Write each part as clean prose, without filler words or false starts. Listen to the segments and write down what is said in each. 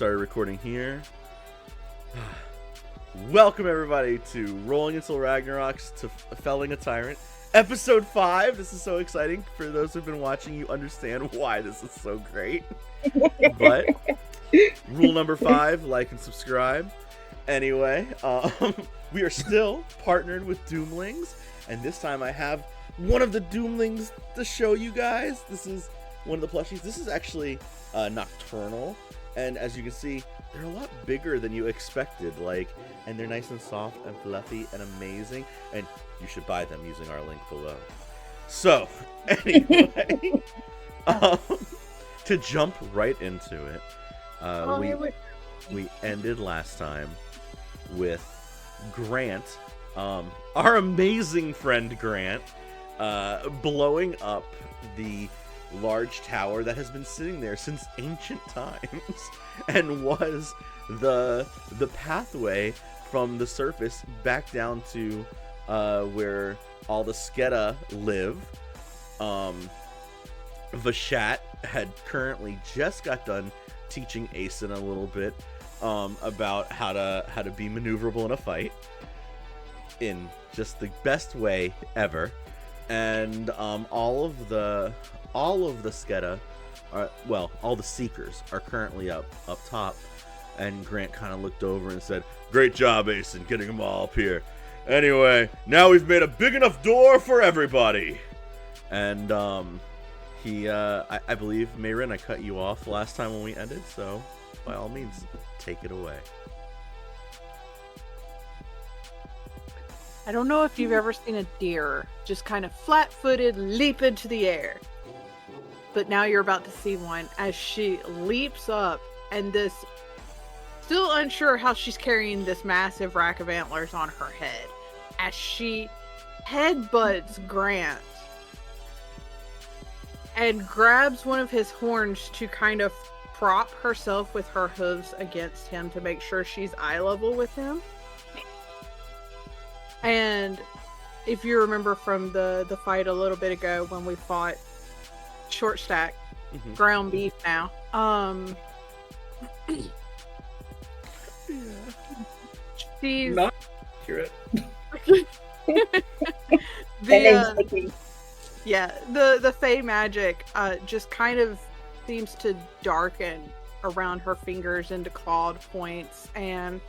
started recording here. Welcome everybody to Rolling Until Ragnarok's to Felling a Tyrant, Episode 5. This is so exciting. For those who've been watching, you understand why this is so great. But, rule number 5, like and subscribe. Anyway, we are still partnered with Doomlings, and this time I have one of the Doomlings to show you guys. This is one of the plushies. This is actually Nocturnal, and as you can see, they're a lot bigger than you expected, and they're nice and soft and fluffy and amazing, and you should buy them using our link below. So, anyway, to jump right into it, we ended last time with Grant, our amazing friend Grant, blowing up the large tower that has been sitting there since ancient times and was the pathway from the surface back down to where all the Skeda live. Vashat had currently just got done teaching Aesyn a little bit about how to be maneuverable in a fight in just the best way ever. And all of the Skeda all the Seekers are currently up top, and Grant kind of looked over and said, "Great job, Aesyn, getting them all up here. Anyway, now we've made a big enough door for everybody." And I believe, Marin, I cut you off last time when we ended, so by all means, take it away. I don't know if you've ever seen a deer just kind of flat-footed leap into the air. But now you're about to see one as she leaps up, and this, still unsure how she's carrying this massive rack of antlers on her head, as she headbutts Grant and grabs one of his horns to kind of prop herself with her hooves against him to make sure she's eye level with him. And if you remember from the fight a little bit ago when we fought Short Stack, ground beef now. She's not accurate. the Fey magic just kind of seems to darken around her fingers into clawed points, and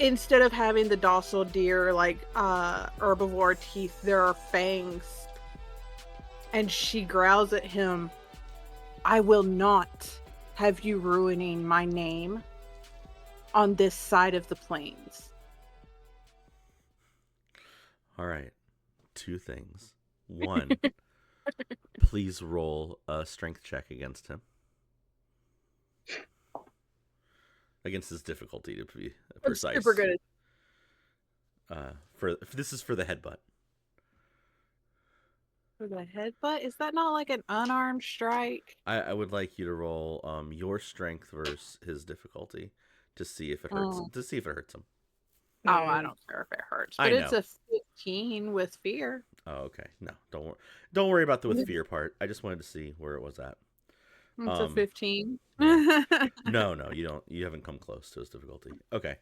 instead of having the docile deer herbivore teeth, there are fangs. And she growls at him, "I will not have you ruining my name on this side of the plains." All right, 2 things. 1, please roll a strength check against him. Against his difficulty, to be precise. Super good. This is for the headbutt. For the headbutt? Is that not like an unarmed strike? I would like you to roll your strength versus his difficulty to see if it hurts. To see if it hurts him. Oh, I don't care if it hurts. But it's a 15 with fear. Oh, okay. No, don't worry about the with fear part. I just wanted to see where it was at. It's a 15. Yeah. No, you haven't come close to his difficulty. Okay.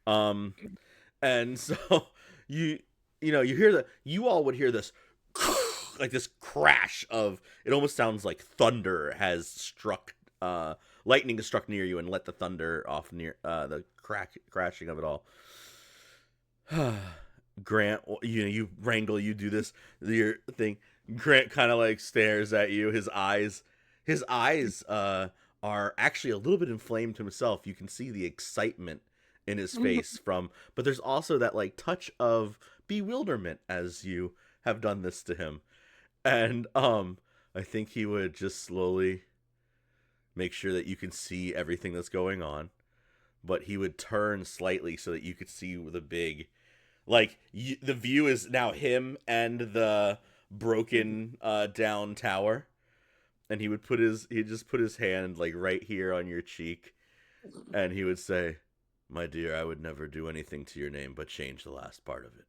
And so you hear you all would hear this like this crash of, it almost sounds like thunder has struck, lightning has struck near you and let the thunder off near the crashing of it all. Grant, you wrangle, you do this, your thing. Grant kind of stares at you. His eyes are actually a little bit inflamed himself. You can see the excitement in his face but there's also that touch of bewilderment as you have done this to him. And I think he would just slowly make sure that you can see everything that's going on, but he would turn slightly so that you could see the big, the view is now him and the broken down tower, and he'd just put his hand right here on your cheek, and he would say, "My dear, I would never do anything to your name but change the last part of it."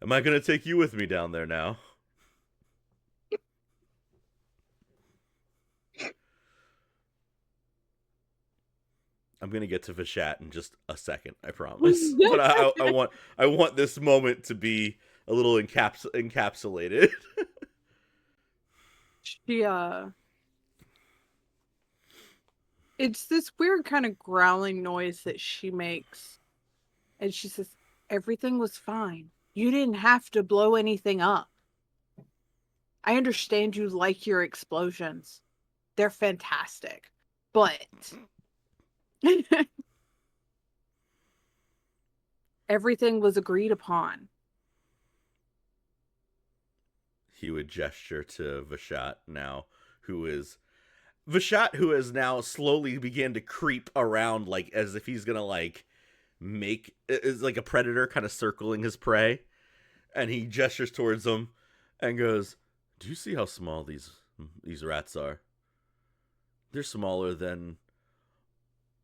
Am I going to take you with me down there now? gonna get to Vishat in just a second, I promise. But I want this moment to be a little encapsulated. She it's this weird kind of growling noise that she makes. And she says, everything was fine. You didn't have to blow anything up. I understand you like your explosions. They're fantastic. But everything was agreed upon. He would gesture to Vishat now, who has now slowly began to creep around, like as if he's gonna like make is like a predator kind of circling his prey, and he gestures towards them and goes, "Do you see how small these rats are? They're smaller than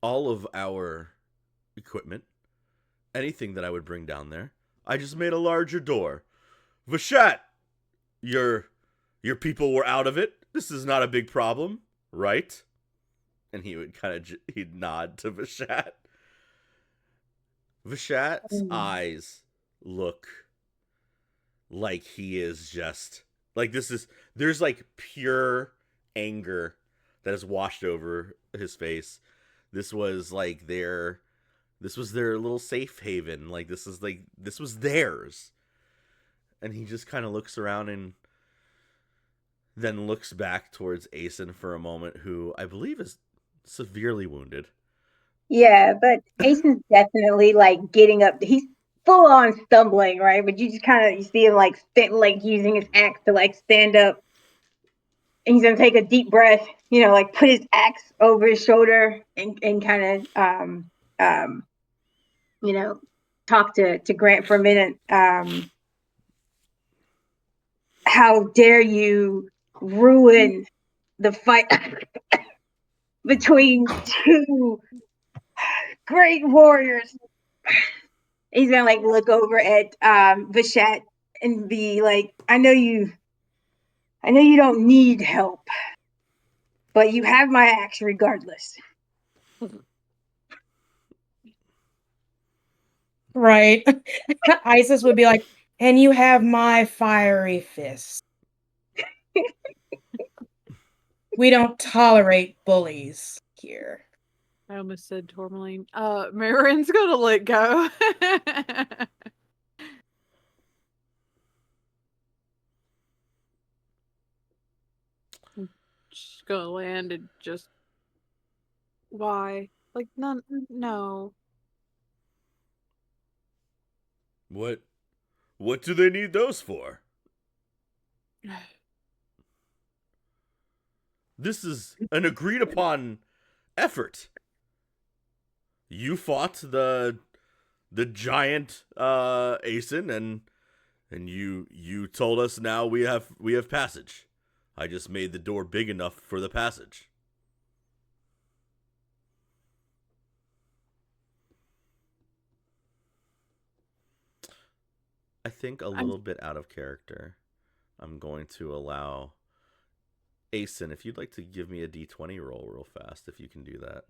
all of our equipment. Anything that I would bring down there. I just made a larger door. Vishat, your people were out of it. This is not a big problem, right?" And he would he'd nod to Vishat. Vishat's eyes look like he is just like there's like pure anger that has washed over his face. This was their little safe haven. Like this was theirs. And he just kind of looks around and then looks back towards Aesyn for a moment, who I believe is severely wounded. Yeah, but Aesyn's definitely like getting up. He's full on stumbling, right? But you just you see him like using his axe to like stand up. And he's gonna take a deep breath, like put his axe over his shoulder and kind of talk to Grant for a minute. How dare you ruin the fight between two great warriors? He's gonna like look over at Vishat and be like, I know you don't need help, but you have my axe regardless. Right. Isis would be like, and you have my fiery fist. We don't tolerate bullies here. I almost said Tourmaline. Marin's gonna let go. Just gonna land and just why? Like none no. What do they need those for? This is an agreed upon effort. You fought the giant Aesyn, and you told us now we have passage. I just made the door big enough for the passage. I think a little bit out of character, I'm going to allow Aesyn, if you'd like to give me a D20 roll real fast, if you can do that.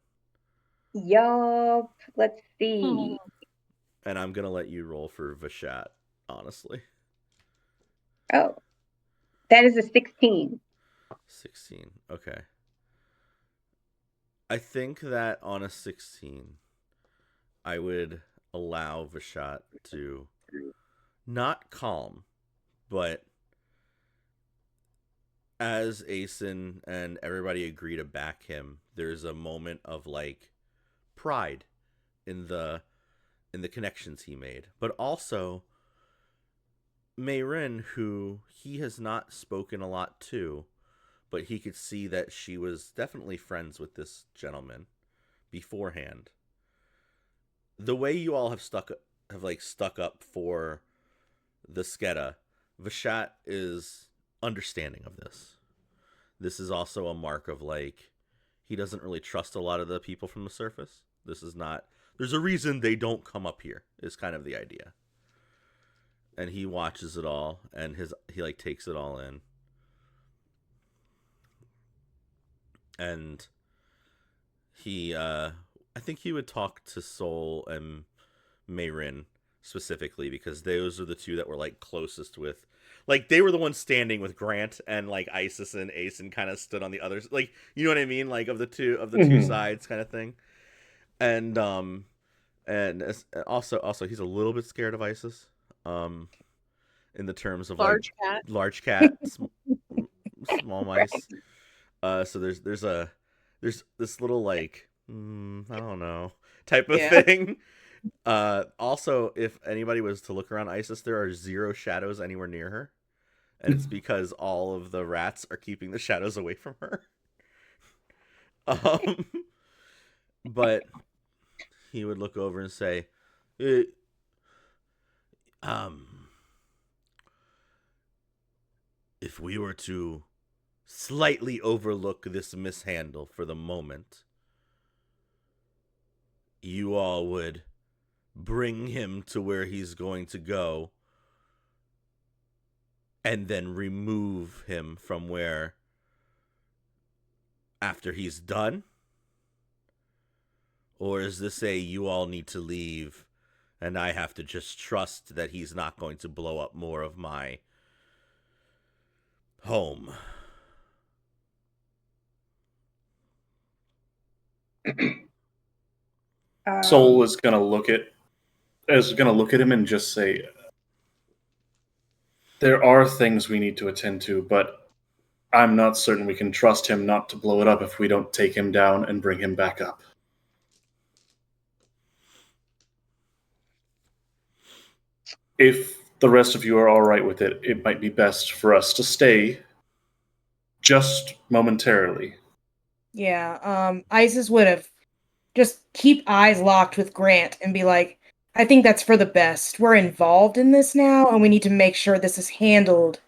Yup. Let's see. And I'm going to let you roll for Vishat, honestly. Oh. That is a 16. 16. Okay. I think that on a 16, I would allow Vishat to not calm, but as Aesyn and everybody agree to back him, there's a moment of like pride in the connections he made, but also Marin, who he has not spoken a lot to, but he could see that she was definitely friends with this gentleman beforehand. The way you all have stuck up for the Sketa, Vishat is understanding of this. This is also a mark of like he doesn't really trust a lot of the people from the surface. This is not. There's a reason they don't come up here. Is kind of the idea. And he watches it all, and he like takes it all in, and he I think he would talk to Sol and Marin specifically because those are the two that were like closest with, like they were the ones standing with Grant, and like Isis and Aesyn kind of stood on the others, like you know what I mean, like of the two sides kind of thing. And also he's a little bit scared of Isis, in the terms of Large like cat. large cat, small mice. So there's this little like I don't know type of Yeah. thing. Also, if anybody was to look around Isis, there are 0 shadows anywhere near her, and it's because all of the rats are keeping the shadows away from her. Um, but he would look over and say, "Eh, um, if we were to slightly overlook this mishandle for the moment, you all would bring him to where he's going to go and then remove him from where after he's done? Or is this a you all need to leave and I have to just trust that he's not going to blow up more of my home?" Soul is gonna look at him and just say, "There are things we need to attend to, but I'm not certain we can trust him not to blow it up if we don't take him down and bring him back up. If the rest of you are all right with it, it might be best for us to stay just momentarily." Yeah, Isis would have just keep eyes locked with Grant and be like, I think that's for the best. We're involved in this now, and we need to make sure this is handled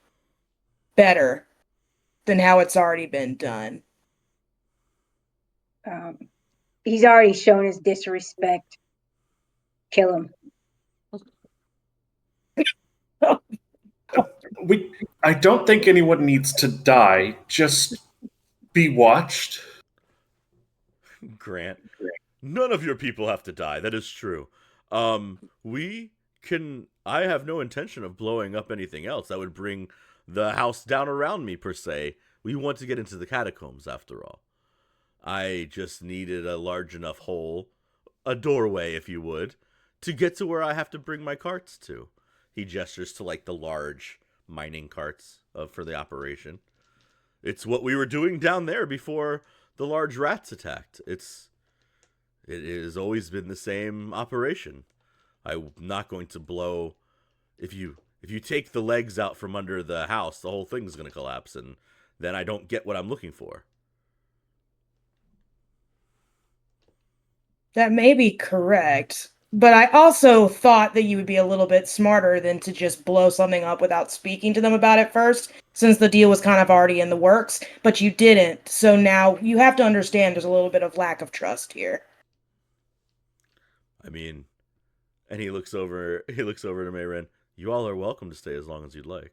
better than how it's already been done. He's already shown his disrespect. Kill him. I don't think anyone needs to die. Just be watched. Grant, none of your people have to die. That is true. I have no intention of blowing up anything else that would bring the house down around me, per se. We want to get into the catacombs, after all. I just needed a large enough hole, a doorway, if you would, to get to where I have to bring my carts to. He gestures to, like, the large mining carts for the operation. It's what we were doing down there before the large rats attacked. It has always been the same operation. I'm not going to blow. If you take the legs out from under the house, the whole thing's going to collapse, and then I don't get what I'm looking for. That may be correct, but I also thought that you would be a little bit smarter than to just blow something up without speaking to them about it first, since the deal was kind of already in the works, but you didn't. So now you have to understand there's a little bit of lack of trust here. I mean, and he looks over to Marin. You all are welcome to stay as long as you'd like.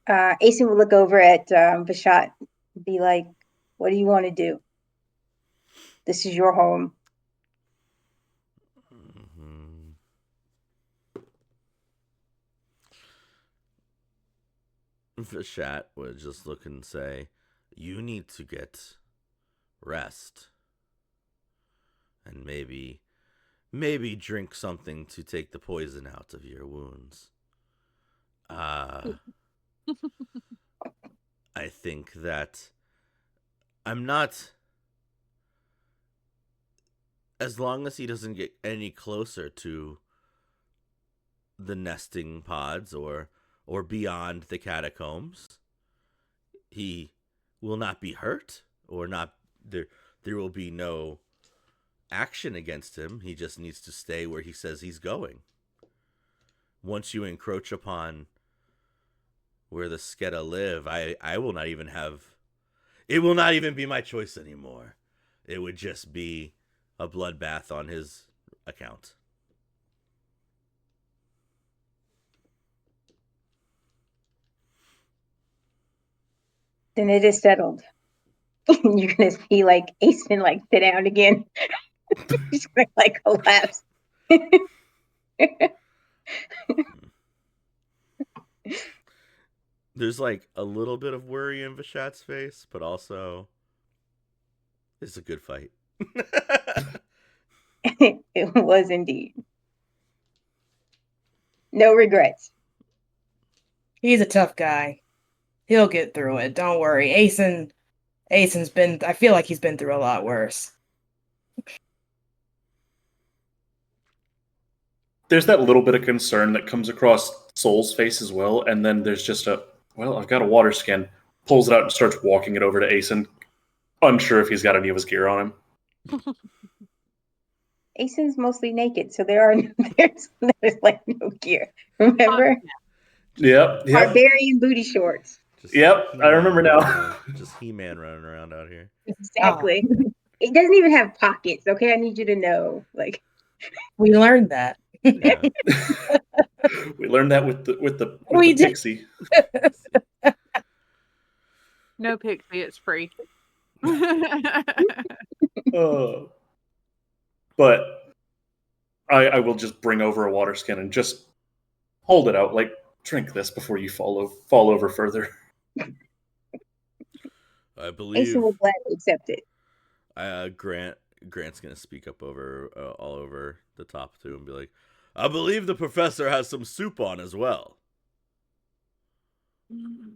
Aesyn would look over at Bashat and be like, "What do you want to do? This is your home." Vishat would just look and say, "You need to get rest. And maybe drink something to take the poison out of your wounds. I think that I'm not... As long as he doesn't get any closer to the nesting pods or beyond the catacombs, he will not be hurt, or not there will be no action against him. He just needs to stay where he says he's going. Once you encroach upon where the Sketa live, I will not even have... It will not even be my choice anymore. It would just be a bloodbath on his account." Then it is settled. You're gonna see like Aesyn like sit down again. He's gonna like collapse. There's like a little bit of worry in Vashat's face, but also it's a good fight. It was indeed. No regrets. He's a tough guy. He'll get through it. Don't worry. Aesyn's been. I feel like he's been through a lot worse. There's that little bit of concern that comes across Soul's face as well, and then there's just I've got a water skin. Pulls it out and starts walking it over to Aesyn, unsure if he's got any of his gear on him. Aesyn's mostly naked, so there's like no gear. Remember? Yep. Barbarian booty shorts. Yep, I remember now. Just He-Man running around out here. Exactly. It doesn't even have pockets. Okay, I need you to know. Like, we learned that. Yeah. We learned that with the did. pixie. No pixie, it's free. But I will just bring over a water skin and just hold it out, like, drink this before you fall over further. I believe Aesyn will gladly accept it. Grant's gonna speak up over all over the top too and be like, I believe the professor has some soup on as well. And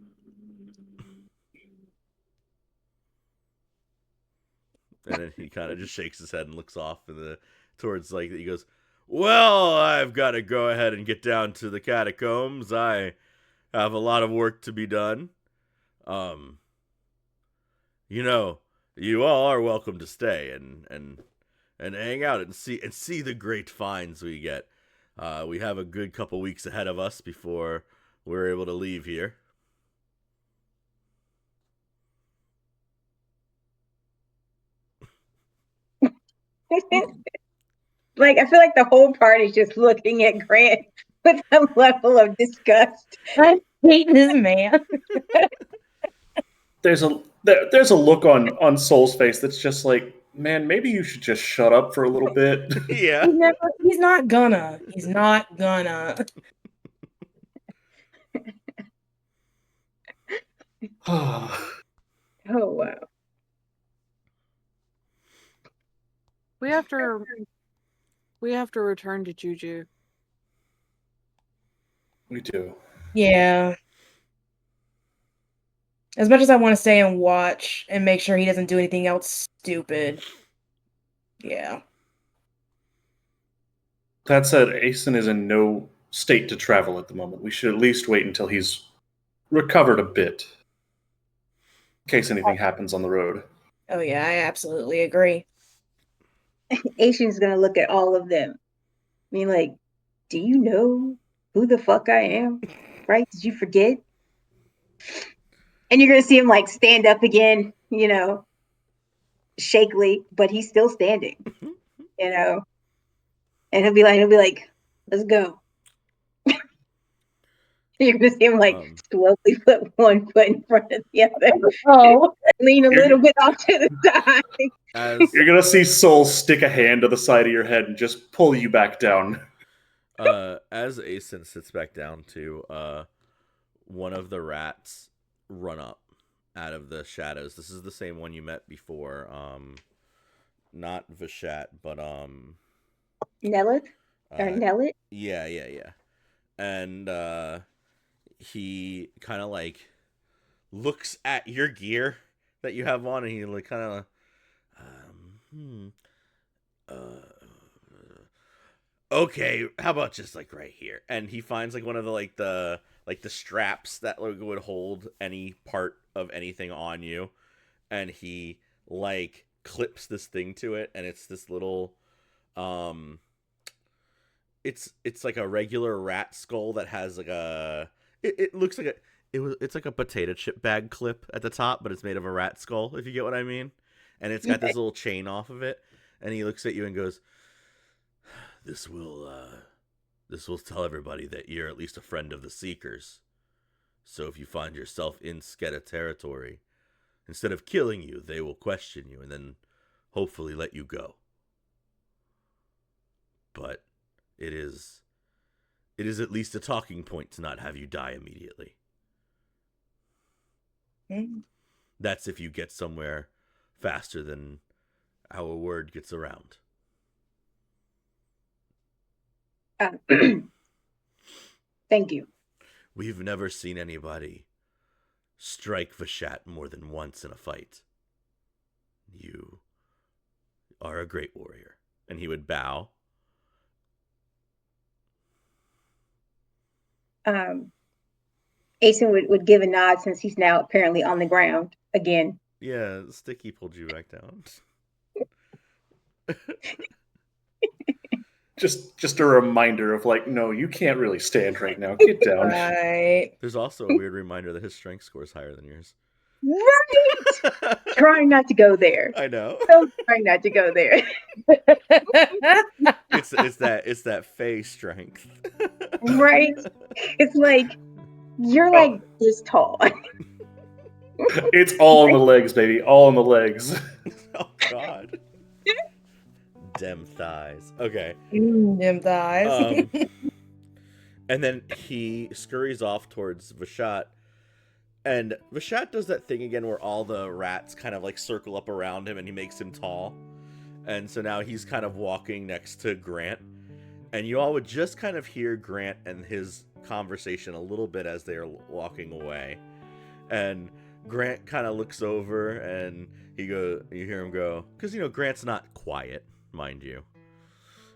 then he kind of just shakes his head and looks off towards like he goes, well, I've got to go ahead and get down to the catacombs. I have a lot of work to be done. You know, you all are welcome to stay and hang out and see the great finds we get. We have a good couple weeks ahead of us before we're able to leave here. Like, I feel like the whole party's just looking at Grant with some level of disgust. I hate this man. There's a look on Soul's face that's just like, man, maybe you should just shut up for a little bit. Yeah. He's not gonna. He's not gonna. Oh, wow. We have to return to Juju. We do. Yeah. As much as I want to stay and watch and make sure he doesn't do anything else stupid. Yeah. That said, Aesyn is in no state to travel at the moment. We should at least wait until he's recovered a bit, in case anything happens on the road. Oh yeah, I absolutely agree. Aesyn's gonna look at all of them. I mean, like, do you know who the fuck I am? Right? Did you forget? And you're gonna see him like stand up again, you know, shakily, but he's still standing, you know. And he'll be like, let's go. You're gonna see him like slowly put one foot in front of the other. Oh, Lean a little bit off to the side. You're gonna see Soul stick a hand to the side of your head and just pull you back down. As Aesyn sits back down to one of the rats run up out of the shadows. This is the same one you met before. Not Vashat, but Nelith? Or Nellit? Yeah. And he kind of like looks at your gear that you have on, and he like kind of okay, how about just like right here? And he finds like one of the straps that would hold any part of anything on you, and he like clips this thing to it, and it's this little it's like a regular rat skull that has like it looks like it's like a potato chip bag clip at the top, but it's made of a rat skull, if you get what I mean. And it's got this little chain off of it, and he looks at you and goes, This will tell everybody that you're at least a friend of the Seekers. So if you find yourself in Sketa territory, Instead of killing you, they will question you and then hopefully let you go. But it is at least a talking point to not have you die immediately. That's if you get somewhere faster than our word gets around. Thank you. We've never seen anybody strike Vashat more than once in a fight. You are a great warrior. And he would bow. Aesyn would give a nod since he's now apparently on the ground again. Yeah, Sticky pulled you back down. Just a reminder of like, no, you can't really stand right now. Get down. Right. There's also a weird reminder that his strength score is higher than yours. Right. Trying not to go there. I know. So trying not to go there. It's that Fey strength. Right? It's like you're like this tall. It's all in the legs, baby. All in the legs. Oh God. Dem thighs. Okay. Them thighs. And then he scurries off towards Vashat. And Vashat does that thing again where all the rats kind of like circle up around him and he makes him tall. And so now he's kind of walking next to Grant. And you all would just kind of hear Grant and his conversation a little bit as they're walking away. And Grant kind of looks over and you hear him go, because, Grant's not quiet, mind you.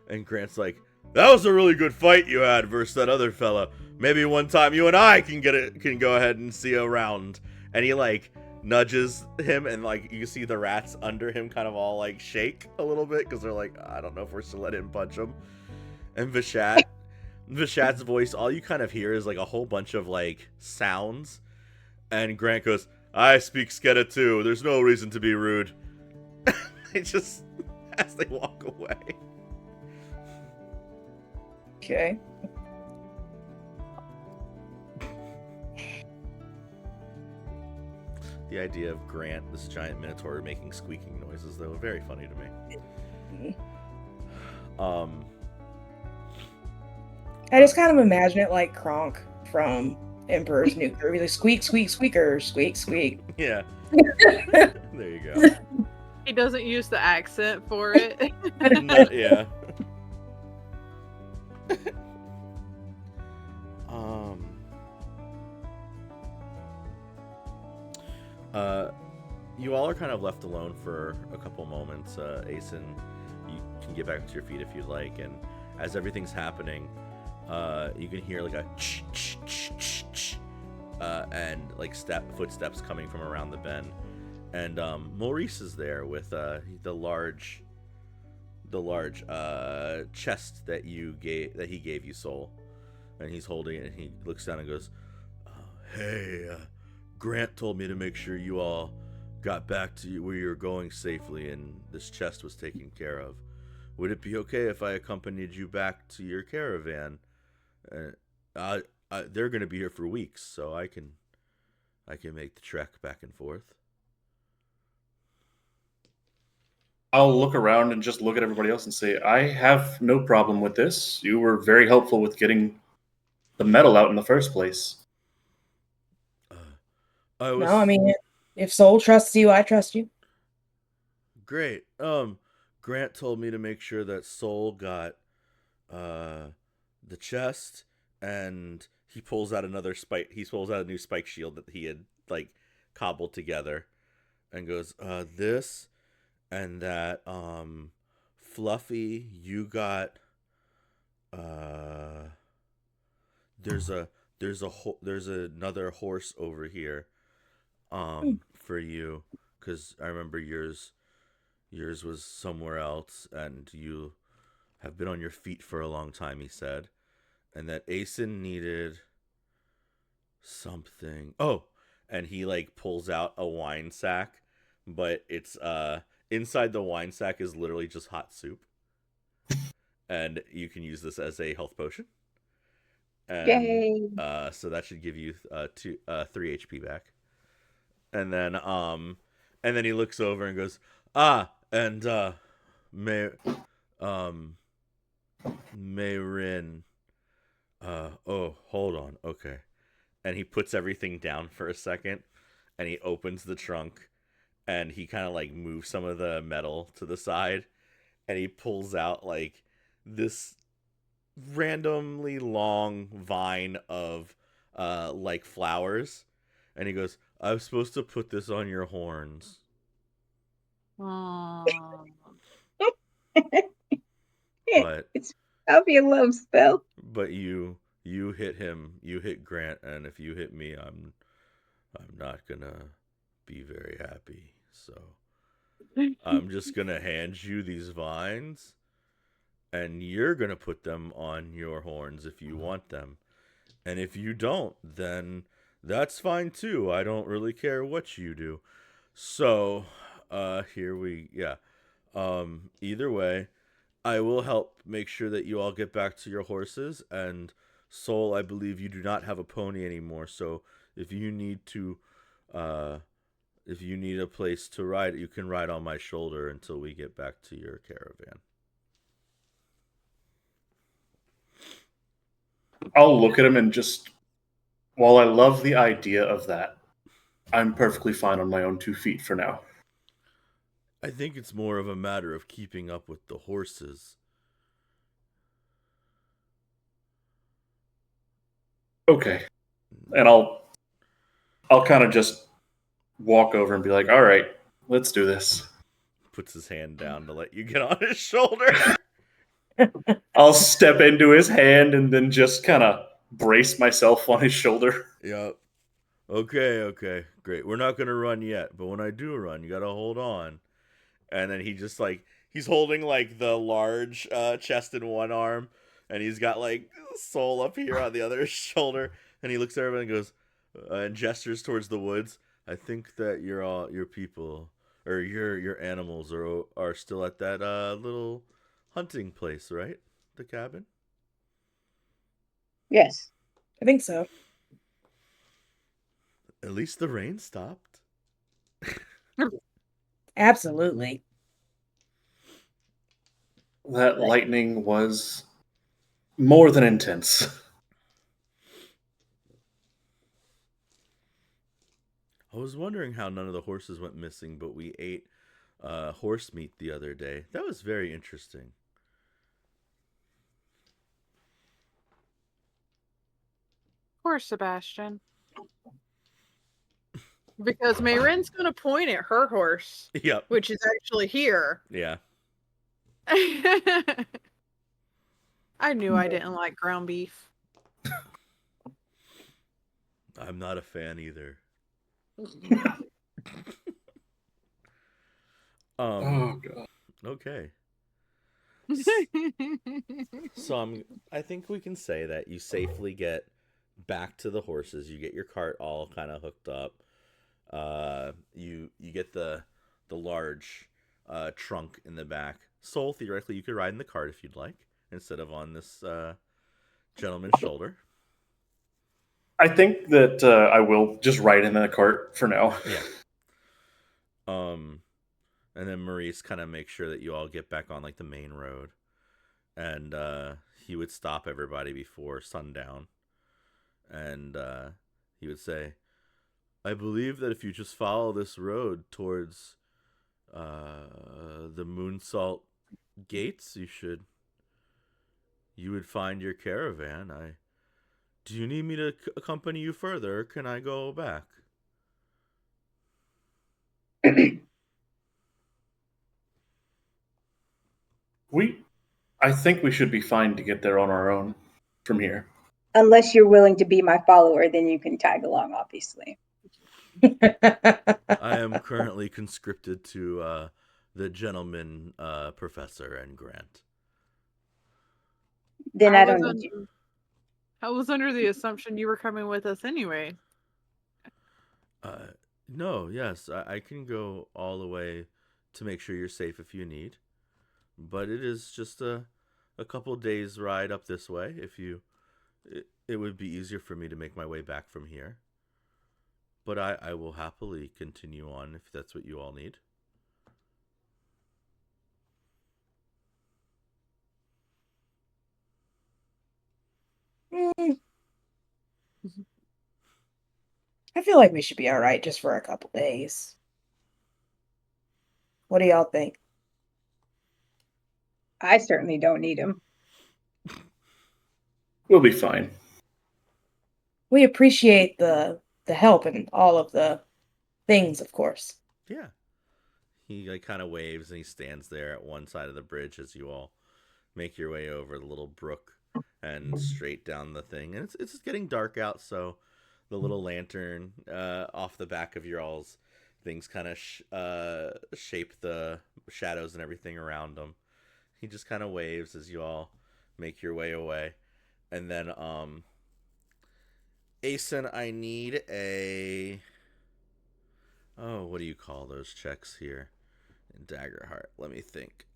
And Grant's like, that was a really good fight you had versus that other fella. Maybe one time you and I can go ahead and see a round. And he like nudges him and like you see the rats under him kind of all like shake a little bit because they're like, I don't know if we're still let him punch him. And Vashat's voice, all you kind of hear is like a whole bunch of like sounds. And Grant goes, I speak Sketa too. There's no reason to be rude. They just, as they walk away. Okay. The idea of Grant, this giant minotaur, making squeaking noises, though, very funny to me. I just kind of imagine it like Kronk from Emperor's New Groove. He's like, squeak, squeak, squeaker, squeak, squeak. Yeah. There you go. He doesn't use the accent for it. Yeah. You all are kind of left alone for a couple moments. Aesyn, you can get back to your feet if you'd like, and as everything's happening, you can hear like a and like footsteps coming from around the bend, and Maurice is there with the large chest that he gave you, Soul, and he's holding it, and he looks down and goes, "Hey, Grant told me to make sure you all got back to where you were going safely, and this chest was taken care of. Would it be okay if I accompanied you back to your caravan? They're going to be here for weeks, so I can make the trek back and forth." I'll look around and just look at everybody else and say, I have no problem with this. You were very helpful with getting the metal out in the first place. No, I mean, if Soul trusts you, I trust you. Great. Grant told me to make sure that Soul got the chest, and he pulls out a new spike shield that he had like cobbled together, and goes, this and that. Fluffy, you got there's another horse over here for you, because I remember yours was somewhere else, and you have been on your feet for a long time, he said. And that Aesyn needed something. Oh, and he like pulls out a wine sack, but it's inside the wine sack is literally just hot soup. And you can use this as a health potion. And, Yay. so that should give you 3 HP back. And then And then he looks over and goes, "Ah, and May Marin. Oh, hold on. Okay." And he puts everything down for a second, and he opens the trunk, and he kind of like moves some of the metal to the side, and he pulls out like this randomly long vine of like flowers, and he goes, "I was supposed to put this on your horns, Aw. but It's probably a love spell. you hit him, you hit Grant, and if you hit me, I'm not gonna be very happy. So I'm just gonna hand you these vines, and you're gonna put them on your horns if you want them. And if you don't, then that's fine too. I don't really care what you do." So, either way, I will help make sure that you all get back to your horses. And Soul, I believe you do not have a pony anymore. So if you need to, uh, if you need a place to ride, you can ride on my shoulder until we get back to your caravan. I'll look at him and just, while I love the idea of that, I'm perfectly fine on my own 2 feet for now. I think it's more of a matter of keeping up with the horses. Okay. And I'll kind of just walk over and be like, "All right, let's do this." Puts his hand down to let you get on his shoulder. I'll step into his hand and then just kind of brace myself on his shoulder. Yep. Okay, great. We're not gonna run yet, but when I do run, you gotta hold on. And then he just like he's holding like the large chest in one arm, and he's got like Soul up here on the other shoulder, and he looks at everyone and goes and gestures towards the woods. "I think that your people or your animals are still at that little hunting place, right? The cabin." Yes. I think so. At least the rain stopped. Absolutely. That lightning was more than intense. I was wondering how none of the horses went missing, but we ate horse meat the other day. That was very interesting. Of course, Sebastian. Because Marin's going to point at her horse, Yep. which is actually here. Yeah. I knew I didn't like ground beef. I'm not a fan either. Oh god. Okay. So I think we can say that you safely get back to the horses. You get your cart all kind of hooked up. You get the large trunk in the back. Soul, theoretically, you could ride in the cart if you'd like, instead of on this gentleman's shoulder. I think that I will just ride in the cart for now. Yeah. And then Maurice kind of makes sure that you all get back on like the main road, and he would stop everybody before sundown, and he would say, "I believe that if you just follow this road towards the Moonsalt gates, you would find your caravan. Do you need me to accompany you further, or can I go back?" I think we should be fine to get there on our own from here. Unless you're willing to be my follower, then you can tag along, obviously. I am currently conscripted to the gentleman professor and Grant. Then I don't need you. I was under the assumption you were coming with us anyway. No, yes, I can go all the way to make sure you're safe if you need. But it is just a couple days ride up this way. If you, it would be easier for me to make my way back from here. but I will happily continue on if that's what you all need. Mm, I feel like we should be all right just for a couple days. What do y'all think? I certainly don't need him. We'll be fine. We appreciate the help and all of the things, of course. Yeah. He like kind of waves and he stands there at one side of the bridge as you all make your way over the little brook and straight down the thing. And it's getting dark out, so the little lantern off the back of your all's things kind of shape the shadows and everything around them. He just kind of waves as you all make your way away. And then Aesyn, I need a what do you call those checks here in Daggerheart? Let me think.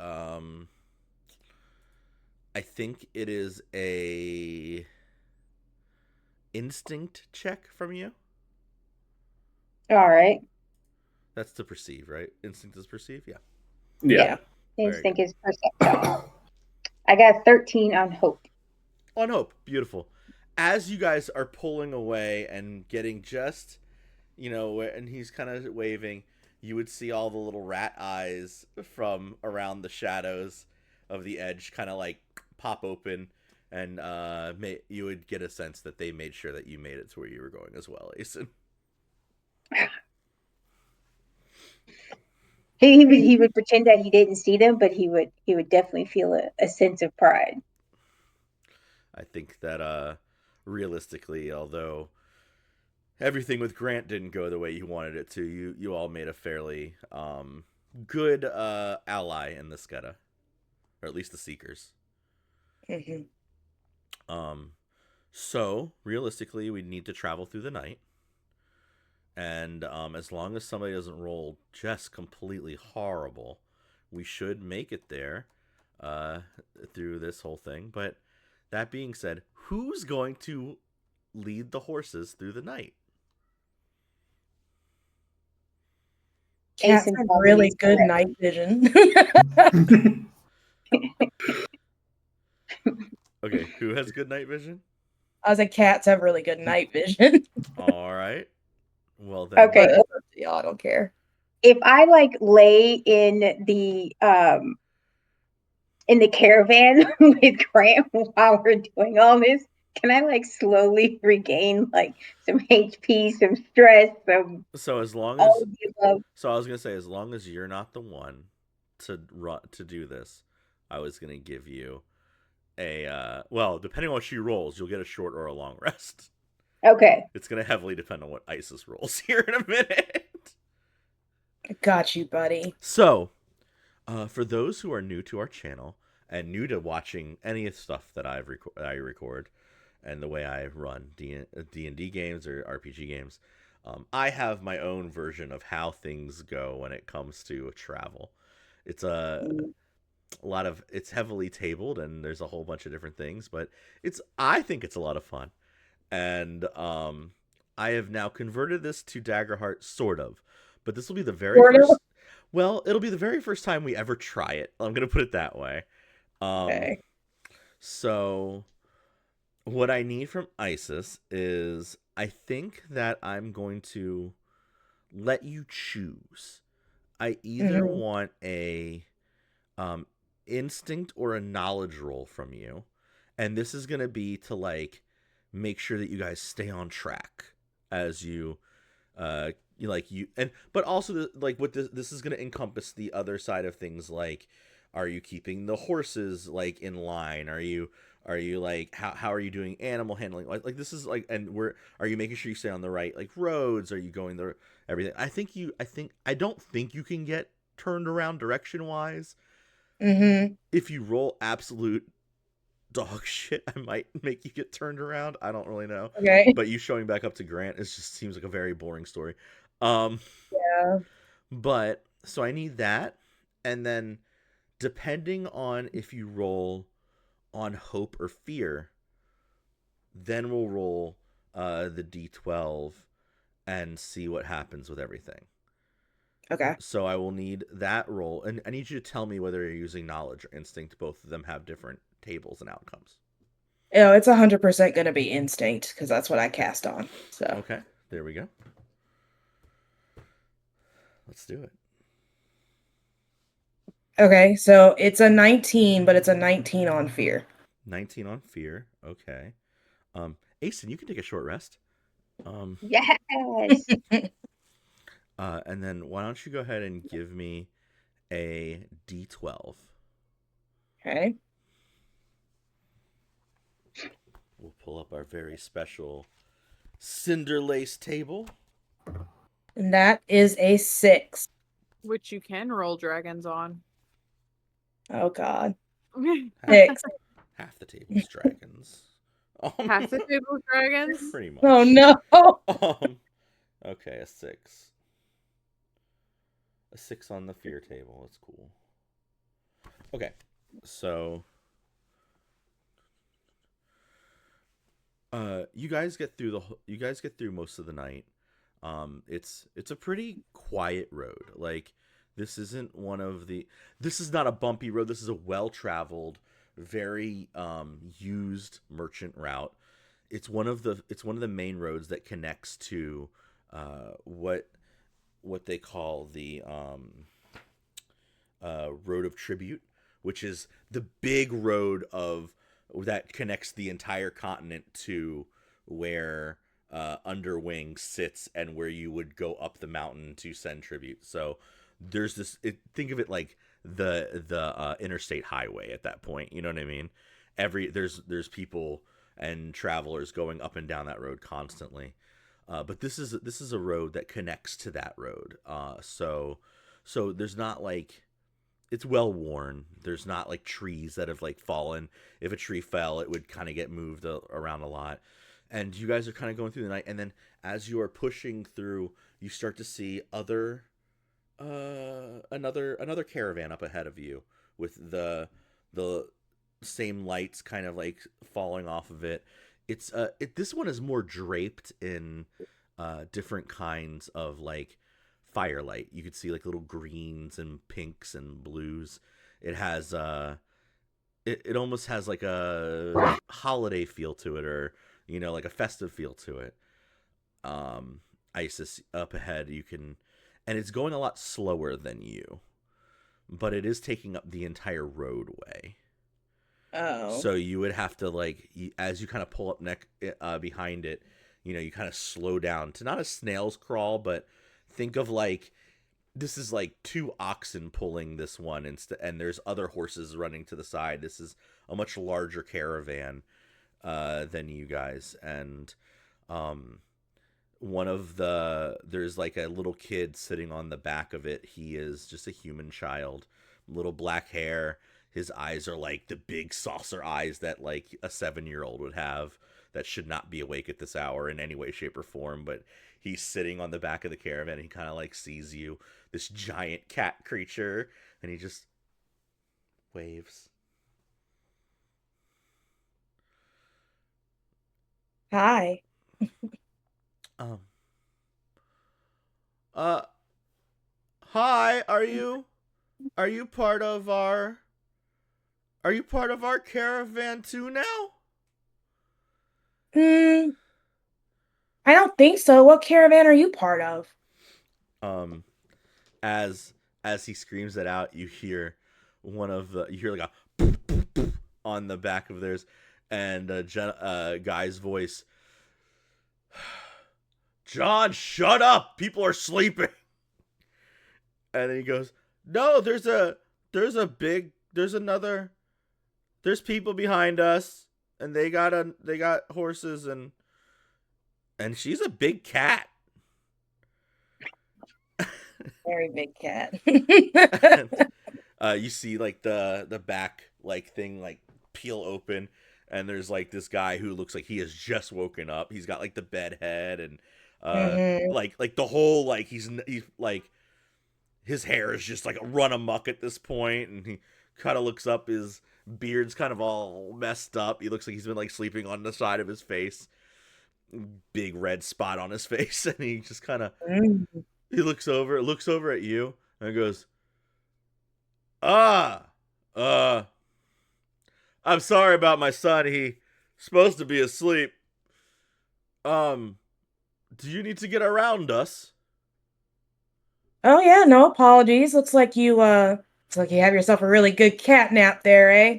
I think it is a instinct check from you. All right. That's to perceive, right? Instinct is perceive, yeah. Yeah. Instinct is perception. I got 13 on hope. On hope, beautiful. As you guys are pulling away and getting just, and he's kind of waving, you would see all the little rat eyes from around the shadows of the edge kind of like pop open, and you would get a sense that they made sure that you made it to where you were going as well, Aesyn. He would pretend that he didn't see them, but he would definitely feel a sense of pride. I think that realistically, although everything with Grant didn't go the way you wanted it to, you all made a fairly good ally in the Sketa, or at least the Seekers. Mm-hmm. So realistically, we need to travel through the night, and as long as somebody doesn't roll just completely horrible, we should make it there through this whole thing. But that being said, who's going to lead the horses through the night? Cats have really good night vision. Okay, who has good night vision? I was like, cats have really good night vision. All right. Well then. Okay. Y'all, I don't care. If I like lay in the caravan with Grant while we're doing all this, can I like slowly regain like some HP, some stress, some So as long all as of the above? So I was gonna say, as long as you're not the one to do this, I was gonna give you a depending on what she rolls, you'll get a short or a long rest. Okay. It's gonna heavily depend on what Isis rolls here in a minute. Got you, buddy. So, for those who are new to our channel and new to watching any of the stuff that I record and the way I run D&D games or RPG games, I have my own version of how things go when it comes to travel. It's it's heavily tabled and there's a whole bunch of different things, but I think it's a lot of fun. And I have now converted this to Daggerheart, sort of. But this will be the very first. Well, it'll be the very first time we ever try it. I'm gonna put it that way. Okay. So, what I need from Isis is, I think that I'm going to let you choose. I either want a instinct or a knowledge roll from you, and this is gonna be to like make sure that you guys stay on track as you but also what this is going to encompass the other side of things, like, are you keeping the horses like in line? Are you like, how are you doing animal handling? Like this is like, and are you making sure you stay on the right like roads? Are you going the everything? I don't think you can get turned around direction wise. If you roll absolute dog shit, I might make you get turned around. I don't really know. Okay. But you showing back up to Grant, it just seems like a very boring story. Yeah. But so I need that, and then depending on if you roll on hope or fear, then we'll roll the D12, and see what happens with everything. Okay. So I will need that roll, and I need you to tell me whether you're using knowledge or instinct. Both of them have different tables and outcomes. Oh, it's 100% going to be instinct because that's what I cast on. So Okay, there we go. Let's do it. okay, so it's a 19, but it's a 19 on fear. 19 on fear. Okay. Aesyn, you can take a short rest. Yes. And then why don't you go ahead and give me a D12. Okay. We'll pull up our very special Cinderlace table. And that is a 6. Which you can roll dragons on. Oh God. Half, 6. half the table's dragons. Half the table's dragons? Pretty much. Oh no. Okay, a 6. A 6 on the fear table. That's cool. Okay, so you guys get through most of the night. It's a pretty quiet road. Like, this is not a bumpy road. This is a well-traveled, very used merchant route. It's one of the main roads that connects to what they call the Road of Tribute, which is the big road that connects the entire continent to where Underwing sits and where you would go up the mountain to send tribute. So there's this. Think of it like the interstate highway at that point. You know what I mean? There's people and travelers going up and down that road constantly. But this is a road that connects to that road. So there's not like, it's well worn. There's not like trees that have like fallen. If a tree fell, it would kind of get moved around a lot. And you guys are kind of going through the night, and then as you are pushing through, you start to see another caravan up ahead of you with the same lights kind of like falling off of it. This one is more draped in different kinds of like firelight. You could see like little greens and pinks and blues. It has it almost has like a holiday feel to it, or like a festive feel to it. Isis up ahead, and it's going a lot slower than you, but it is taking up the entire roadway. Oh. So you would have to, like, as you kind of pull up behind it, you kind of slow down to not a snail's crawl, but think of like, this is like 2 oxen pulling this one, and there's other horses running to the side. This is a much larger caravan than you guys, and there's like a little kid sitting on the back of it. He is just a human child, little black hair. His eyes are like the big saucer eyes that like a 7-year-old would have, that should not be awake at this hour in any way, shape, or form. But he's sitting on the back of the caravan. And he kind of like sees you, this giant cat creature, and he just waves. Hi. Hi, are you part of our caravan too now? I don't think so. What caravan are you part of? As he screams that out, you hear like a poof, poof, poof on the back of theirs, and a guy's voice. John, shut up! People are sleeping. And then he goes, "No, there's people behind us, and they got horses, and she's a big cat." Very big cat. You see like the back like thing like peel open, and there's like this guy who looks like he has just woken up. He's got like the bed head, and like the whole like he's like, his hair is just like run amok at this point, and he kind of looks up, his beard's kind of all messed up. He looks like he's been like sleeping on the side of his face. big red spot on his face, and he just kind of Mm. he looks over at you, and goes, "Ah, uh, I'm sorry about my son. He's supposed to be asleep. Um, do you need to get around us?" Oh yeah, no apologies. Looks like you have yourself a really good cat nap there, eh?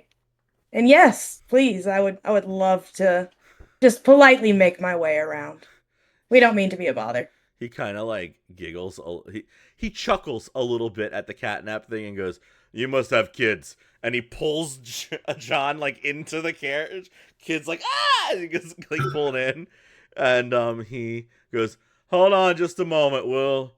And yes, please, I would love to just politely make my way around. We don't mean to be a bother. He kind of like giggles. He chuckles a little bit at the catnap thing and goes, "You must have kids." And he pulls John like into the carriage. Kid's like, "Ah!" And he gets like pulled in, and he goes, "Hold on, just a moment. We'll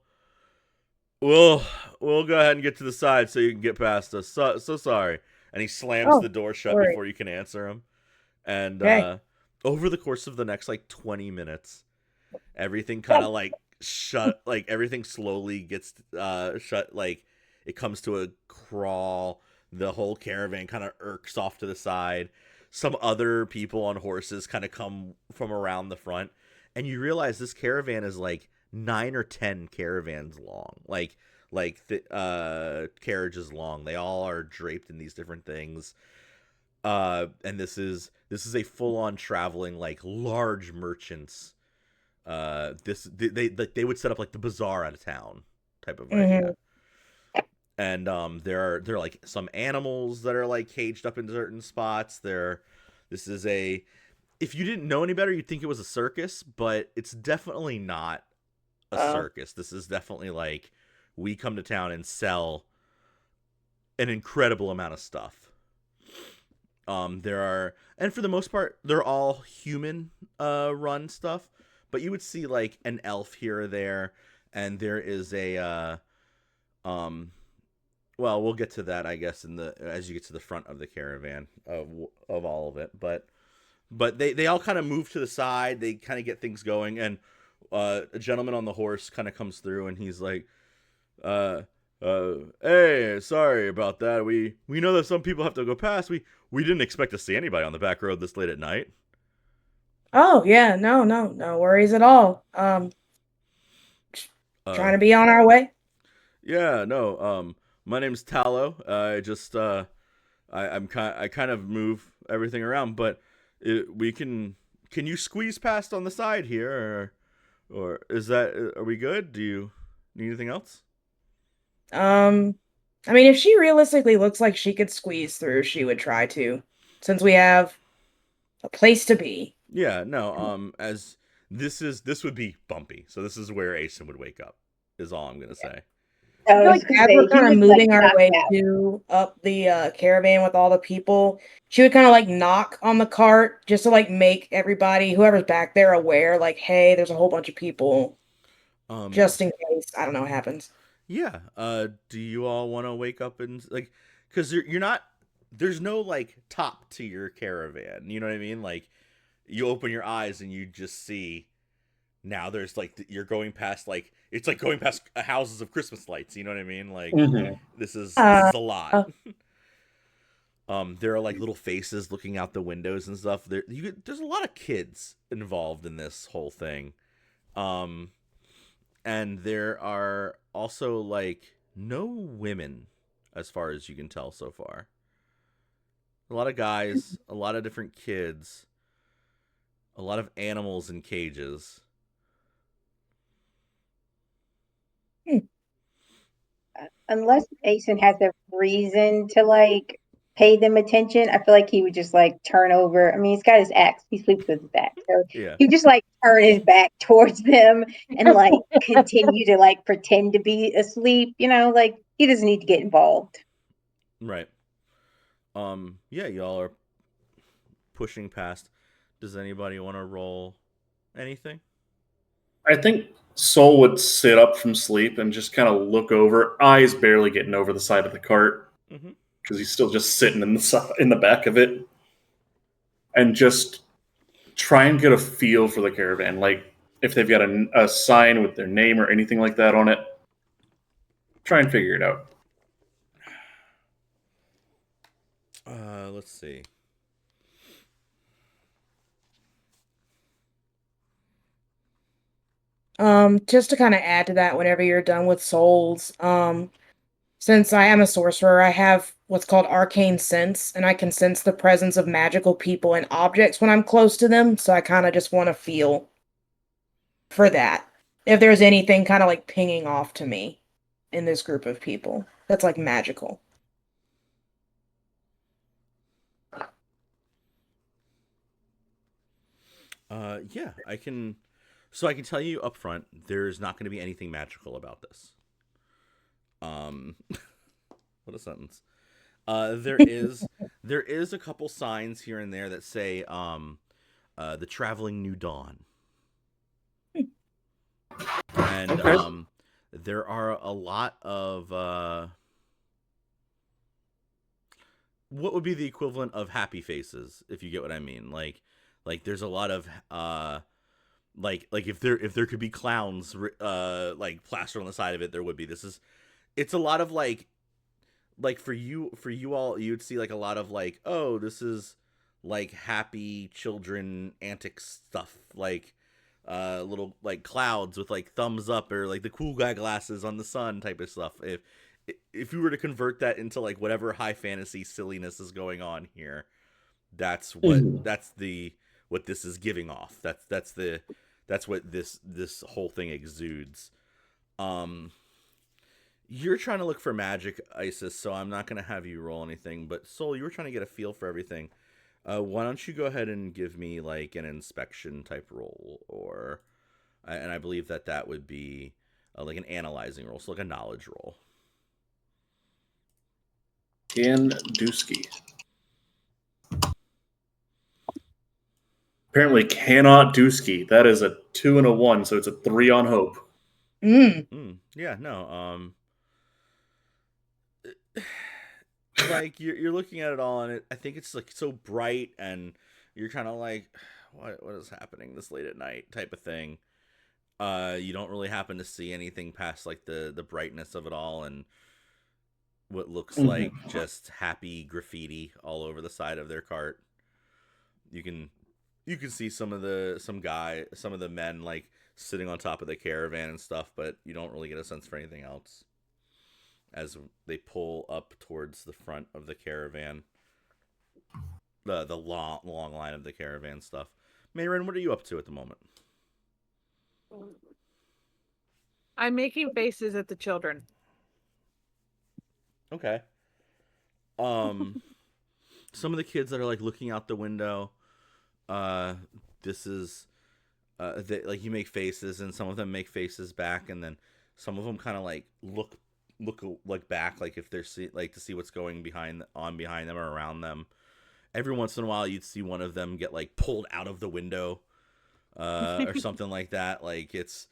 we'll go ahead and get to the side so you can get past us. So sorry." And he slams Oh, the door shut sorry. before you can answer him. And Okay. over the course of the next like 20 minutes, everything kind of like shut, like everything slowly gets shut, like it comes to a crawl. The whole caravan kind of irks off to the side. Some other people on horses kind of come from around the front, and you realize this caravan is like 9 or 10 caravans long, like the carriages long. They all are draped in these different things. And this is a full on traveling like large merchants. They would set up like the bazaar out of town type of Hmm. idea. And there are like some animals that are like caged up in certain spots. This is a, if you didn't know any better, you'd think it was a circus, but it's definitely not a Oh. circus. This is definitely like, we come to town and sell an incredible amount of stuff. There are, and for the most part, they're all human run stuff, but you would see like an elf here or there, and there is a um well, we'll get to that, I guess, in the as you get to the front of the caravan of all of it. But they all kind of move to the side. They kind of get things going, and a gentleman on the horse kind of comes through, and he's like, uh, hey, sorry about that. We know that some people have to go past. We didn't expect to see anybody on the back road this late at night." Oh yeah, no worries at all. Uh, Trying to be on our way. yeah, no. My name's Tallow. I just I kind of move everything around, but we can you squeeze past on the side here, or is that, are we good? Do you need anything else? Um, I mean, if she realistically looks like she could squeeze through, she would try to, since we have a place to be. Yeah, no. As this would be bumpy, so this is where Aesyn would wake up. Is all I'm gonna say. I I feel was like gonna as say we're he kind of looks like moving our knocked way out. to up the caravan with all the people, she would kind of like knock on the cart just to like make everybody, whoever's back there, aware, like, hey, there's a whole bunch of people, Um, just in case, I don't know what happens. yeah. Do you all want to wake up and like, because you're not. There's no like top to your caravan. You know what I mean? Like, you open your eyes and you just see. Now there's like, you're going past, like it's like going past houses of Christmas lights. You know what I mean? Like, Mhm. this is a lot. Uh, There are like little faces looking out the windows and stuff. There's a lot of kids involved in this whole thing. Um, and there are also like no women, as far as you can tell so far. A lot of guys, a lot of different kids, a lot of animals in cages. Unless Asen has a reason to like pay them attention, I feel like he would just like turn over. I mean, he's got his axe. He sleeps with his axe, so Yeah, he just like turn his back towards them and like continue to like pretend to be asleep. Like he doesn't need to get involved. right. Yeah, y'all are pushing past. Does anybody want to roll anything? I think Soul would sit up from sleep and just kind of look over, eyes barely getting over the side of the cart Mm-hmm. because he's still just sitting in the back of it, and just try and get a feel for the caravan. Like if they've got a sign with their name or anything like that on it, try and figure it out. Let's see. Just to kind of add to that, whenever you're done with souls, since I am a sorcerer, I have what's called arcane sense, and I can sense the presence of magical people and objects when I'm close to them. So I kind of just want to feel for that. If there's anything kind of like pinging off to me in this group of people that's like magical. Yeah, I can. So I can tell you up front, there's not going to be anything magical about this. Um, what a sentence. There is a couple signs here and there that say the traveling new dawn, and Okay. there are a lot of what would be the equivalent of happy faces, if you get what I mean. Like there's a lot of like if there could be clowns like plastered on the side of it, there would be. It's a lot of like for you all, you'd see like a lot of like, oh, this is like happy children antics stuff, like little like clouds with like thumbs up, or like the cool guy glasses on the sun type of stuff. If you were to convert that into like whatever high fantasy silliness is going on here, Mhm. that's the what this is giving off. That's what this whole thing exudes. um you're trying to look for magic, Isis, so I'm not going to have you roll anything. But Soul, you were trying to get a feel for everything. Why don't you go ahead and give me like an inspection type roll, or and I believe that would be like an analyzing roll, so like a knowledge roll. And Dusky. Apparently cannot Dusky. That is a 2 and a 1, so it's a 3 on hope. Yeah, no. Like you're looking at it all, and I think it's like so bright, and you're kind of like, what is happening this late at night type of thing. You don't really happen to see anything past like the brightness of it all, and what looks Mhm. like just happy graffiti all over the side of their cart. You can see some of the men like sitting on top of the caravan and stuff, but you don't really get a sense for anything else as they pull up towards the front of the caravan, the long line of the caravan stuff. Marin, what are you up to at the moment? I'm making faces at the children. Okay. Um, some of the kids that are like looking out the window, uh, this is like you make faces, and some of them make faces back, and then some of them kind of like look like back, like if they're like to see what's going behind them or around them. Every once in a while, you'd see one of them get like pulled out of the window, or something like that. Like it's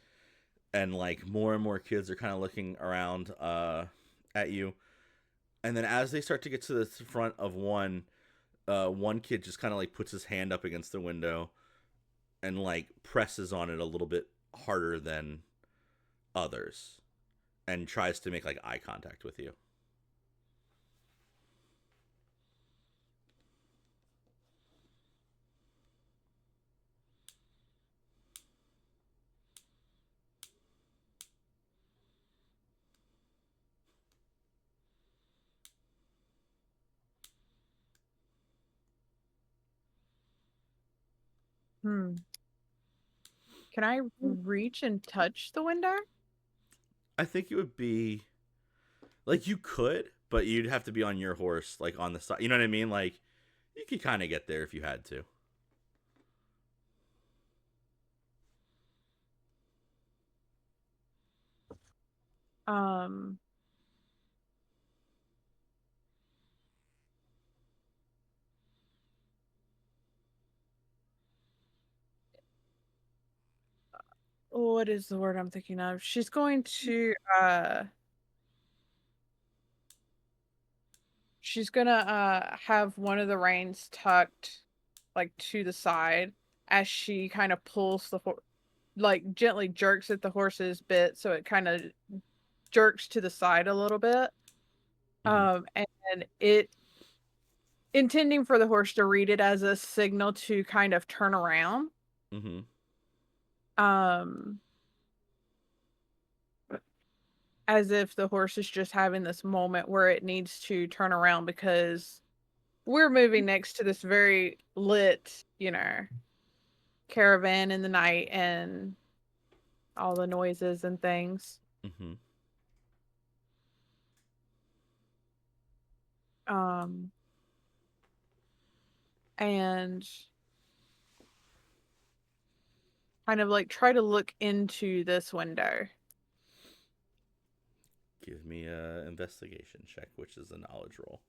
and like more and more kids are kind of looking around at you, and then as they start to get to the front of one kid just kind of like puts his hand up against the window and like presses on it a little bit harder than others and tries to make like eye contact with you. Hmm. Can I reach and touch the window? I think it would be like you could, but you'd have to be on your horse, like on the side. You know what I mean? Like you could kind of get there if you had to. Um, what is the word I'm thinking of? She's going to have one of the reins tucked like to the side as she kind of pulls like gently jerks at the horse's bit so it kind of jerks to the side a little bit. Mm-hmm. And it intending for the horse to read it as a signal to kind of turn around. Mm-hmm. Um as if the horse is just having this moment where it needs to turn around because we're moving next to this very lit, caravan in the night and all the noises and things. Mm-hmm. And kind of like try to look into this window. Give me a investigation check, which is a knowledge roll.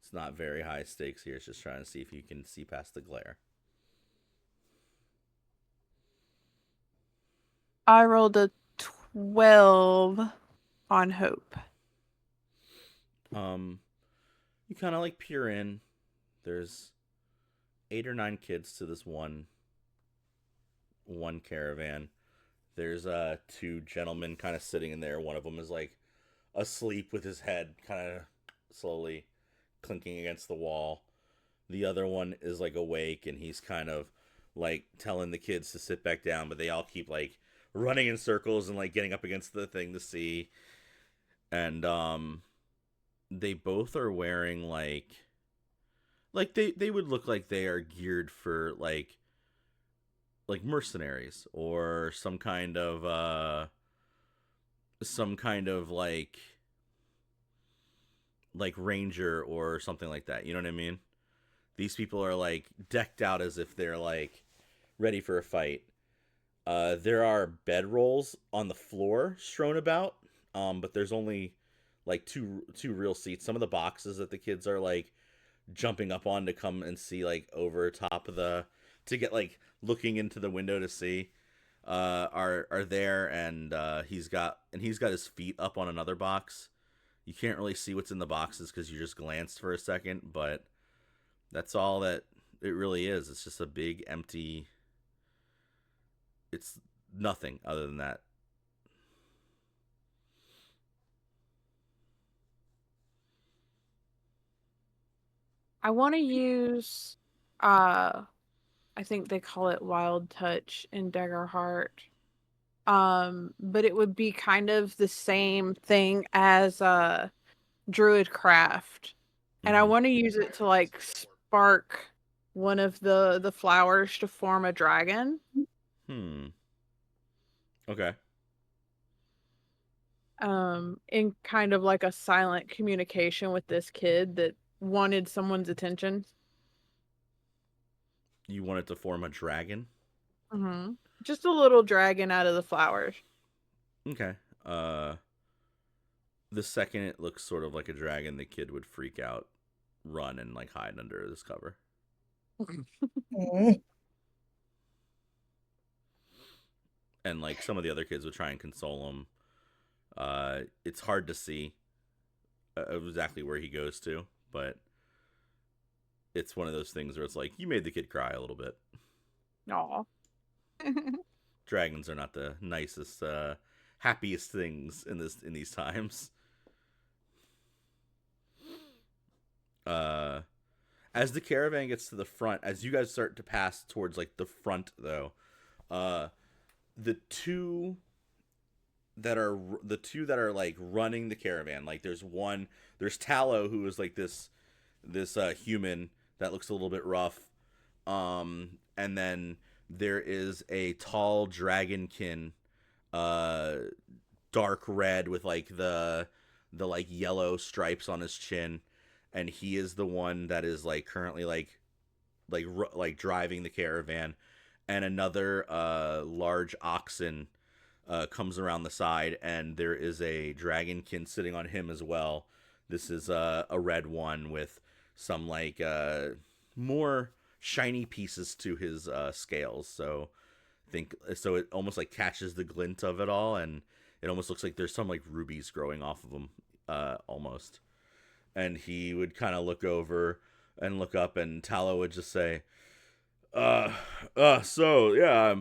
It's not very high stakes here. It's just trying to see if you can see past the glare. I rolled a 12 on hope. You kind of like peer in. There's 8 or 9 kids to this one caravan. There's 2 gentlemen kind of sitting in there. One of them is like asleep with his head kind of slowly clinking against the wall. The other one is like awake and he's kind of like telling the kids to sit back down, but they all keep like running in circles and like getting up against the thing to see. And they both are wearing like they would look like they are geared for like mercenaries or some kind of like ranger or something like that. You know what I mean? These people are like decked out as if they're like ready for a fight. There are bedrolls on the floor strewn about, but there's only like two real seats. Some of the boxes that the kids are like jumping up on to come and see like over top of to get like looking into the window to see are there, and he's got his feet up on another box. You can't really see what's in the boxes because you just glanced for a second, but that's all that it really is. It's just a big empty. It's nothing other than that. I want to use, I think they call it Wild Touch in Dagger Heart. But it would be kind of the same thing as Druid Craft. And I want to use it to like spark one of the flowers to form a dragon. Okay. In kind of like a silent communication with this kid that wanted someone's attention. You want it to form a dragon? Mm-hmm. Just a little dragon out of the flowers. Okay. The second it looks sort of like a dragon, the kid would freak out, run, and like hide under this cover. And like some of the other kids would try and console him. It's hard to see exactly where he goes to, but it's one of those things where it's like you made the kid cry a little bit. Aw. Dragons are not the nicest, happiest things in these times. As the caravan gets to the front, as you guys start to pass towards like the front, though, the two that are like running the caravan, like there's Tallow, who is like this human that looks a little bit rough, and then there is a tall dragonkin, dark red with like the like yellow stripes on his chin, and he is the one that is like currently like driving the caravan, and another large oxen comes around the side, and there is a dragonkin sitting on him as well. This is a red one with some like more shiny pieces to his scales. So it almost like catches the glint of it all, and it almost looks like there's some like rubies growing off of him, almost. And he would kind of look over and look up, and Tallow would just say, so yeah,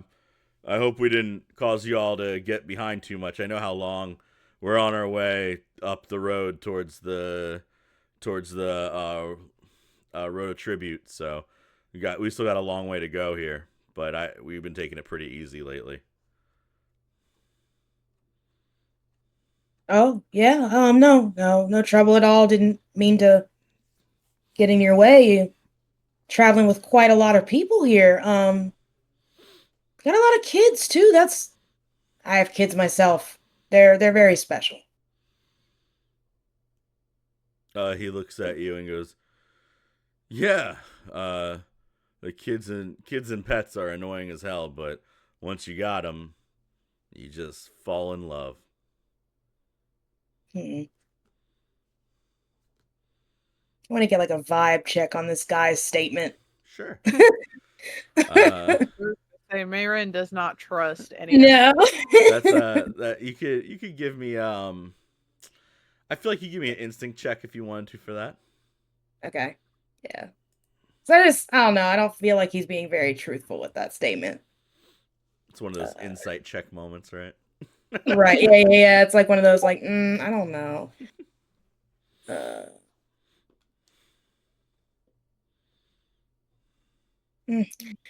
I hope we didn't cause you all to get behind too much. I know how long we're on our way up the road towards the road of tribute. So we still got a long way to go here, but we've been taking it pretty easy lately. Oh, yeah. No trouble at all. Didn't mean to get in your way. You traveling with quite a lot of people here. Got a lot of kids too. I have kids myself. They're very special. He looks at you and goes, "Yeah, the kids and pets are annoying as hell, but once you got them, you just fall in love." I want to get like a vibe check on this guy's statement. Sure. Say Marin does not trust any of No. That's that you could give me I feel like you give me an instinct check if you wanted to for that. Okay. Yeah. So I don't know. I don't feel like he's being very truthful with that statement. It's one of those insight check moments, right? Right. Yeah. It's like one of those like, I don't know.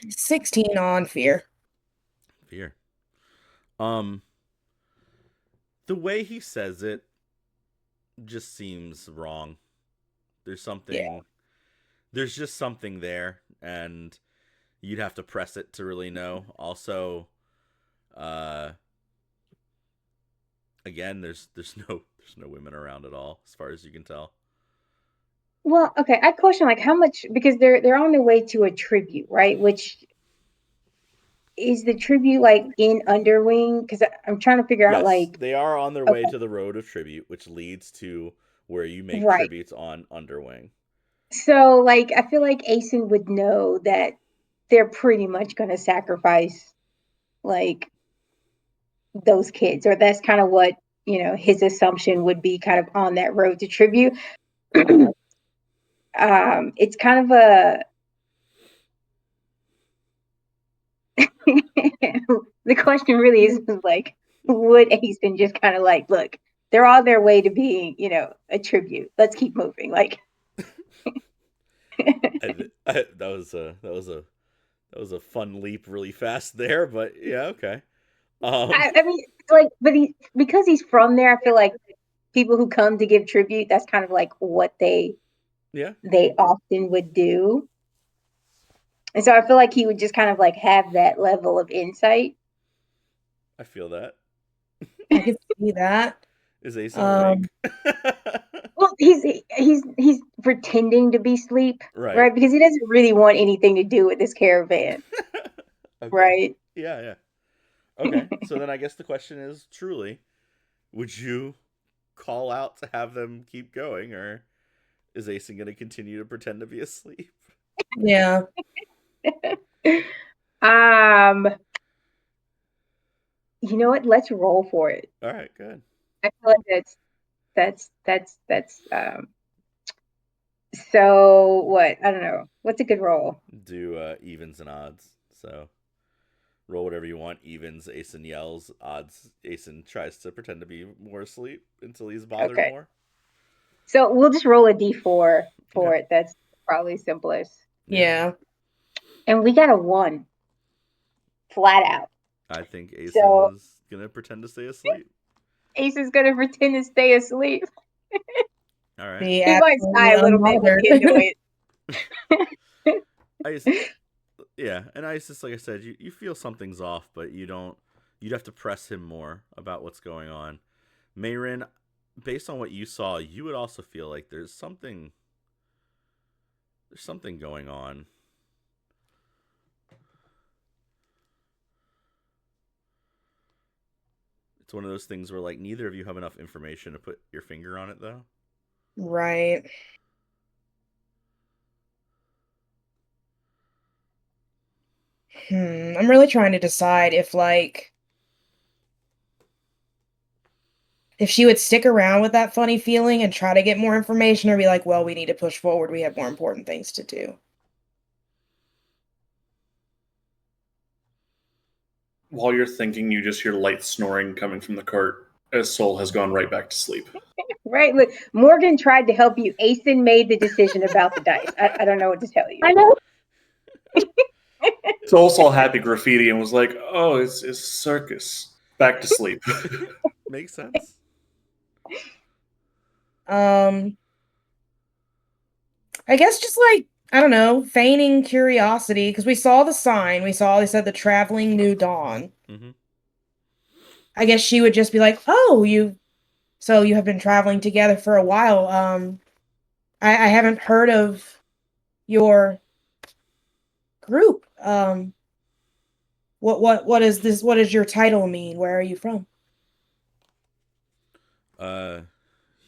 16 on fear. Fear. The way he says it just seems wrong. There's something there's just something there, and you'd have to press it to really know. Also, again, there's no women around at all, as far as you can tell. Well, okay, I question like how much, because they're on their way to a tribute, right? Which is the tribute like in Underwing? Because I'm trying to figure out Yes, like, they are on their way to the road of tribute, which leads to where you make right. tributes on Underwing. So like I feel like Aesyn would know that they're pretty much going to sacrifice like those kids, or that's kind of what his assumption would be, kind of on that road to tribute. It's kind of a the question really is like, would Aesyn just kind of like, look, they're on their way to being, a tribute. Let's keep moving. Like, that was a fun leap, really fast there, but yeah, okay. I mean, like, but because he's from there, I feel like people who come to give tribute, that's kind of like what they often would do. And so I feel like he would just kind of like have that level of insight. I feel that. I can see that. Is Aesyn awake? Well, he's pretending to be asleep, right? Because he doesn't really want anything to do with this caravan, Okay. right? Yeah. Okay, so then I guess the question is, truly, would you call out to have them keep going, or is Aesyn going to continue to pretend to be asleep? Yeah. You know what? Let's roll for it. All right, good. I feel like that's so what? I don't know. What's a good roll? Do evens and odds. So roll whatever you want. Evens, Aesyn yells. Odds, Aesyn tries to pretend to be more asleep until he's bothered more. So we'll just roll a d4 for it. That's probably simplest. Yeah. And we got a 1. Flat out. I think Aesyn is going to pretend to stay asleep. Aesyn's going to pretend to stay asleep. All right. He might sigh a little bit when he into it. And Isis, like I said, you feel something's off, but you'd have to press him more about what's going on. Marin, based on what you saw, you would also feel like there's something going on. It's one of those things where like neither of you have enough information to put your finger on it, though. Right. I'm really trying to decide if she would stick around with that funny feeling and try to get more information, or be like, well, we need to push forward. We have more important things to do. While you're thinking, you just hear light snoring coming from the cart as Soul has gone right back to sleep. Right. Look, Morgan tried to help you. Aesyn made the decision about the dice. I don't know what to tell you. I know. Soul saw happy graffiti and was like, oh, it's circus. Back to sleep. Makes sense. I guess just like, I don't know, feigning curiosity, because we saw the sign. They said the traveling new dawn. Mm-hmm. I guess she would just be like, "Oh, so you have been traveling together for a while. I haven't heard of your group. What is this? What does your title mean? Where are you from?"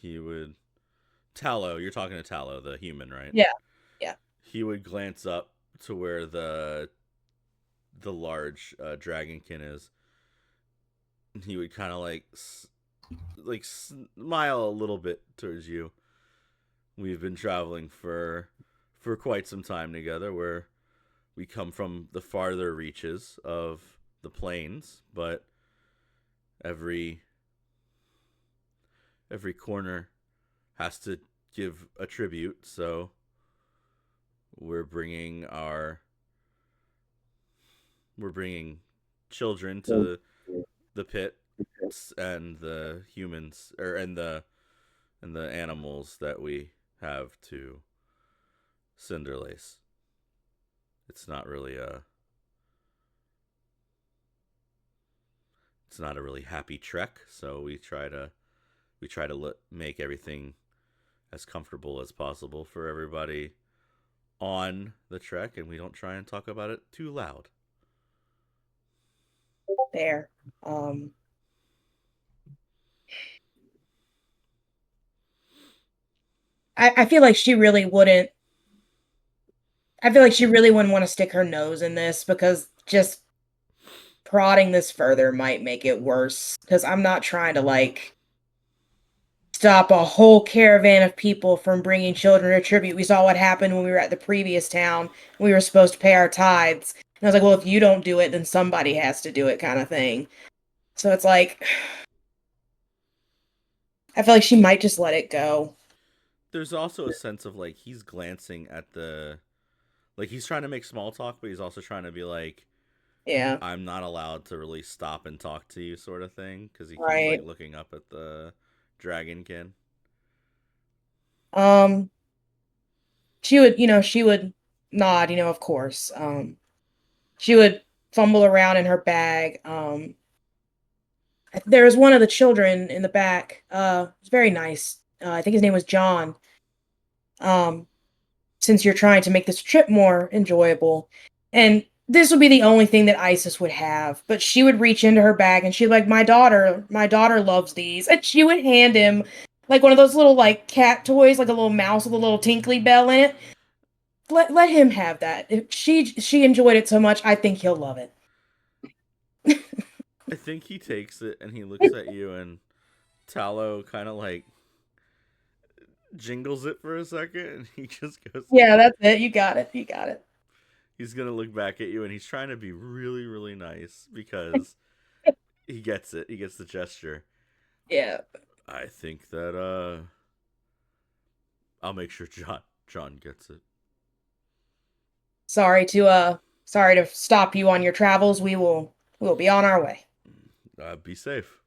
He would Tallow. You're talking to Tallow, the human, right? Yeah, yeah. He would glance up to where the large dragonkin is. He would kind of like smile a little bit towards you. We've been traveling for quite some time together. Where we come from the farther reaches of the plains, but every corner has to give a tribute. So we're bringing children to the pit and the humans and the animals that we have to Cinderlace. It's not really a really happy trek, so we try to make everything as comfortable as possible for everybody on the trek, and we don't try and talk about it too loud. There. I feel like she really wouldn't. I feel like she really wouldn't want to stick her nose in this, because just prodding this further might make it worse. Because I'm not trying to like stop a whole caravan of people from bringing children to tribute. We saw what happened when we were at the previous town. We were supposed to pay our tithes. And I was like, well, if you don't do it, then somebody has to do it, kind of thing. So it's like, I feel like she might just let it go. There's also a sense of like he's glancing at he's trying to make small talk, but he's also trying to be like, Yeah. I'm not allowed to really stop and talk to you, sort of thing, because he keeps Right. like looking up at the dragonkin. Um, she would nod, of course. She would fumble around in her bag. There was one of the children in the back. It was very nice. I think his name was John. Um, since you're trying to make this trip more enjoyable. And this would be the only thing that Isis would have. But she would reach into her bag and she'd be like, my daughter loves these. And she would hand him like one of those little like cat toys, like a little mouse with a little tinkly bell in it. Let him have that. If she enjoyed it so much, I think he'll love it. I think he takes it and he looks at you, and Tallow kind of like jingles it for a second, and he just goes, Yeah, that's it. You got it. You got it. he's gonna look back at you, and he's trying to be really, really nice because he gets it. He gets the gesture. Yeah. I think that I'll make sure John gets it. Sorry to stop you on your travels. We'll be on our way. Be safe.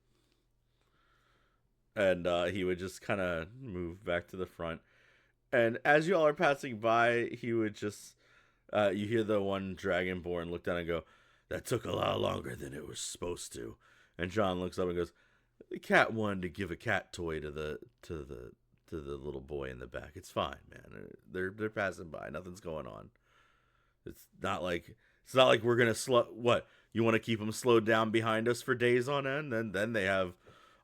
And he would just kind of move back to the front. And as you all are passing by, he would just you hear the one dragonborn look down and go, "That took a lot longer than it was supposed to." And John looks up and goes, "The cat wanted to give a cat toy to the little boy in the back. It's fine, man. They're passing by. Nothing's going on. It's not like we're gonna slow. What, you want to keep them slowed down behind us for days on end? Then they have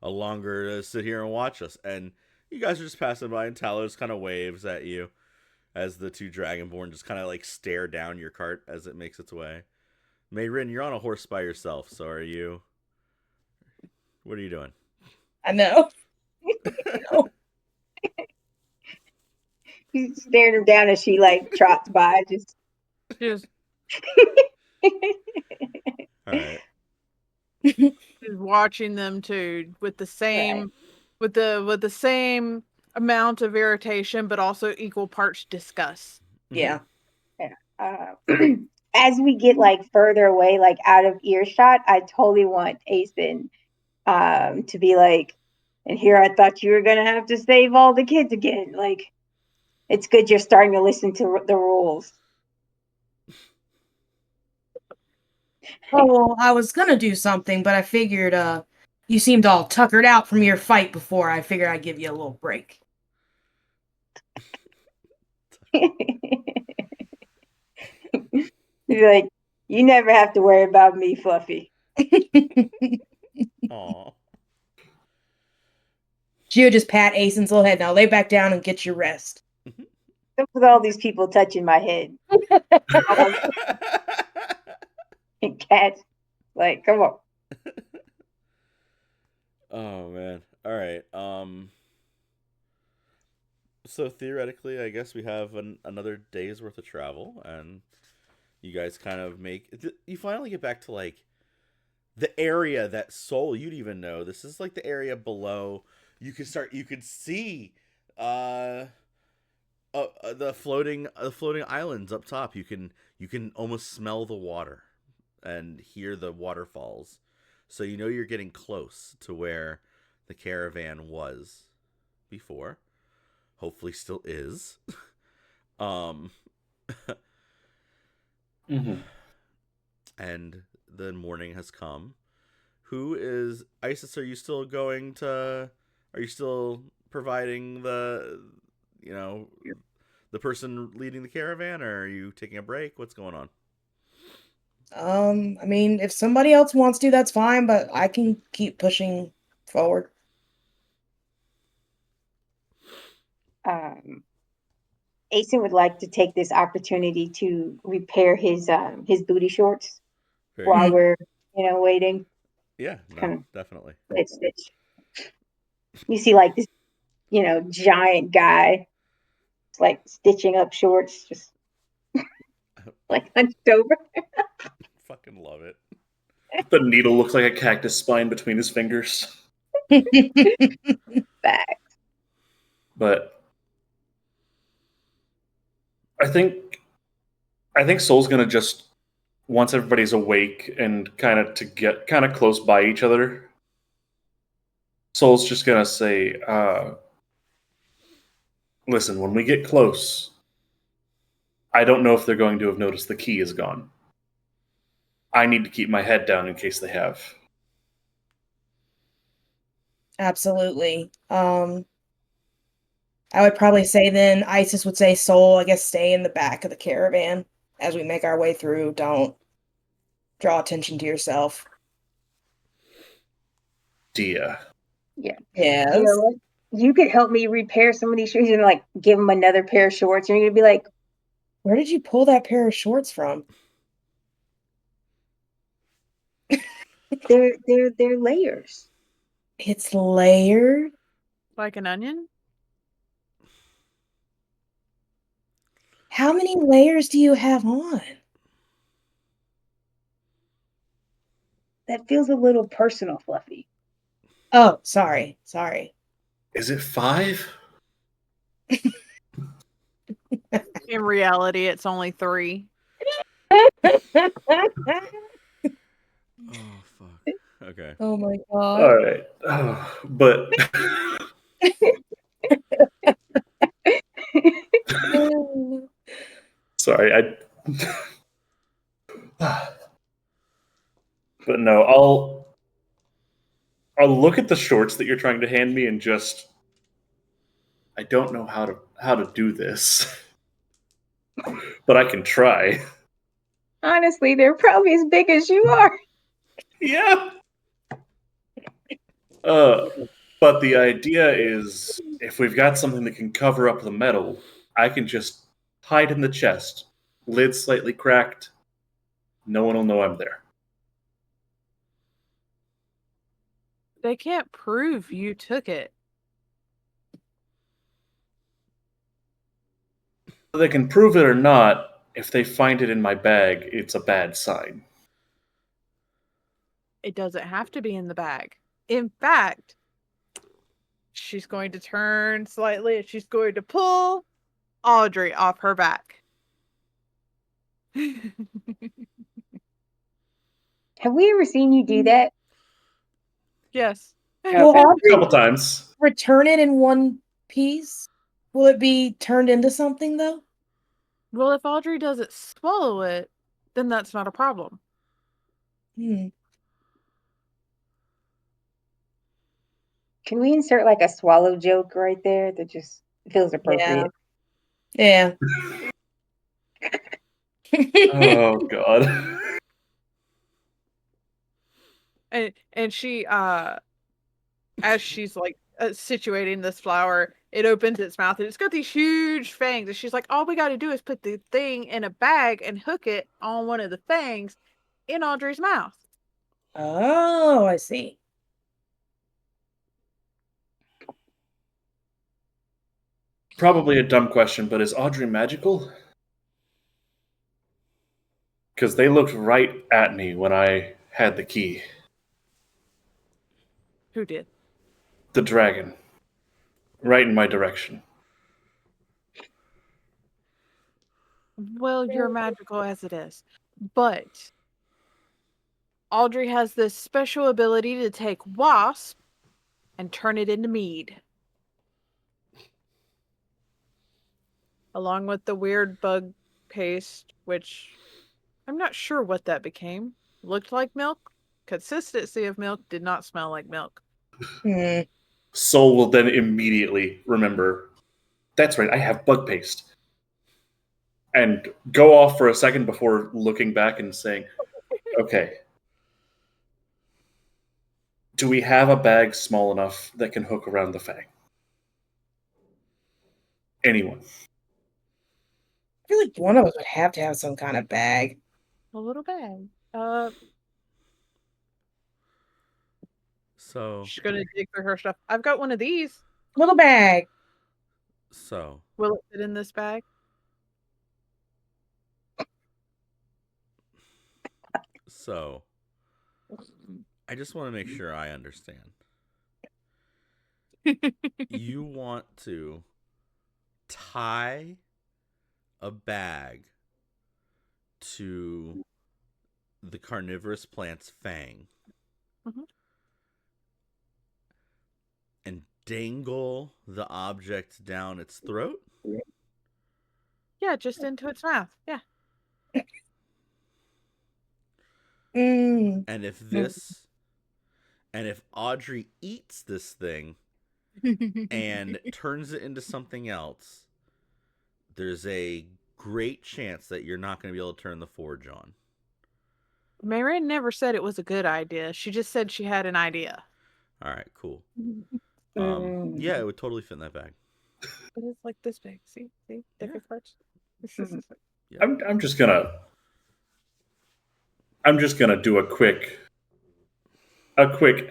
a longer to sit here and watch us. And you guys are just passing by, and Talos kind of waves at you as the two dragonborn just kind of like stare down your cart as it makes its way. Marin, you're on a horse by yourself, so are you? What are you doing? I know. No. He's staring her down as she like trots by. Just All right. just watching them too, with the same, with the same amount of irritation, but also equal parts disgust. Yeah. As we get like further away, like out of earshot, I totally want Aesyn to be like, And here I thought you were gonna have to save all the kids again. Like, it's good you're starting to listen to the rules. Oh, I was gonna do something, but I figured you seemed all tuckered out from your fight before. I figured I'd give you a little break. You're like, you never have to worry about me, Fluffy. Aw. She would just pat Aesyn's little head. Now lay back down and get your rest. What's with all these people touching my head? And cats. Like, come on. Oh man. All right. So theoretically, I guess we have another day's worth of travel, and you guys kind of you finally get back to like the area that Soul you'd even know. This is like the area below. You could see the floating islands up top. You can almost smell the water and hear the waterfalls. So you know you're getting close to where the caravan was before. Hopefully still is. Mm-hmm. And the morning has come. Who is Isis? Are you still providing the person leading the caravan, or are you taking a break? What's going on? I mean, if somebody else wants to, that's fine, but I can keep pushing forward. Aesyn would like to take this opportunity to repair his booty shorts while we're waiting. Yeah, no, definitely. It's you see like this giant guy like stitching up shorts, just like hunched over. Fucking love it. The needle looks like a cactus spine between his fingers. Back. But I think Soul's gonna just, once everybody's awake and kind of to get kind of close by each other, Soul's just gonna say, listen, when we get close, I don't know if they're going to have noticed the key is gone. I need to keep my head down in case they have. Absolutely. I would probably say then Isis would say, Soul, I guess stay in the back of the caravan as we make our way through. Don't draw attention to yourself. Dia. Yeah. Yes. You know what? You could help me repair some of these shorts and like give him another pair of shorts, and you're gonna be like, where did you pull that pair of shorts from? they're layers. It's layered. Like an onion? How many layers do you have on? That feels a little personal, Fluffy. Oh, sorry. Is it 5? In reality, it's only 3. Oh fuck. Okay. Oh my god. All right. But sorry, but no, I'll look at the shorts that you're trying to hand me and just, I don't know how to do this. But I can try. Honestly, they're probably as big as you are. Yeah. But the idea is, if we've got something that can cover up the metal, I can just hide in the chest, lid slightly cracked. No one will know I'm there. They can't prove you took it. Whether they can prove it or not, if they find it in my bag, it's a bad sign. It doesn't have to be in the bag. In fact, she's going to turn slightly and she's going to pull Audrey off her back. Have we ever seen you do that? Yes. Will Okay. A Audrey couple times. return it in one piece? Will it be turned into something though? Well, if Audrey doesn't swallow it, then that's not a problem. Hmm. Can we insert like a swallow joke right there that just feels appropriate? Yeah. Oh god. And she as she's like situating this flower, it opens its mouth and it's got these huge fangs, and she's like, all we got to do is put the thing in a bag and hook it on one of the fangs in Audrey's mouth. Oh, I see. Probably a dumb question, but is Audrey magical? Because they looked right at me when I had the key. Who did? The dragon. Right in my direction. Well, you're magical as it is, but Audrey has this special ability to take wasp and turn it into mead, along with the weird bug paste, which I'm not sure what that became. Looked like milk. Consistency of milk did not smell like milk. Hmm. Soul will then immediately remember, that's right, I have bug paste. And go off for a second before looking back and saying, okay, do we have a bag small enough that can hook around the fang? Anyone? I feel like one of us would have to have some kind of bag. A little bag. So, She's gonna dig through her stuff. I've got one of these. Little bag. so, Will it fit in this bag? so, I just want to make sure I understand. You want to tie a bag to the carnivorous plant's fang Mhm. and dangle the object down its throat? Yeah, just into its mouth. Yeah. Mm. And if Audrey eats this thing and turns it into something else, there's a great chance that you're not going to be able to turn the forge on. Marin never said it was a good idea. She just said she had an idea. All right, cool. Mm. Yeah, it would totally fit in that bag. But it's like this big. See? Different parts. Yeah. I'm just gonna do a quick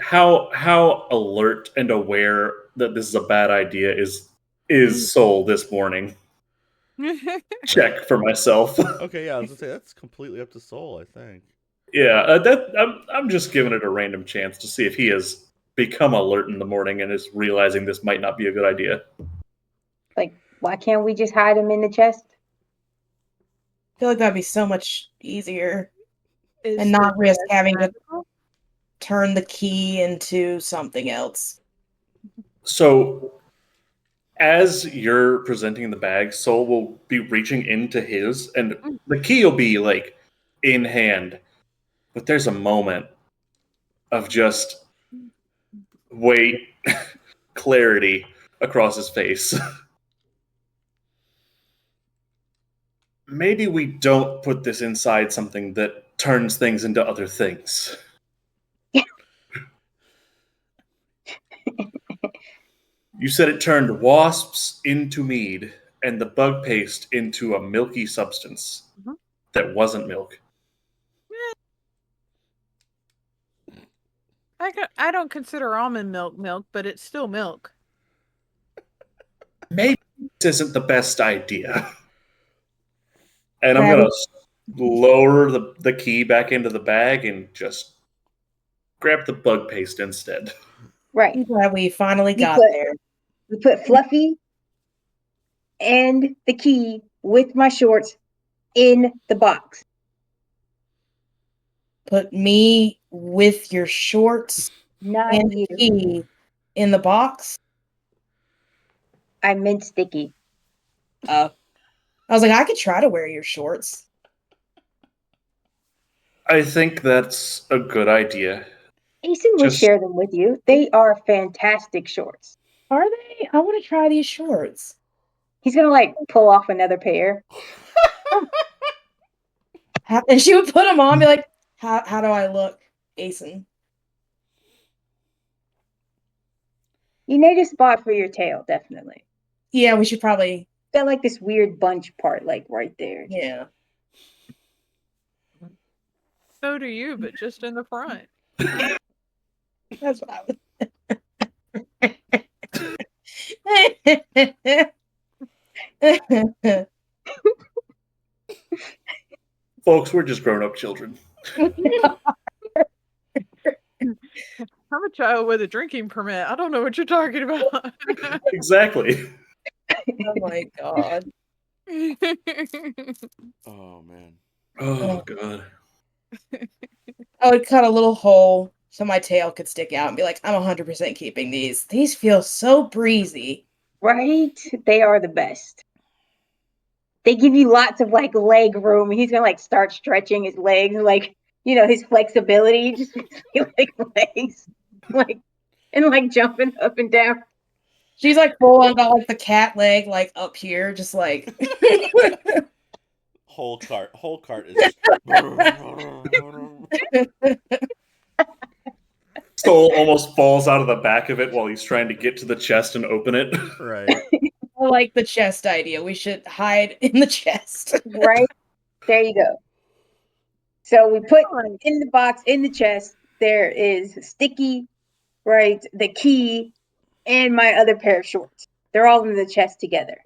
how alert and aware that this is a bad idea is Soul this morning. Check for myself. Okay, yeah, I was gonna say that's completely up to Soul, I think. Yeah, I'm just giving it a random chance to see if he has become alert in the morning and is realizing this might not be a good idea. Like, why can't we just hide him in the chest? I feel like that'd be so much easier Is and not the risk chest having to magical? turn the key into something else. So, as you're presenting the bag, Soul will be reaching into his, and the key will be like in hand. But there's a moment of just wait, clarity across his face. Maybe we don't put this inside something that turns things into other things. You said it turned wasps into mead and the bug paste into a milky substance Mhm. that wasn't milk. I don't consider almond milk, but it's still milk. Maybe this isn't the best idea. And I'm Grab going to lower the key back into the bag and just grab the bug paste instead. Right. I'm glad we finally We got put- there. We put Fluffy and the key with my shorts in the box. Put me with your shorts Not And you. the key in the box. I meant sticky. I was like, I could try to wear your shorts. I think that's a good idea. Aesyn will Just- share them with you. They are fantastic shorts. Are they? I want to try these shorts. He's gonna like pull off another pair. And she would put them on and be like, how do I look, Aesyn? You need a spot for your tail, definitely. Yeah, we should probably. Got like this weird bunch part, like right there. Yeah. So do you, but just in the front. That's what I was. Folks, we're just grown-up children. I'm a child with a drinking permit. I don't know what you're talking about. Exactly. Oh my god. Oh man. Oh god. I would cut a little hole so my tail could stick out and be like, I'm 100% keeping these. These feel so breezy. Right? They are the best. They give you lots of like leg room. He's gonna like start stretching his legs, like his flexibility, just like legs, like and like jumping up and down. She's like full on got like the cat leg like up here, just like Whole cart is. Soul almost falls out of the back of it while he's trying to get to the chest and open it. Right. I like the chest idea. We should hide in the chest. Right? There you go. So we put in the box, in the chest, there is sticky, right? The key, and my other pair of shorts. They're all in the chest together.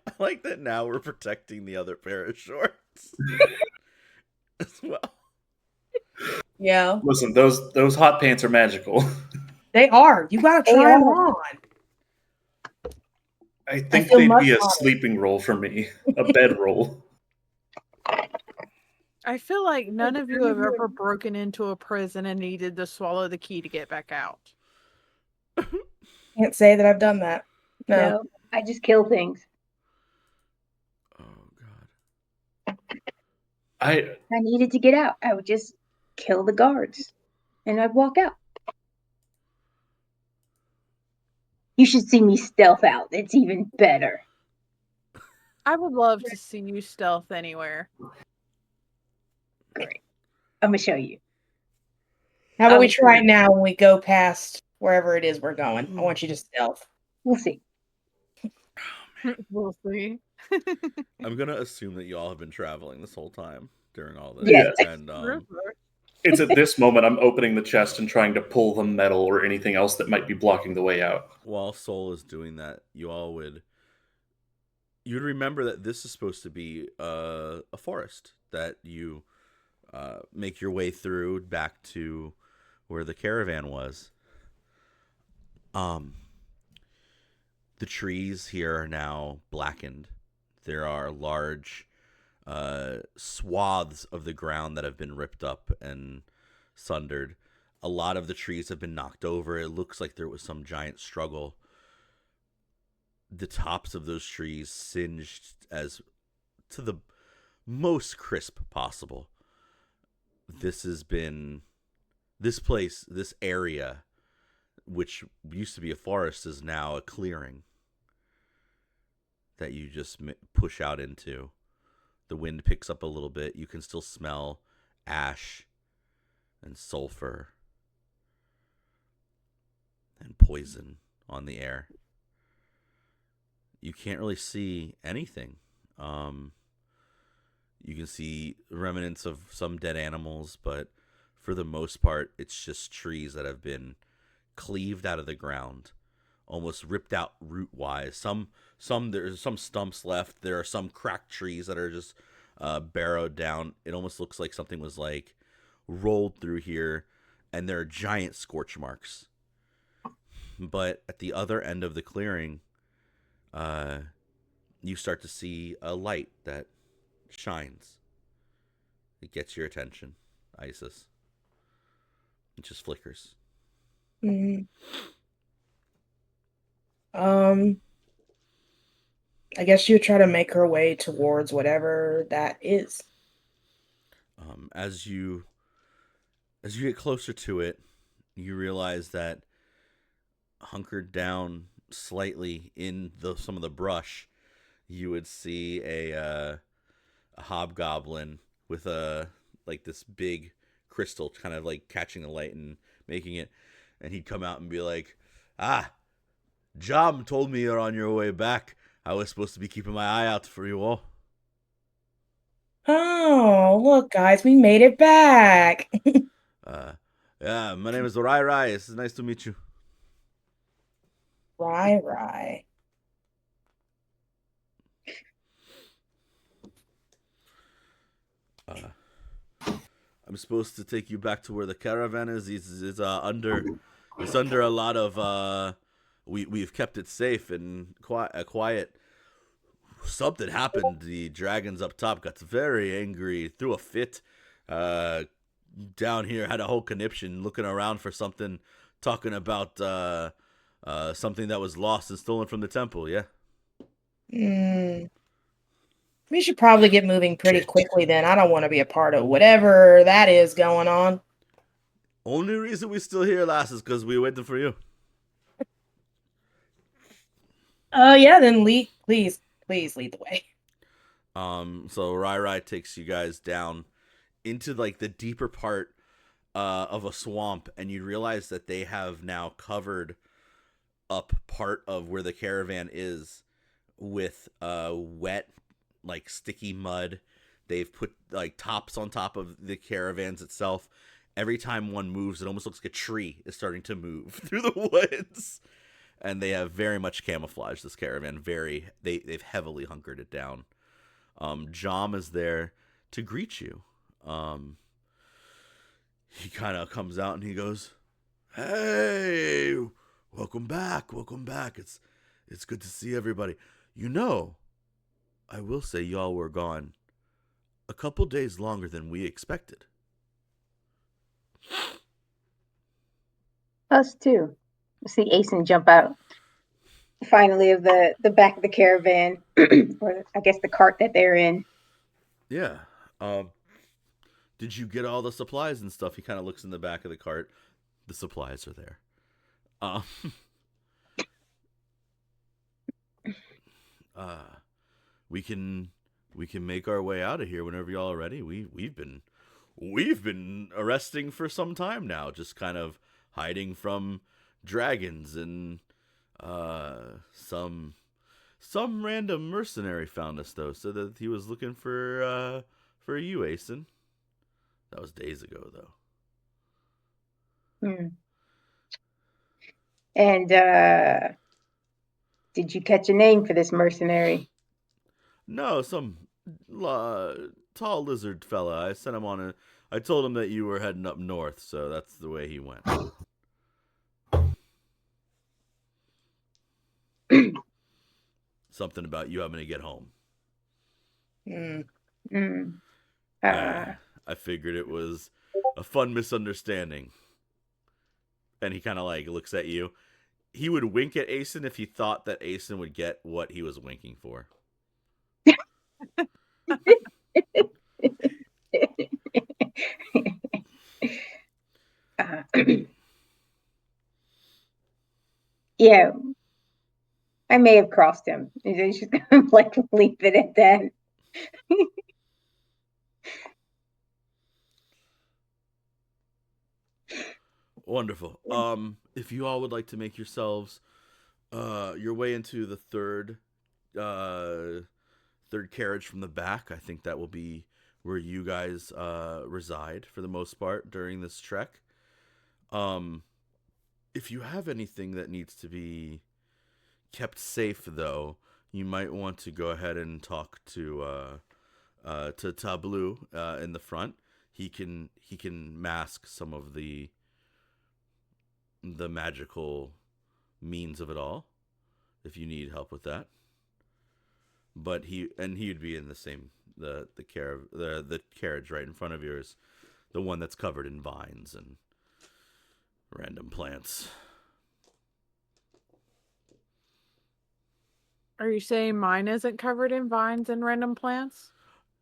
I like that now we're protecting the other pair of shorts as well. Yeah. Listen, those hot pants are magical. They are. You gotta They try them are. on. I think feel they'd much be a hotter. sleeping roll for me. A bed roll. I feel like none of you have ever broken into a prison and needed to swallow the key to get back out. Can't say that I've done that. No. I just kill things. Oh god. I If I needed to get out, I would just kill the guards and I'd walk out. You should see me stealth out. It's even better. I would love to see you stealth anywhere. Great. I'm going to show you. How about we Okay. try it now when we go past wherever it is we're going? I want you to stealth. We'll see. We'll see. I'm gonna assume that you all have been traveling this whole time during all this. Yes. And it's at this moment I'm opening the chest and trying to pull the metal or anything else that might be blocking the way out. while Soul is doing that, you'd remember that this is supposed to be a forest that you make your way through back to where the caravan was. The trees here are now blackened. There are large swaths of the ground that have been ripped up and sundered. A lot of the trees have been knocked over. It looks like there was some giant struggle. The tops of those trees singed as to the most crisp possible. This area, which used to be a forest, is now a clearing that you just push out into. The wind picks up a little bit. You can still smell ash and sulfur and poison on the air. You can't really see anything. You can see remnants of some dead animals, but for the most part, it's just trees that have been cleaved out of the ground, almost ripped out root-wise. There's some stumps left. There are some cracked trees that are just barrowed down. It almost looks like something was like rolled through here, and there are giant scorch marks. But at the other end of the clearing, you start to see a light that shines. It gets your attention, Isis. It just flickers. Mm. Um, I guess she would try to make her way towards whatever that is. As you get closer to it, you realize that hunkered down slightly in some of the brush, you would see a hobgoblin with a like this big crystal kind of like catching the light and making it, and he'd come out and be like, "Ah, Jom told me you're on your way back. I was supposed to be keeping my eye out for you all." Oh, look, guys, we made it back. Uh, yeah, my name is Rai Rai. It's nice to meet you. Right. I'm supposed to take you back to where the caravan is. It's under a lot of we've kept it safe and quiet. Something happened. The dragons up top got very angry, threw a fit. Uh, Down here had a whole conniption, looking around for something, talking about something that was lost and stolen from the temple. Yeah. Hmm. We should probably get moving pretty quickly then. I don't want to be a part of whatever that is going on. Only reason we still here, lass, is because we waiting for you. Yeah, then please lead the way. So Rai Rai takes you guys down into like the deeper part of a swamp, and you realize that they have now covered up part of where the caravan is with wet, like sticky mud. They've put like tops on top of the caravans itself. Every time one moves, it almost looks like a tree is starting to move through the woods. And they have very much camouflaged this caravan. They've heavily hunkered it down. Jom is there to greet you. He kind of comes out and he goes, "Hey, welcome back. It's good to see everybody. You know, I will say y'all were gone a couple days longer than we expected." Us too. See Aesyn jump out finally of the back of the caravan, or I guess the cart that they're in. Yeah. Did you get all the supplies and stuff? He kind of looks in the back of the cart. The supplies are there. Um, we can make our way out of here whenever y'all are ready. We've been arresting for some time now, just kind of hiding from dragons, and some random mercenary found us though, so that he was looking for you, Aesyn. That was days ago though. And did you catch a name for this mercenary? No, some tall lizard fella. I sent him on a. I told him that you were heading up north, so that's the way he went. Something about you having to get home. I figured it was a fun misunderstanding. And he kind of like looks at you. He would wink at Aesyn if he thought that Aesyn would get what he was winking for. Yeah, I may have crossed him. He's just gonna like leave it at that. Wonderful. If you all would like to make yourselves your way into the third carriage from the back, I think that will be where you guys reside for the most part during this trek. If you have anything that needs to be kept safe, though, you might want to go ahead and talk to Tableau in the front. He can mask some of the magical means of it all if you need help with that. But he'd be in the same the carriage right in front of yours, the one that's covered in vines and Random plants. Are you saying mine isn't covered in vines and random plants?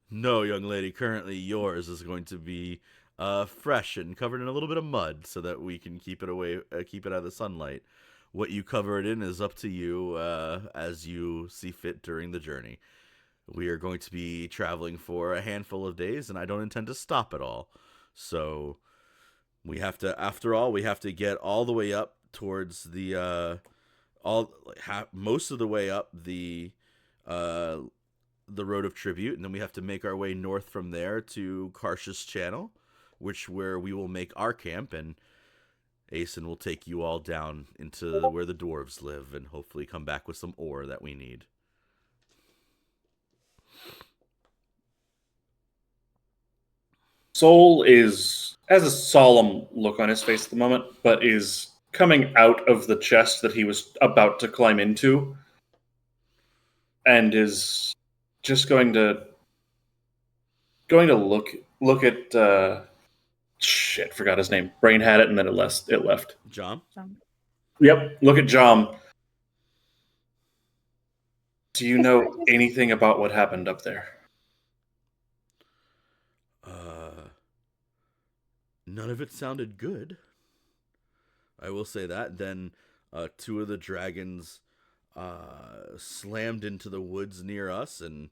No, young lady. Currently, yours is going to be fresh and covered in a little bit of mud, so that we can keep it away, keep it out of the sunlight. What you cover it in is up to you, as you see fit during the journey. We are going to be traveling for a handful of days, and I don't intend to stop at all. So we have to, after all, we have to get all the way up towards the most of the way up the road of tribute, and then we have to make our way north from there to Karsh's Channel, where we will make our camp, and Aesyn will take you all down into where the dwarves live, and hopefully come back with some ore that we need. Soul has a solemn look on his face at the moment, but is coming out of the chest that he was about to climb into, and is just going to look at shit. Forgot his name. Brain had it, and then it left. John? Yep. Look at Jom. Do you know anything about what happened up there? None of it sounded good. I will say that. Then two of the dragons slammed into the woods near us and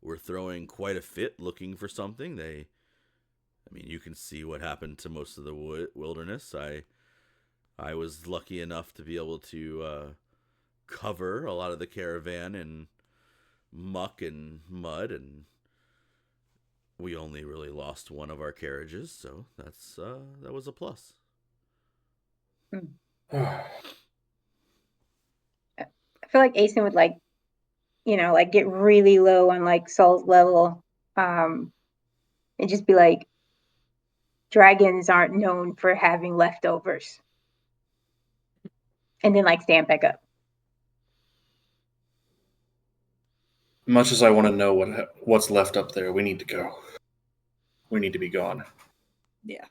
were throwing quite a fit looking for something. You can see what happened to most of the wilderness. I was lucky enough to be able to cover a lot of the caravan in muck and mud, and we only really lost one of our carriages, so that was a plus. I feel like Aesyn would get really low on Soul's level, and just be like, dragons aren't known for having leftovers, and then stand back up. Much as I want to know what's left up there, we need to go. We need to be gone. Yeah.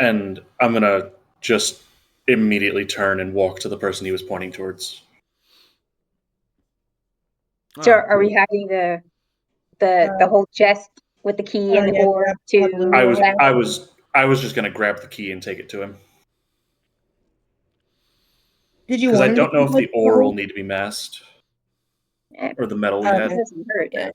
And I'm going to just immediately turn and walk to the person he was pointing towards. So are we having the whole chest with the key and the ore to? I was just going to grab the key and take it to him. Did you? Because I don't know if the ore will need to be masked. Or the metal we had. It doesn't hurt. Yeah.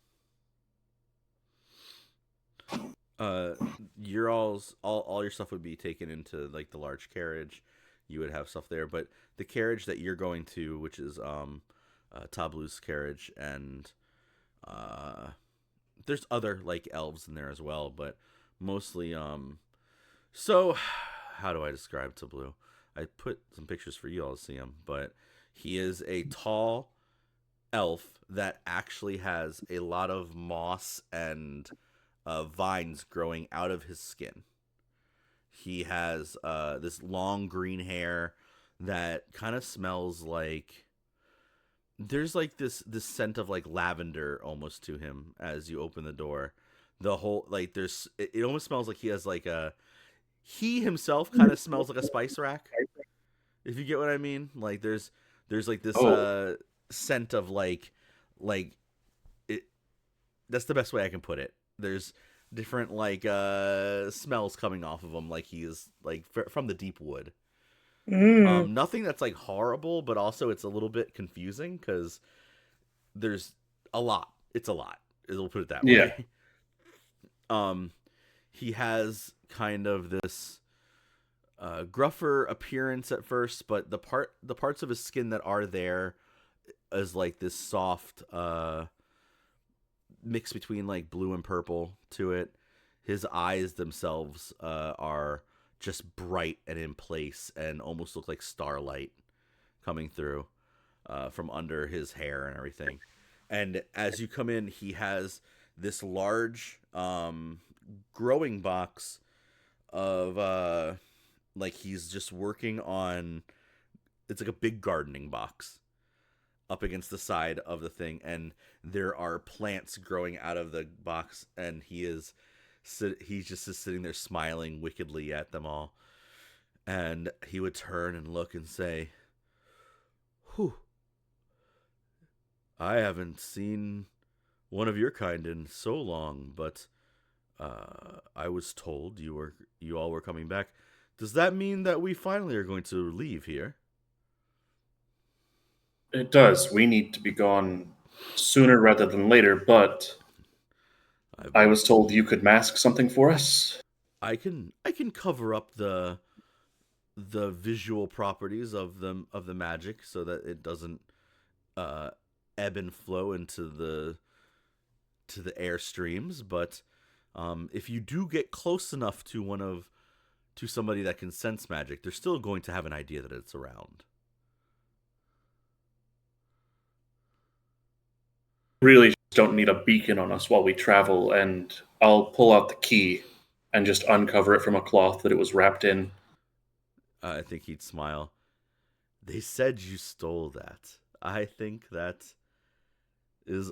All your stuff would be taken into the large carriage. You would have stuff there, but the carriage that you're going to, which is Tablu's carriage, and there's other elves in there as well, but mostly so how do I describe Tablu? I put some pictures for you all to see him, but he is a tall elf that actually has a lot of moss and vines growing out of his skin. He has this long green hair that kind of smells like there's this scent of lavender almost to him as you open the door. The whole it almost smells like he has he himself kind of smells like a spice rack, if you get what I mean. There's this scent of it. That's the best way I can put it. There's different smells coming off of him, he is from the deep wood. Nothing that's horrible, but also it's a little bit confusing because there's a lot. It's a lot. We'll put it that way. He has kind of this gruffer appearance at first, but the parts of his skin that are there is this soft mix between blue and purple to it. His eyes themselves are just bright and in place and almost look like starlight coming through from under his hair and everything. And as you come in, he has this large growing box of he's just working on. It's a big gardening box up against the side of the thing, and there are plants growing out of the box, and he's just sitting there smiling wickedly at them all. And he would turn and look and say, "Whew, I haven't seen one of your kind in so long, but I was told you all were coming back. Does that mean that we finally are going to leave here?" It does. We need to be gone sooner rather than later, but I was told you could mask something for us. I can cover up the visual properties of the magic so that it doesn't ebb and flow into the air streams, but if you do get close enough to somebody that can sense magic, they're still going to have an idea that it's around. Really just don't need a beacon on us while we travel, and I'll pull out the key and just uncover it from a cloth that it was wrapped in. I think he'd smile. They said you stole that. I think that is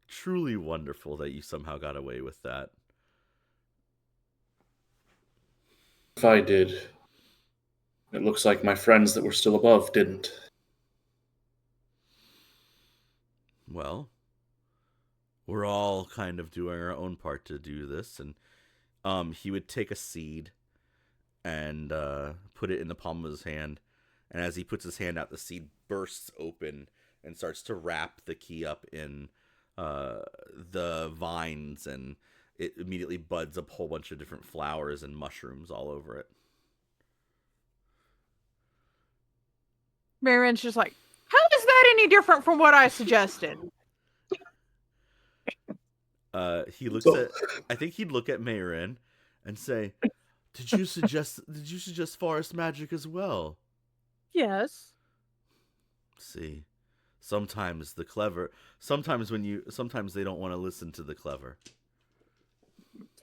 truly wonderful that you somehow got away with that. If I did, it looks like my friends that were still above didn't. Well, we're all kind of doing our own part to do this, and he would take a seed and put it in the palm of his hand, and as he puts his hand out, the seed bursts open and starts to wrap the key up in the vines, and it immediately buds up a whole bunch of different flowers and mushrooms all over it. Marin's just like, how is that any different from what I suggested? He looks at. I think he'd look at Marin and say, "Did you suggest forest magic as well?" Yes. See, sometimes the clever. Sometimes they don't want to listen to the clever.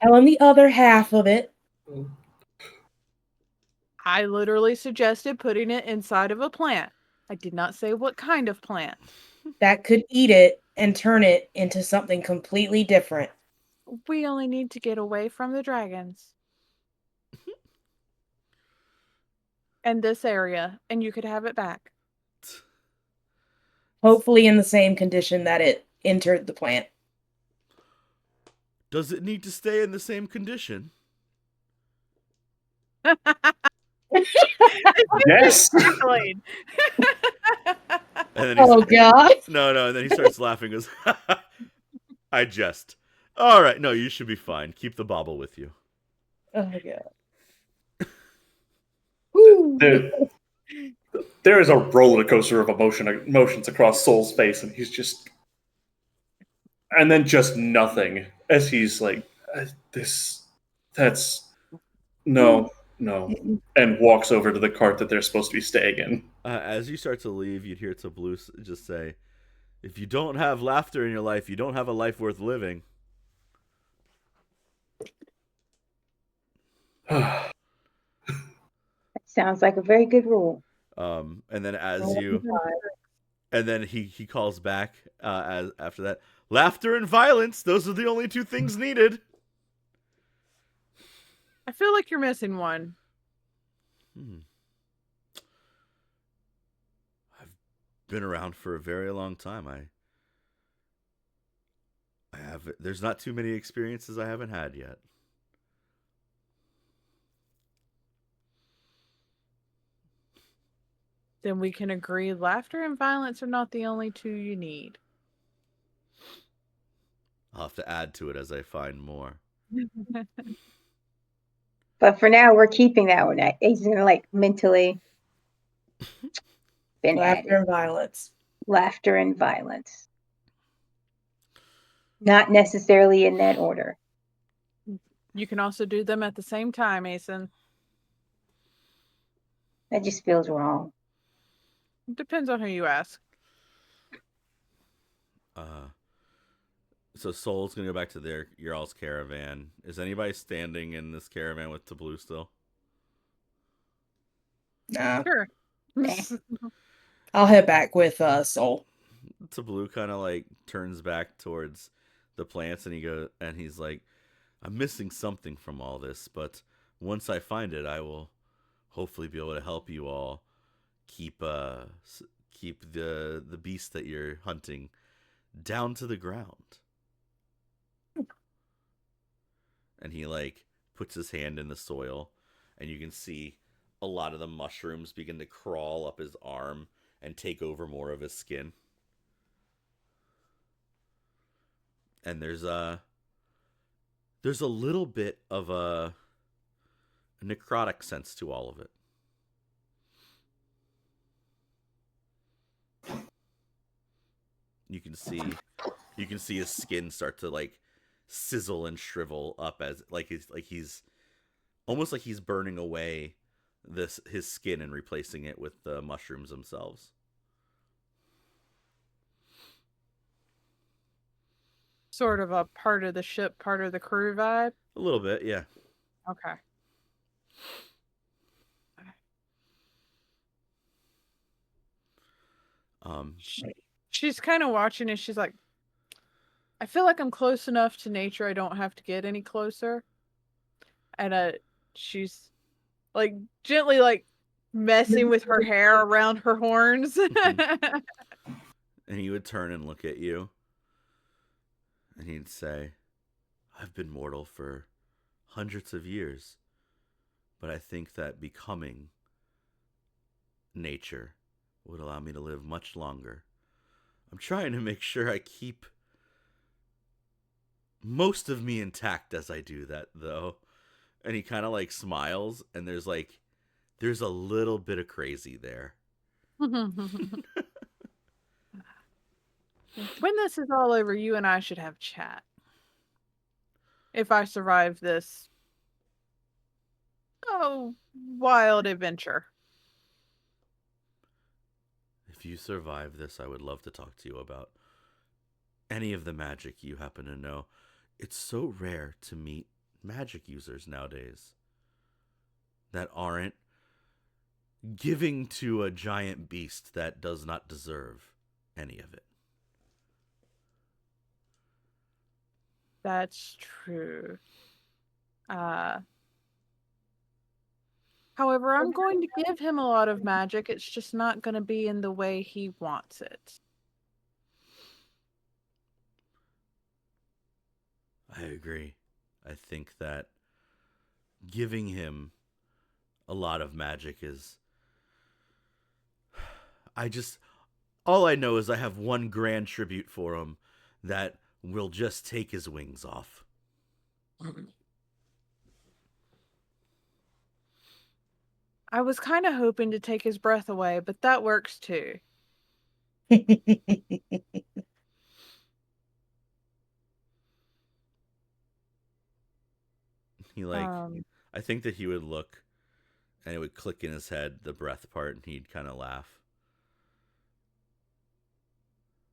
Tell him the other half of it. I literally suggested putting it inside of a plant. I did not say what kind of plant. That could eat it and turn it into something completely different. We only need to get away from the dragons. And this area, and you could have it back. Hopefully in the same condition that it entered the plant. Does it need to stay in the same condition? Yes. And then Oh God! No, and then he starts laughing. Goes, "I jest. All right, no, you should be fine. Keep the bauble with you." Oh God! There is a roller coaster of emotions across Soul's face, and he's just, and then just nothing as he's like, that's no, and walks over to the cart that they're supposed to be staying in. As you start to leave, you'd hear Tablu just say, "If you don't have laughter in your life, you don't have a life worth living." Sounds like a very good rule. And then and then he calls back as after that, "Laughter and violence, those are the only two things needed." I feel like you're missing one. I've been around for a very long time. There's not too many experiences I haven't had yet. Then we can agree laughter and violence are not the only two you need. I'll have to add to it as I find more. But for now, we're keeping that one. He's gonna like mentally. Laughter and violence. Laughter and violence. Not necessarily in that order. You can also do them at the same time, Aesyn. That just feels wrong. Depends on who you ask. So Soul's gonna go back to your all's caravan. Is anybody standing in this caravan with Tablu still? Nah. Sure. I'll head back with Soul. Tablu kind of like turns back towards the plants, and he's like, "I'm missing something from all this, but once I find it, I will hopefully be able to help you all keep keep the beast that you're hunting down to the ground. And he like puts his hand in the soil, and you can see a lot of the mushrooms begin to crawl up his arm and take over more of his skin. And there's a little bit of a necrotic sense to all of it. You can see his skin start to like sizzle and shrivel up as he's almost like he's burning away his skin and replacing it with the mushrooms themselves. Sort of a part of the ship, part of the crew vibe. A little bit, yeah. Okay. She's kind of watching and she's like, I feel like I'm close enough to nature. I don't have to get any closer. And she's like gently like messing with her hair around her horns. And he would turn and look at you. And he'd say, I've been mortal for hundreds of years, but I think that becoming nature would allow me to live much longer. I'm trying to make sure I keep most of me intact as I do that, though. And he kind of like smiles, and there's a little bit of crazy there. When this is all over, you and I should have chat. If I survive this, wild adventure. If you survive this, I would love to talk to you about any of the magic you happen to know. It's so rare to meet magic users nowadays that aren't giving to a giant beast that does not deserve any of it. That's true. However, I'm going to give him a lot of magic. It's just not going to be in the way he wants it. I agree. I think that giving him a lot of magic is... all I know is I have one grand tribute for him that will just take his wings off. I was kind of hoping to take his breath away, but that works too. He I think that he would look, and it would click in his head, the breath part, and he'd kind of laugh.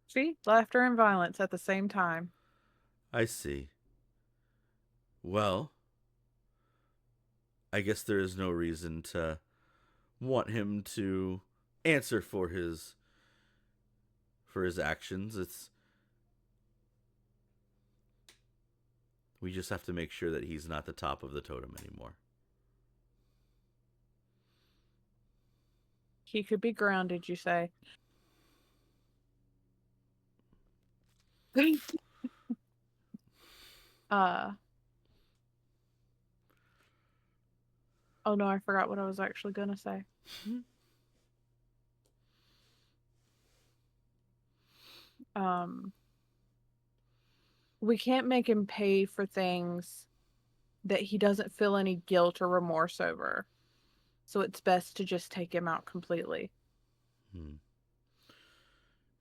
See? Laughter and violence at the same time. I see. Well, I guess there is no reason to want him to answer for his actions. We just have to make sure that he's not the top of the totem anymore. He could be grounded, you say? Oh no, I forgot what I was actually gonna say. We can't make him pay for things that he doesn't feel any guilt or remorse over. So it's best to just take him out completely.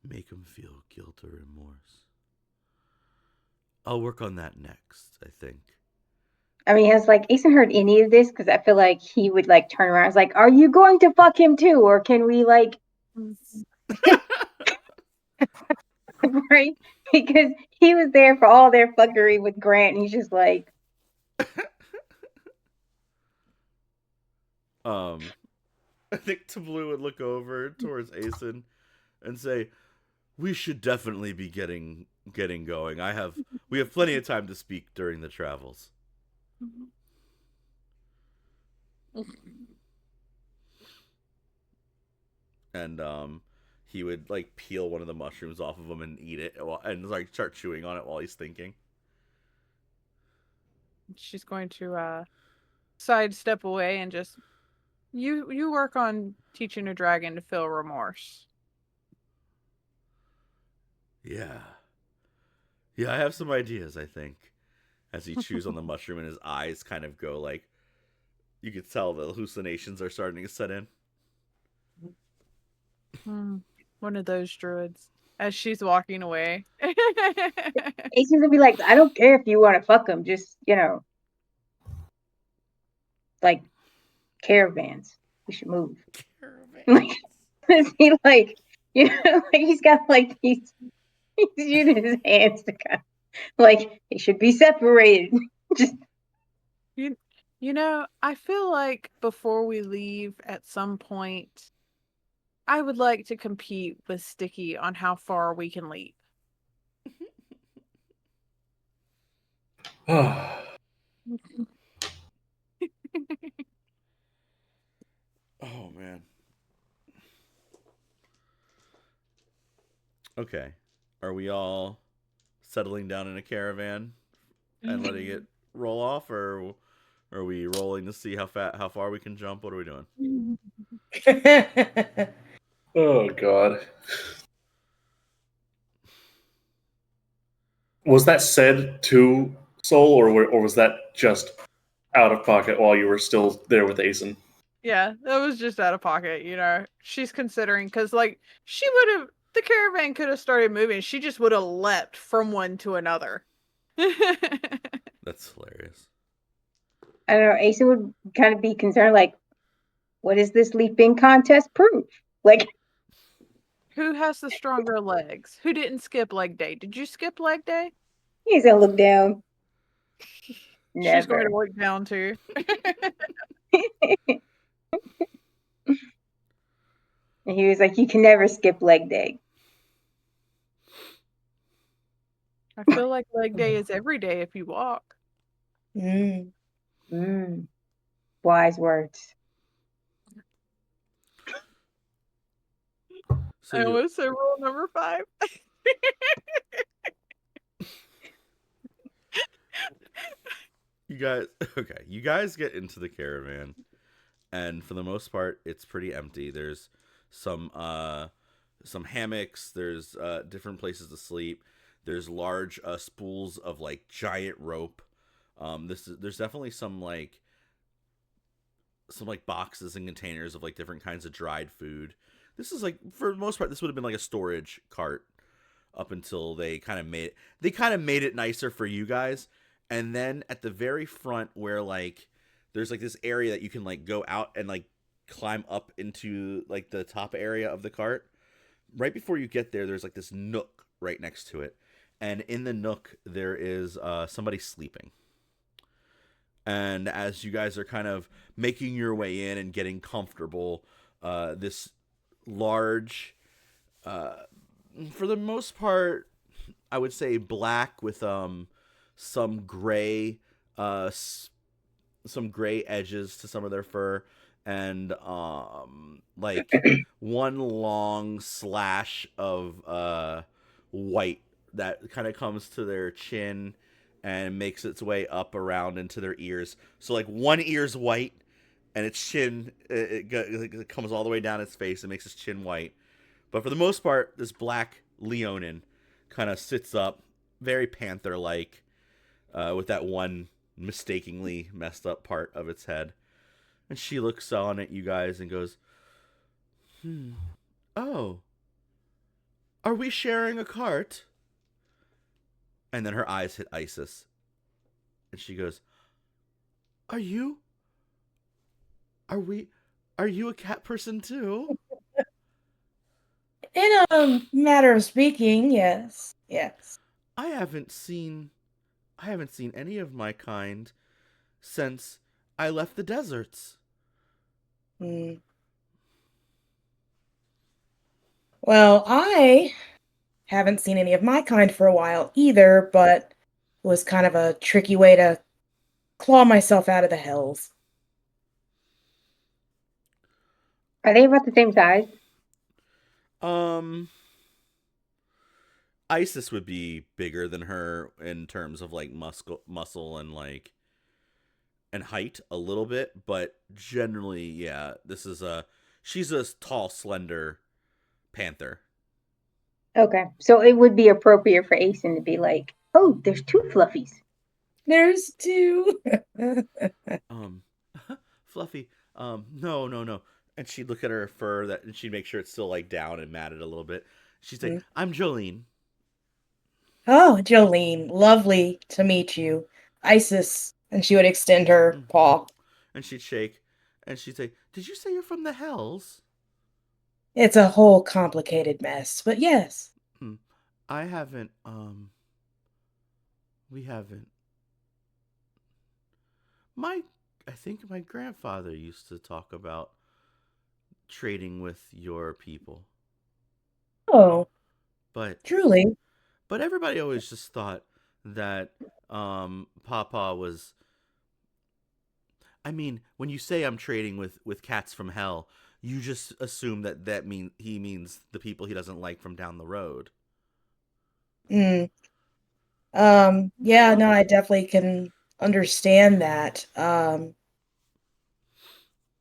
Make him feel guilt or remorse. I'll work on that next, I think. I mean, has like Aesyn heard any of this? Because I feel like he would like turn around. It's like, are you going to fuck him too, or can we like, right? Because he was there for all their fuckery with Grant, and he's just like, I think Tablu would look over towards Aesyn and say, "We should definitely be getting going. We have plenty of time to speak during the travels." and he would like peel one of the mushrooms off of him and eat it, and like start chewing on it while he's thinking. She's going to sidestep away and just you work on teaching a dragon to feel remorse. Yeah, I have some ideas. I think as he chews on the mushroom and his eyes kind of go like, you could tell the hallucinations are starting to set in. One of those druids. As she's walking away. Aesyn's gonna be like, I don't care if you want to fuck him, just, like, caravans. We should move. Like, he like, like he's got like he's using his hands to kind of, like, they should be separated. Just I feel like before we leave at some point, I would like to compete with Sticky on how far we can leap. Oh man. Okay. Are we all settling down in a caravan and letting it roll off, or are we rolling to see how far we can jump? What are we doing? Oh god. Was that said to Soul, or was that just out of pocket while you were still there with Aesyn? Yeah, that was just out of pocket, She's considering, because, like, the caravan could have started moving. She just would have leapt from one to another. That's hilarious. I don't know, Aesyn would kind of be concerned, like, what does this leaping contest prove? Like, who has the stronger legs? Who didn't skip leg day? Did you skip leg day? He's gonna look down. Never. She's going to look down too. And he was like, you can never skip leg day. I feel like leg day is every day if you walk. Wise words. So I almost said rule number 5. You guys get into the caravan, and for the most part, it's pretty empty. There's some hammocks. There's different places to sleep. There's large spools of like giant rope. There's definitely some boxes and containers of like different kinds of dried food. This is like, for the most part, this would have been like a storage cart up until they kind of made it nicer for you guys. And then at the very front, where like there's like this area that you can like go out and like climb up into like the top area of the cart. Right before you get there, there's like this nook right next to it, and in the nook there is somebody sleeping. And as you guys are kind of making your way in and getting comfortable, this large, for the most part, I would say black with some gray edges to some of their fur, and like one long slash of white that kind of comes to their chin and makes its way up around into their ears. So like one ear's white, and its chin it comes all the way down its face and makes its chin white. But for the most part, this black Leonin kind of sits up, very panther-like, with that one mistakenly messed up part of its head. And she looks on at you guys and goes, oh, are we sharing a cart? And then her eyes hit Isis. And she goes, are you a cat person too? In a matter of speaking, yes. I haven't seen any of my kind since I left the deserts. Well, I haven't seen any of my kind for a while either, but it was kind of a tricky way to claw myself out of the hells. Are they about the same size? Um, Isis would be bigger than her in terms of like muscle and like and height a little bit, but generally, yeah, she's a tall, slender panther. Okay, so it would be appropriate for Aesyn to be like, "Oh, there's two fluffies." There's two. Um, Fluffy. No, no, no. And she'd look at her fur and she'd make sure it's still like down and matted a little bit. She'd say, "I'm Jolene." Oh, Jolene, lovely to meet you. Isis. And she would extend her paw. And she'd shake, and she'd say, "Did you say you're from the Hells?" It's a whole complicated mess, but yes. I haven't. We haven't. I think my grandfather used to talk about trading with your people, Oh, but truly. everybody always just thought that Papa was. I mean, when you say I'm trading with cats from hell, you just assume that he means the people he doesn't like from down the road. Mm. Yeah, no, I definitely can understand that.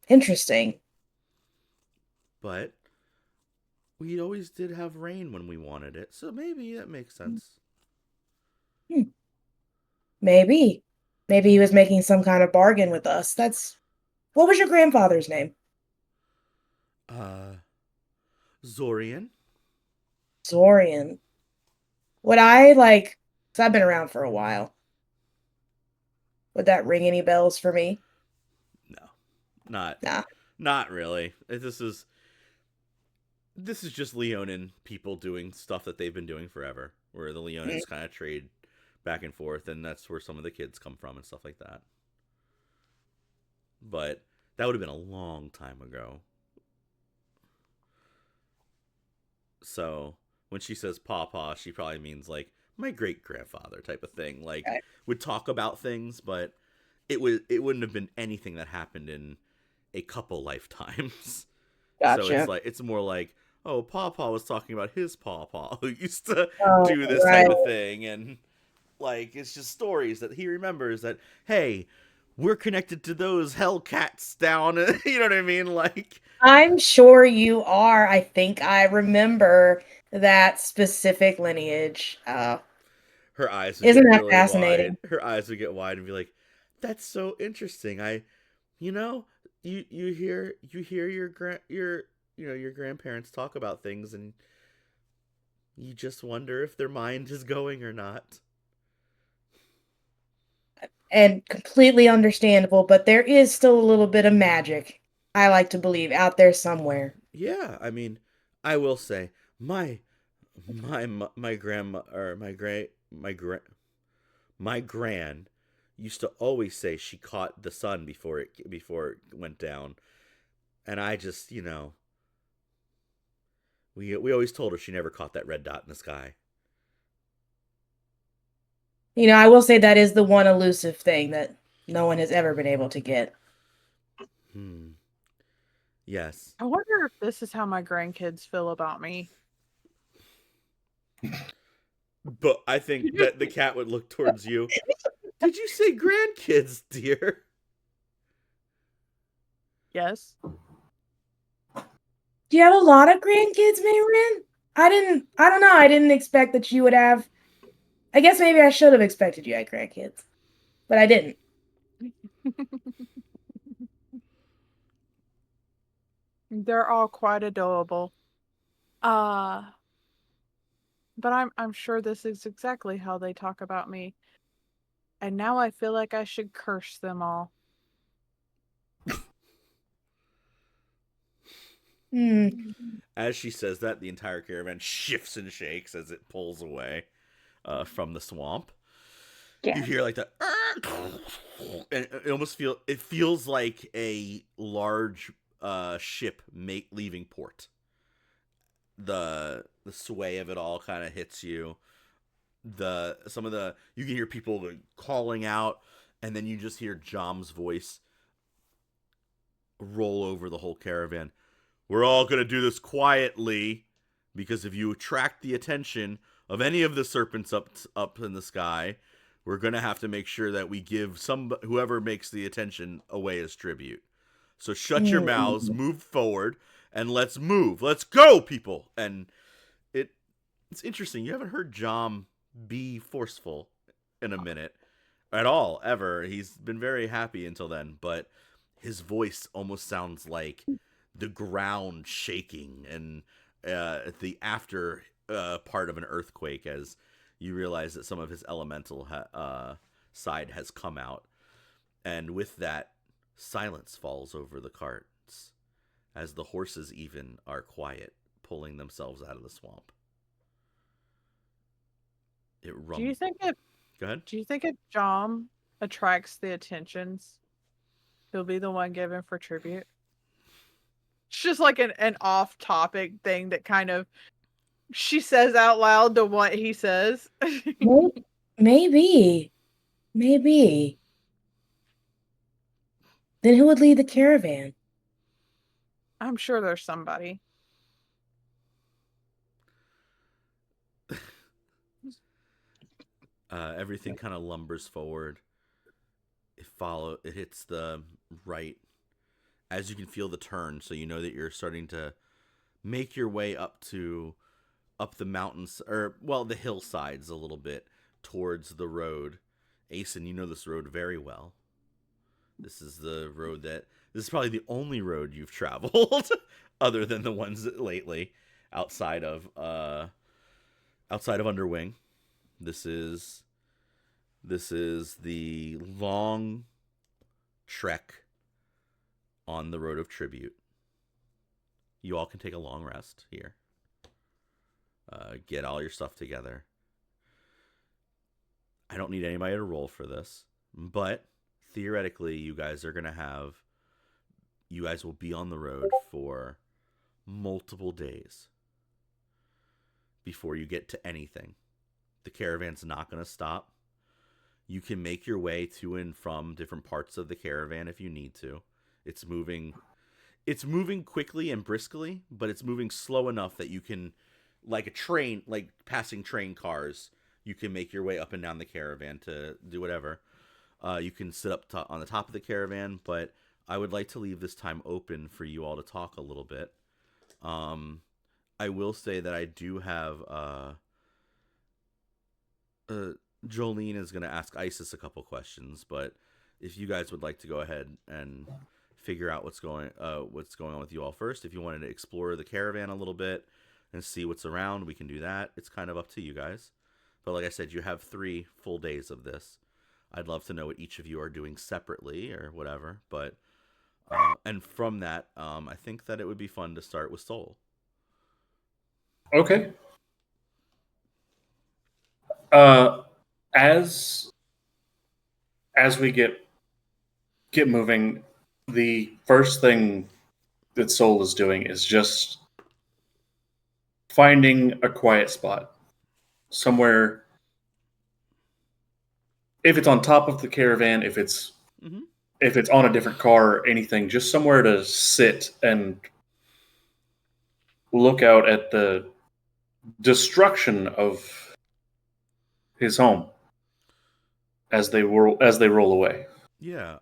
Interesting. But we always did have rain when we wanted it, so maybe that makes sense. Hmm. Maybe. Maybe he was making some kind of bargain with us. What was your grandfather's name? Zorian. Zorian. Would I like, because I've been around for a while. Would that ring any bells for me? No, not Nah. not really. This is just Leonin people doing stuff that they've been doing forever, where the Mm. Leonins kind of trade back and forth, and that's where some of the kids come from and stuff like that. But that would have been a long time ago. So when she says Papa, she probably means like my great grandfather type of thing. Like Okay. would talk about things, but it wouldn't have been anything that happened in a couple lifetimes. So Gotcha. it's more like, oh, Papa was talking about his Papa who used to Oh, do this right. type of thing, and like it's just stories that he remembers that hey, we're connected to those Hellcats down. You know what I mean? Like I'm sure you are. I think I remember that specific lineage. her eyes would Isn't get that really wide. fascinating? Her eyes would get wide and be like, "That's so interesting." You know, you hear your grandparents talk about things, and you just wonder if their mind is going or not. And completely understandable, but there is still a little bit of magic, I like to believe, out there somewhere. Yeah, I mean, I will say my grandma or my gran used to always say she caught the sun before it went down, and I just we always told her she never caught that red dot in the sky. I will say that is the one elusive thing that no one has ever been able to get. Yes, I wonder if this is how my grandkids feel about me. but I think that the cat would look towards you. Did you say grandkids, dear? Yes. Do you have a lot of grandkids, Marin? I don't know. I didn't expect that you would have. I guess maybe I should have expected you had grandkids, but I didn't. They're all quite adorable. Uh but I'm sure this is exactly how they talk about me. And now I feel like I should curse them all. Hmm. As she says that, the entire caravan shifts and shakes as it pulls away from the swamp. Yeah. You hear like the, and it feels like a large ship leaving port. The sway of it all kind of hits you. You can hear people like, calling out, and then you just hear Jom's voice roll over the whole caravan. We're all gonna do this quietly. Because if you attract the attention of any of the serpents up in the sky, we're going to have to make sure that we give whoever makes the attention away as tribute. So shut your mouths, move forward, and let's move. Let's go, people. And it's interesting. You haven't heard Jom be forceful in a minute at all, ever. He's been very happy until then, but his voice almost sounds like the ground shaking and the after part of an earthquake, as you realize that some of his elemental side has come out. And with that, silence falls over the carts as the horses even are quiet, pulling themselves out of the swamp. It Do you think if Go ahead. Do you think if Jom attracts the attentions, he'll be the one given for tribute? It's just like an off-topic thing that kind of she says out loud to what he says. Maybe. Then who would lead the caravan? I'm sure there's somebody. Everything kind of lumbers forward. It hits the right as you can feel the turn, so you know that you're starting to make your way up the mountains, or the hillsides a little bit towards the road. Aesyn, you know this road very well. This is probably the only road you've traveled other than the ones lately outside of Underwing. This is the long trek on the road of tribute. You all can take a long rest here. Get all your stuff together. I don't need anybody to roll for this, but theoretically, you guys will be on the road for multiple days before you get to anything. The caravan's not going to stop. You can make your way to and from different parts of the caravan if you need to. It's moving quickly and briskly, but it's moving slow enough that you can, like a train, like passing train cars, you can make your way up and down the caravan to do whatever. You can sit up on the top of the caravan, but I would like to leave this time open for you all to talk a little bit. I will say that I do have Jolene is going to ask Isis a couple questions, but if you guys would like to go ahead and figure out what's going on with you all first, if you wanted to explore the caravan a little bit and see what's around, we can do that. It's kind of up to you guys. But like I said, you have 3 full days of this. I'd love to know what each of you are doing separately or whatever. But and from that, I think that it would be fun to start with Soul. Okay. As we get moving, the first thing that Soul is doing is just finding a quiet spot somewhere. If it's on top of the caravan, if it's on a different car or anything, just somewhere to sit and look out at the destruction of his home as they roll away. Yeah,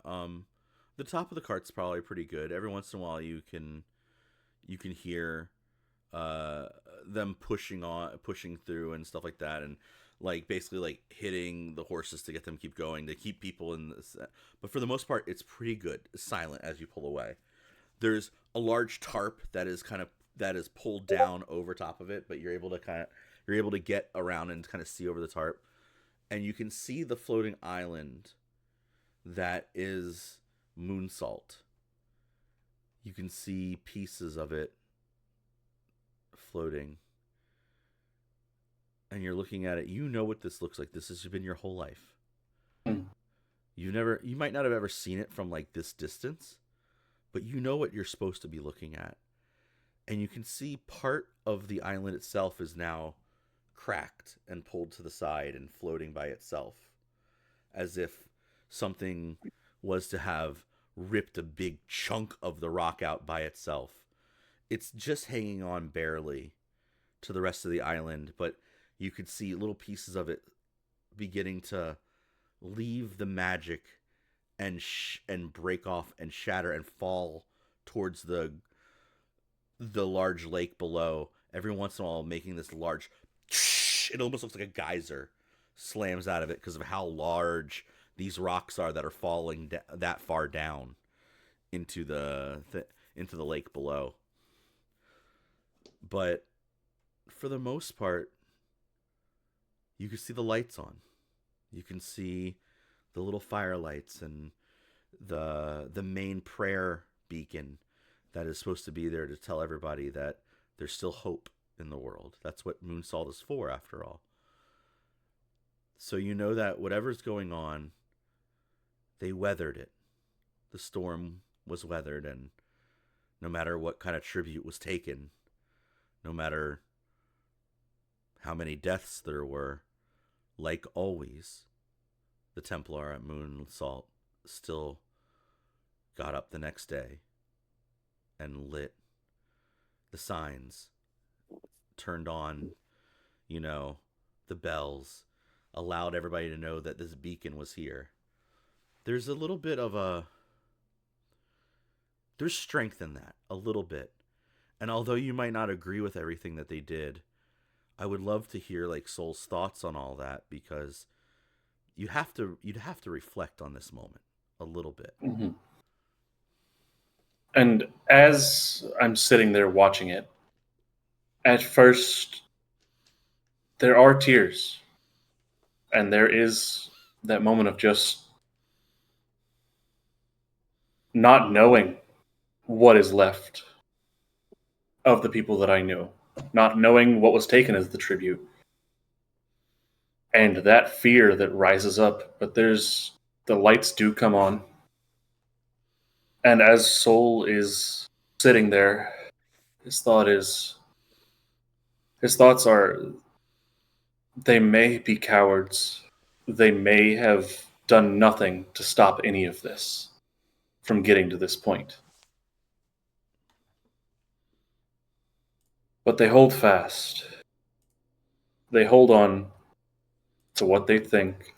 the top of the cart's probably pretty good. Every once in a while, you can hear them pushing through and stuff like that, and like basically like hitting the horses to get them keep going, to keep people in this. But for the most part, it's pretty good, silent as you pull away. There's a large tarp that is pulled down over top of it, but you're able to get around and kind of see over the tarp, and you can see the floating island that is Moonsalt. You can see pieces of it floating, and you're looking at it. You know what this looks like. This has been your whole life. You might not have ever seen it from like this distance, but you know what you're supposed to be looking at. And you can see part of the island itself is now cracked and pulled to the side and floating by itself, as if something was to have ripped a big chunk of the rock out by itself. It's just hanging on barely to the rest of the island, but you could see little pieces of it beginning to leave the magic and break off and shatter and fall towards the large lake below. Every once in a while, making this large. It almost looks like a geyser slams out of it because of how large these rocks are that are falling that far down into the lake below. But for the most part, you can see the lights on. You can see the little fire lights and the main prayer beacon that is supposed to be there to tell everybody that there's still hope in the world. That's what Moonsalt is for, after all. So you know that whatever's going on, they weathered it. The storm was weathered, and no matter what kind of tribute was taken, no matter how many deaths there were, like always, the Templar at Moonsalt still got up the next day and lit the signs, turned on, the bells, allowed everybody to know that this beacon was here. There's a little bit of there's strength in that, a little bit. And although you might not agree with everything that they did, I would love to hear Soul's thoughts on all that, because you'd have to reflect on this moment a little bit. Mm-hmm. And as I'm sitting there watching it, at first there are tears, and there is that moment of just not knowing what is left of the people that I knew, not knowing what was taken as the tribute, and that fear that rises up. But the lights do come on, and as Soul is sitting there, his thoughts are, they may be cowards, they may have done nothing to stop any of this from getting to this point, but they hold fast. They hold on to what they think.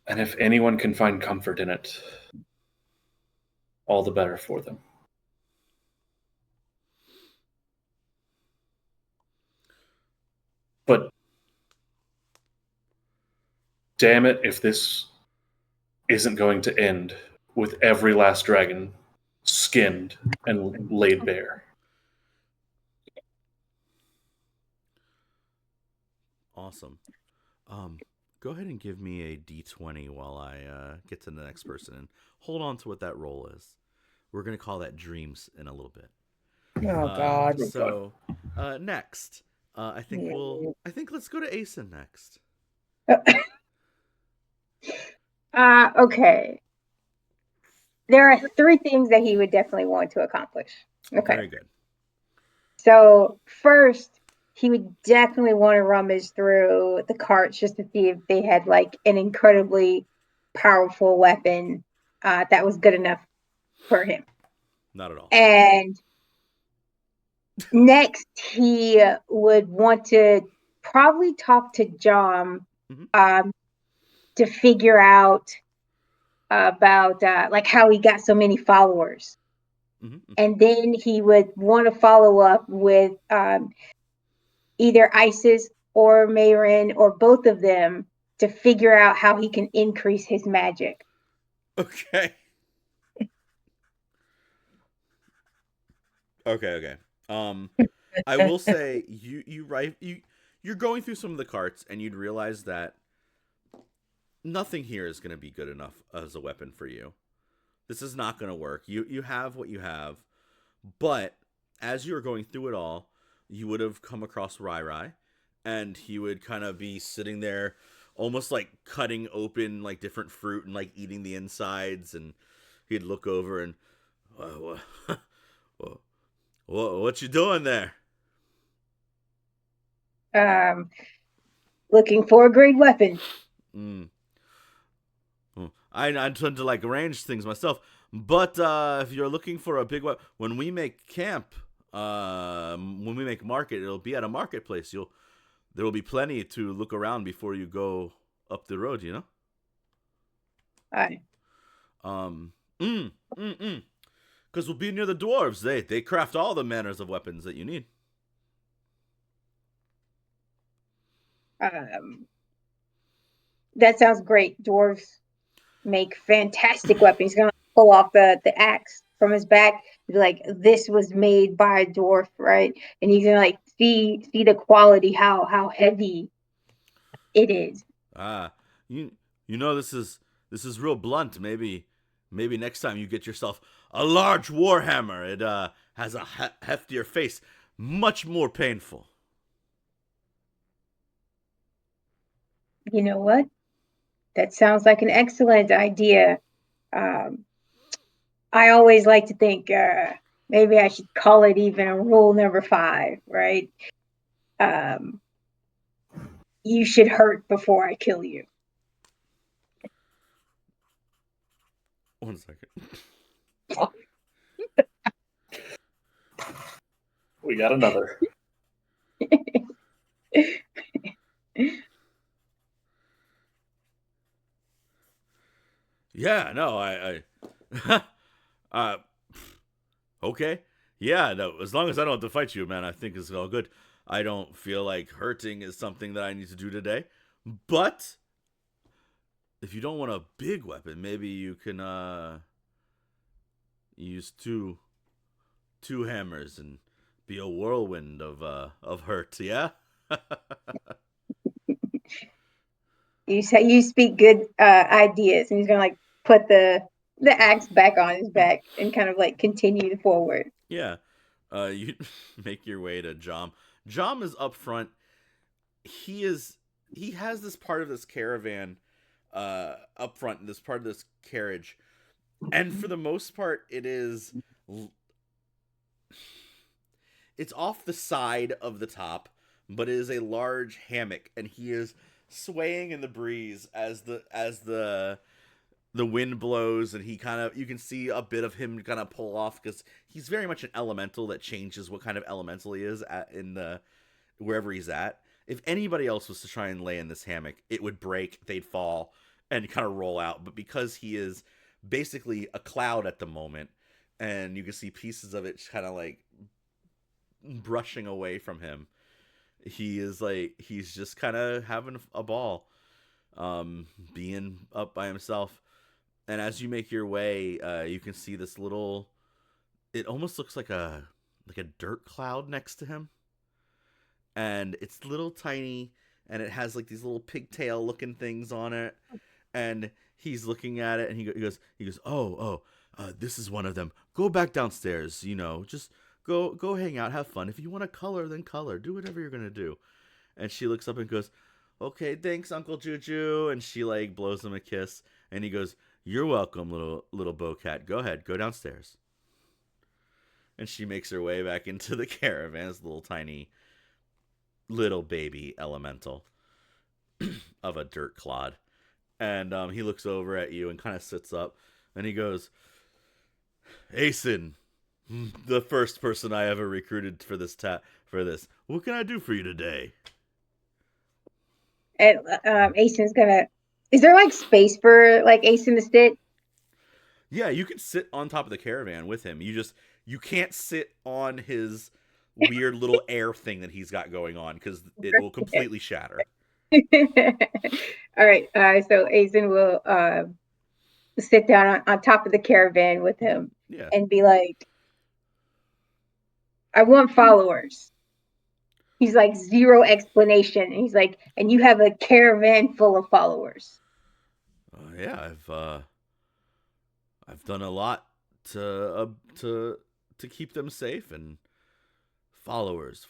And if anyone can find comfort in it, all the better for them. But damn it, if this isn't going to end with every last dragon skinned and laid bare. Awesome. Go ahead and give me a D20 while I get to the next person, and hold on to what that roll is. We're going to call that dreams in a little bit. Oh God. So next, I think let's go to Aesyn next. Okay. There are 3 things that he would definitely want to accomplish. Okay. Very good. So first, he would definitely want to rummage through the carts just to see if they had an incredibly powerful weapon that was good enough for him. Not at all. And next, he would want to probably talk to John to figure out about how he got so many followers. And then he would want to follow up with either Isis or Marin or both of them to figure out how he can increase his magic. Okay. Okay. I will say you're going through some of the carts, and you'd realize that nothing here is going to be good enough as a weapon for you. This is not going to work. You have what you have, but as you were going through it all, you would have come across Rai, and he would kind of be sitting there, almost cutting open different fruit and eating the insides, and he'd look over and, what you doing there? Looking for a great weapon. I tend to arrange things myself, but if you're looking for a big weapon, when we make camp, When we make market, it'll be at a marketplace. There will be plenty to look around before you go up the road. All right. Because we'll be near the dwarves. They craft all the manners of weapons that you need. That sounds great. Dwarves make fantastic weapons. He's gonna pull off the axe from his back. Be like, this was made by a dwarf, right? And he's gonna like see the quality, how heavy it is. You know this is real blunt. Maybe next time you get yourself a large warhammer. It has a heftier face, much more painful. You know what? That sounds like an excellent idea. I always like to think maybe I should call it even a rule number 5, right? You should hurt before I kill you. One second. We got another. Yeah, no, okay. Yeah, no, as long as I don't have to fight you, man, I think it's all good. I don't feel like hurting is something that I need to do today. But if you don't want a big weapon, maybe you can use two hammers and be a whirlwind of hurt, yeah? You speak good ideas, and he's gonna like put the axe back on his back and kind of like continue forward. Yeah. You make your way to Jom. Jom is up front. He has this part of this caravan up front, this part of this carriage. And for the most part, it's off the side of the top, but it is a large hammock, and he is swaying in the breeze as the wind blows, and you can see a bit of him kind of pull off, because he's very much an elemental that changes what kind of elemental he is wherever he's at. If anybody else was to try and lay in this hammock, it would break, they'd fall, and kind of roll out. But because he is basically a cloud at the moment, and you can see pieces of it kind of like brushing away from him, he's just kind of having a ball, being up by himself. And as you make your way, you can see this little, it almost looks like a dirt cloud next to him. And it's little tiny, and it has like these little pigtail looking things on it. And he's looking at it, and he goes, oh, this is one of them. Go back downstairs, just go hang out, have fun. If you want to color, then color. Do whatever you're going to do. And she looks up and goes, okay, thanks, Uncle Juju. And she like blows him a kiss. And he goes, you're welcome, little bowcat. Go ahead, go downstairs. And she makes her way back into the caravan, this little tiny little baby elemental of a dirt clod. And he looks over at you and kind of sits up, and he goes, Aesyn, the first person I ever recruited for this. What can I do for you today? And Aesyn's gonna. Is there like space for like Aesyn to sit? Yeah, you can sit on top of the caravan with him. You can't sit on his weird little air thing that he's got going on, because it will completely shatter. All right. So Aesyn will sit down on top of the caravan with him, Yeah. and be like, I want followers. He's like, zero explanation. And he's like, and you have a caravan full of followers. Yeah, I've done a lot to keep them safe, and followers.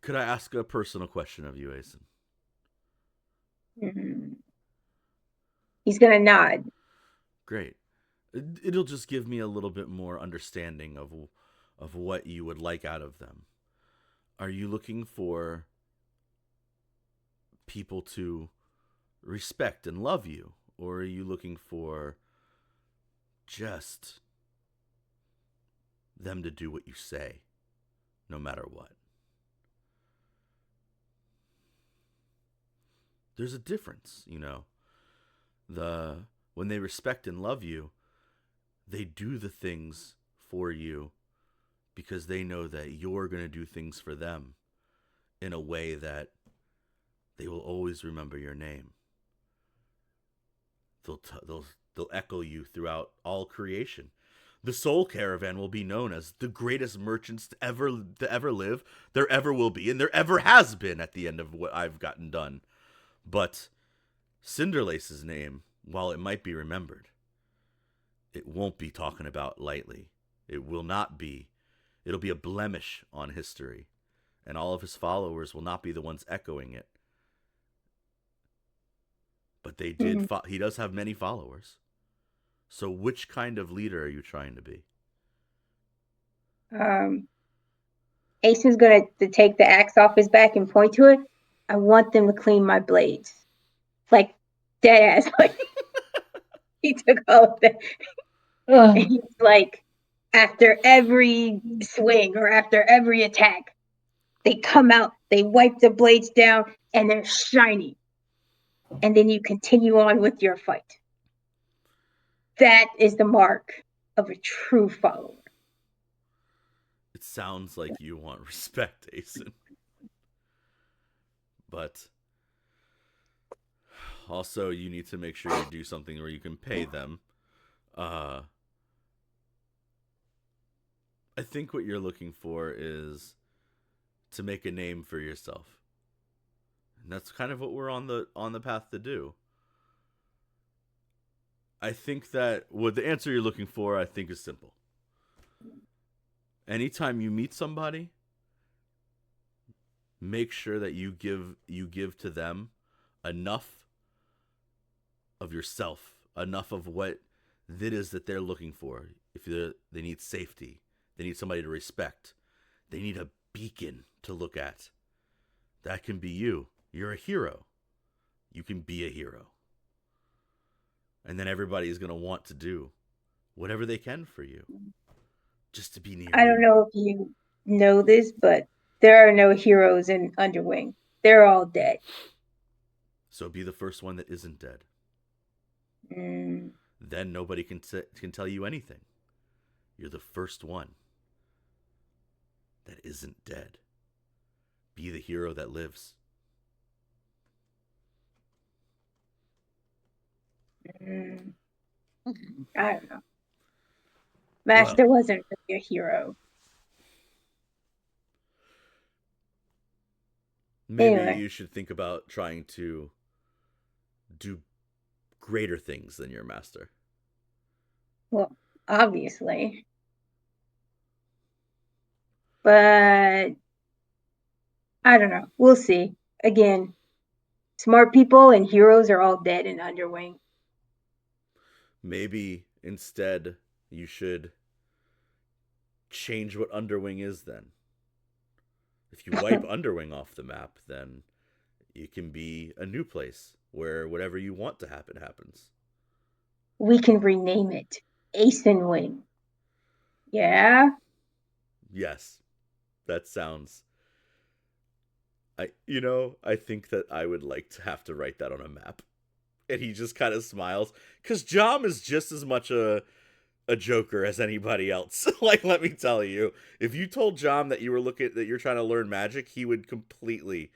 Could I ask a personal question of you, Aesyn? Mm-hmm. He's gonna nod. Great. It'll just give me a little bit more understanding of what you would like out of them. Are you looking for people to respect and love you, or are you looking for just them to do what you say, no matter what. There's a difference, you know. When they respect and love you, they do the things for you because they know that you're going to do things for them in a way that they will always remember your name. They'll echo you throughout all creation. The Soul Caravan will be known as the greatest merchants to ever live, there ever will be, and there ever has been at the end of what I've gotten done. But Cinderlace's name, while it might be remembered, it won't be talking about lightly. It will not be. It'll be a blemish on history, and all of his followers will not be the ones echoing it. But they did. He does have many followers. So which kind of leader are you trying to be? Aesyn's going to take the axe off his back and point to it. I want them to clean my blades. Like, dead ass. Like, he took all of that. And he's like, after every swing or after every attack, they come out, they wipe the blades down, and they're shiny. And then you continue on with your fight. That is the mark of a true follower. It sounds like you want respect, Aesyn. But also, you need to make sure you do something where you can pay them. I think what you're looking for is to make a name for yourself. And that's kind of what we're on the path to do. I think that the answer you're looking for, I think, is simple. Anytime you meet somebody, make sure that you give to them enough of yourself, enough of what it is that they're looking for. If they need safety, they need somebody to respect, they need a beacon to look at. That can be you. You're a hero. You can be a hero. And then everybody is going to want to do whatever they can for you, just to be near you. I don't know if you know this, but there are no heroes in Underwing. They're all dead. So be the first one that isn't dead. Mm. Then nobody can tell you anything. You're the first one that isn't dead. Be the hero that lives. I don't know. Master wasn't really a hero. Maybe Anyway. you should think about trying to do greater things than your master. Well, obviously. But I don't know. We'll see. Again, smart people and heroes are all dead in Underwing. Maybe instead you should change what Underwing is then. If you wipe Underwing off the map, then it can be a new place where whatever you want to happen happens. We can rename it Aesyn Wing. Yeah? Yes. That sounds... I think that I would like to have to write that on a map. And he just kind of smiles. Because Jom is just as much a joker as anybody else. Like, let me tell you. If you told Jom that you're trying to learn magic, he would completely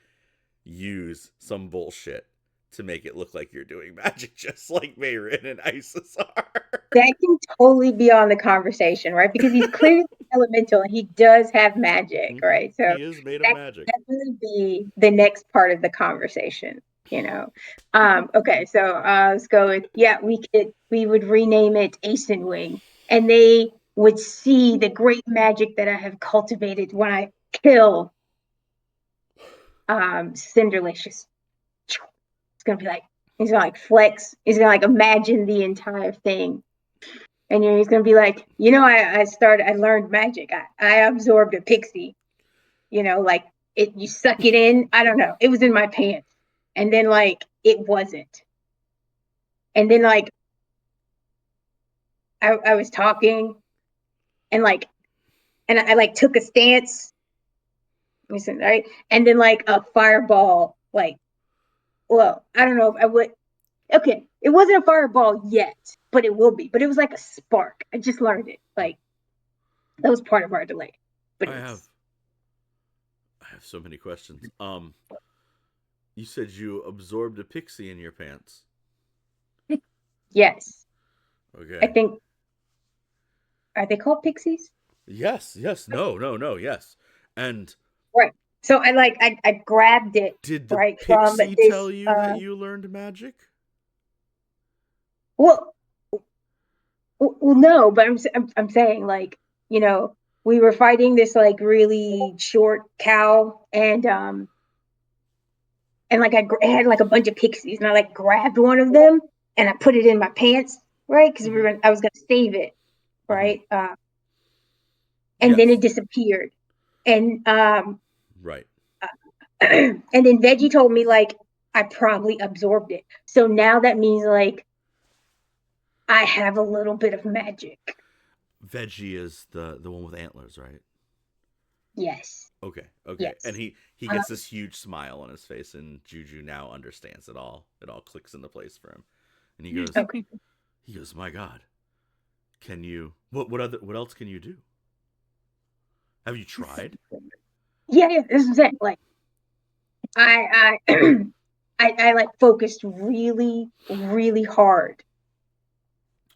use some bullshit to make it look like you're doing magic, just like Marin and Isis are. That can totally be on the conversation, right? Because he's clearly elemental and he does have magic, right? So he is made of magic. That would be the next part of the conversation, you know. Okay, so let's go with we would rename it Aesyn Wing, and they would see the great magic that I have cultivated when I kill Cinderlace. It's gonna be like he's gonna like flex. He's gonna like imagine the entire thing. And he's gonna be like, I learned magic. I absorbed a pixie. Like you suck it in. I don't know. It was in my pants. And then like it wasn't. And then like I was talking, and like, and I like took a stance, listen, right, and then like a fireball, like, well, I don't know if I would. Okay, it wasn't a fireball yet, but it will be. But it was like a spark. I just learned it. Like that was part of our delay. But I have so many questions. You said you absorbed a pixie in your pants. Yes, Okay. I think, are they called pixies? Yes. No. Yes. And Right. So I grabbed it did the right from pixie this. tell you that you learned magic? Well, no, but I'm saying, like, we were fighting this like really short cow, and like I had like a bunch of pixies, and I like grabbed one of them and I put it in my pants, right? Because I was gonna save it, right? And then Yes. it disappeared, and Right. and then Veggie told me like I probably absorbed it, so now that means like I have a little bit of magic. Veggie is the one with antlers, right? Yes. Okay. Yes. And he gets this huge smile on his face, and Juju now understands it all. It all clicks into place for him, and he goes, Okay. "My God, can you? What else can you do? Have you tried?" Yeah. This is it. Like I I like focused really, really hard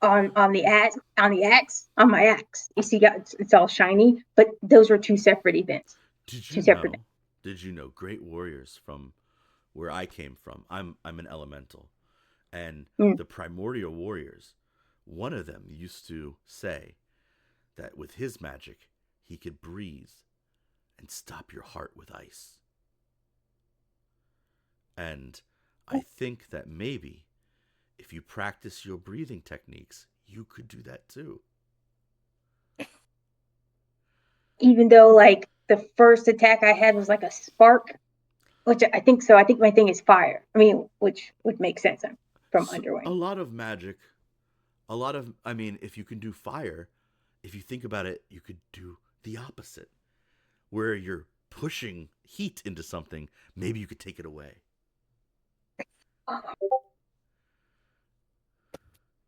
on the axe, on my axe. You see, it's all shiny, but those were two separate events. Did Two you separate. know? Did you know great warriors from where I came from? I'm an elemental, and the primordial warriors. One of them used to say that with his magic, he could breathe and stop your heart with ice. And I think that maybe if you practice your breathing techniques, you could do that too. Even though like the first attack I had was like a spark, which I think so. I think my thing is fire. I mean, which would make sense. I'm from So, Underwing. a lot of magic, I mean, if you can do fire, if you think about it, you could do the opposite. Where you're pushing heat into something, maybe you could take it away.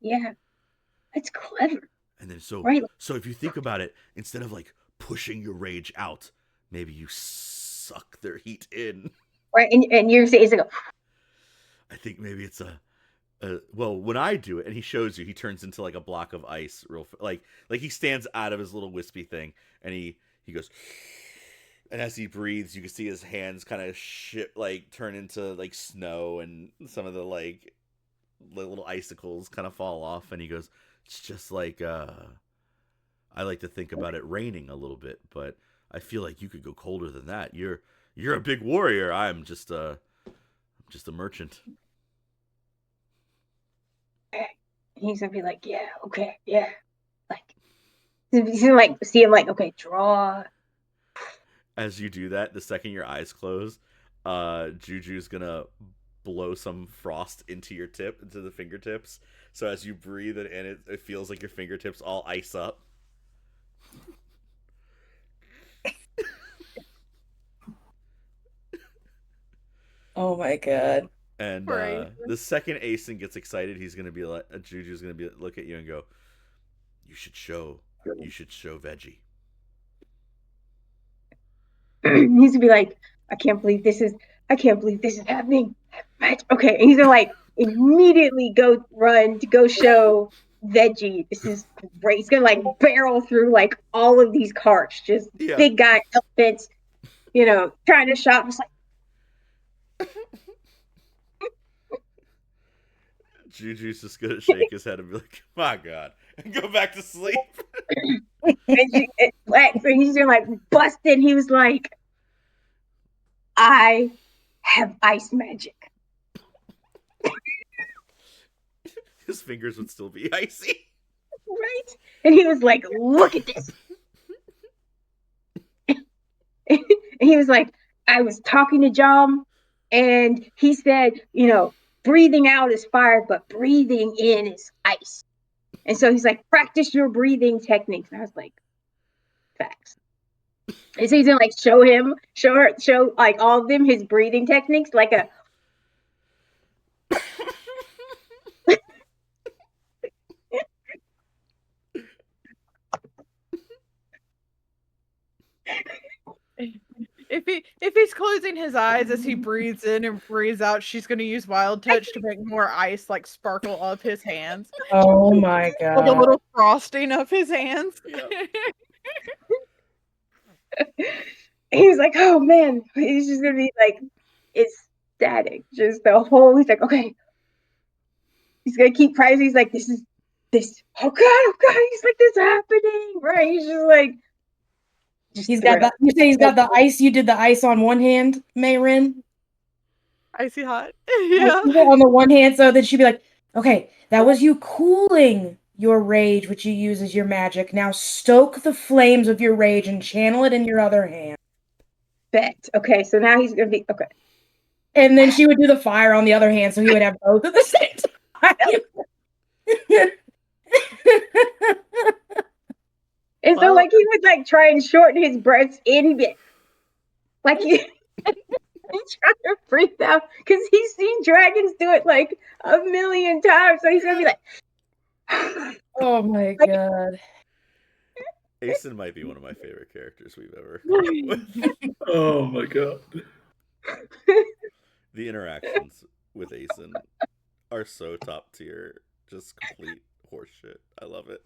Yeah, that's clever. And then Right. so if you think about it, instead of like pushing your rage out, maybe you suck their heat in. Right. And you're saying it's like I think maybe it's well, when I do it and he shows you, he turns into like a block of ice like he stands out of his little wispy thing, and he goes, and as he breathes, you can see his hands kind of turn into like snow, and some of the like little icicles kind of fall off, and he goes, it's just like I like to think about it raining a little bit, but I feel like you could go colder than that. You're a big warrior. I'm just a merchant. he's gonna be like, yeah, okay, yeah. Like he's gonna like see him like, okay, draw. As you do that, the second your eyes close, Juju's gonna blow some frost into the fingertips. So as you breathe it in, it feels like your fingertips all ice up. Oh my God. And the second Aesyn gets excited, he's gonna be like, Juju's gonna look at you and go, you should show Veggie. He's gonna be like, I can't believe this is happening. Okay, and he's gonna like immediately go run to go show Veggie. This is great. He's gonna like barrel through like all of these carts, just big guy outfits, trying to shop. It's like Juju's just gonna shake his head and be like, my God, and go back to sleep. and he's gonna like bust in. He was like, I have ice magic. His fingers would still be icy. Right? And he was like, look at this. And he was like, I was talking to John, and he said, breathing out is fire, but breathing in is ice. And so he's like, practice your breathing techniques. And I was like, facts. And so he's gonna like show like all of them his breathing techniques, like a If he's closing his eyes as he breathes in and breathes out, she's gonna use wild touch to make more ice like sparkle off his hands. Oh my Like a god. little frosting of his hands. Yep. he was like, oh man, he's just gonna be like ecstatic. Just the whole he's like, okay. He's gonna keep practicing. He's like, this. Oh god, he's like, this happening, right? He's just like He's got the you say he's got the ice, you did the ice on one hand, Marin? Icy hot. Yeah. On the one hand, so then she'd be like, okay, that was you cooling your rage, which you use as your magic. Now stoke the flames of your rage and channel it in your other hand. Bet. Okay, so now he's gonna be okay. And then she would do the fire on the other hand, so he would have both at the same time. And so like he would like try and shorten his breaths in bit. Like he's trying to breathe out because he's seen dragons do it like a million times. So he's gonna be like Oh my god. Aesyn might be one of my favorite characters we've ever come up with. Oh my god. The interactions with Aesyn are so top tier, just complete horseshit. I love it.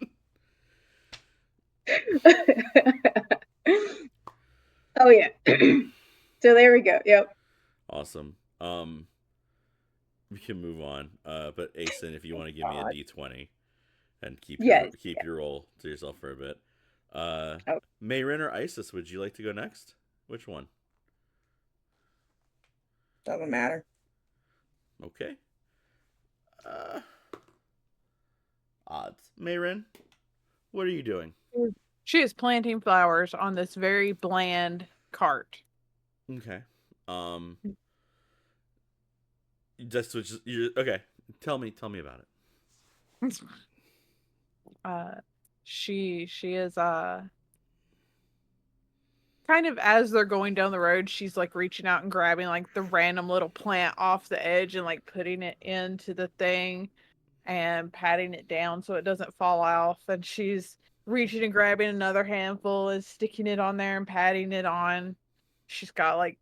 Oh yeah. So there we go. Yep. Awesome. We can move on. But Aesyn, if you want to give me a D20 and keep your roll to yourself for a bit. Marin or Isis, would you like to go next? Which one? Doesn't matter. Okay. Odds. Marin, what are you doing? She is planting flowers on this very bland cart. Okay. Just which you okay. Tell me about it. She is kind of as they're going down the road, she's like reaching out and grabbing like the random little plant off the edge and like putting it into the thing and patting it down so it doesn't fall off. And she's reaching and grabbing another handful and sticking it on there and patting it on. She's got like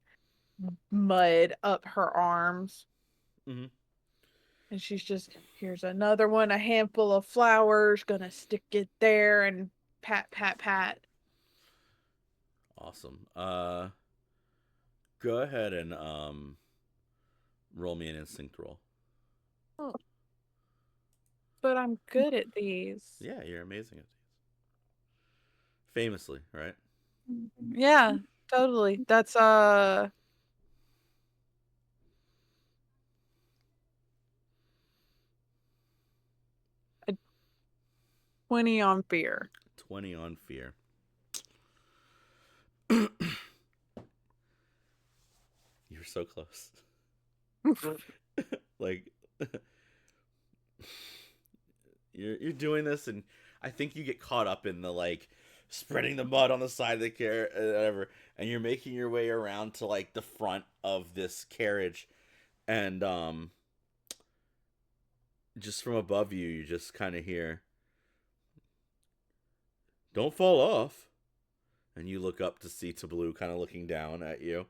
mud up her arms. Mm-hmm. And she's just, here's another one, a handful of flowers, gonna stick it there and pat, pat, pat. Awesome. Go ahead and roll me an instinct roll. Oh. But I'm good at these. Yeah, you're amazing at these. Famously, right? Yeah, totally. That's a 20 on fear. 20 on fear. You're so close. Like you're doing this, and I think you get caught up in the like spreading the mud on the side of the carriage, whatever, and you're making your way around to like the front of this carriage, and just from above you, you just kind of hear, "Don't fall off," and you look up to see Tablu kind of looking down at you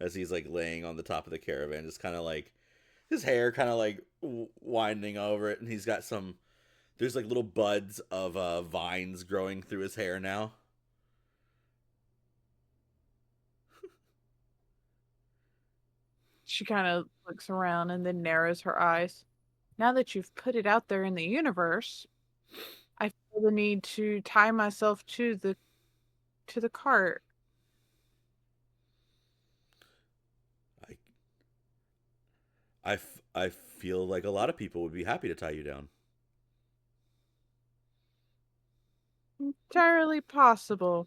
as he's like laying on the top of the caravan, just kind of like his hair kind of like winding over it, and he's got there's like little buds of vines growing through his hair now. She kind of looks around and then narrows her eyes. Now that you've put it out there in the universe, I feel the need to tie myself to the cart. I feel like a lot of people would be happy to tie you down. Entirely possible.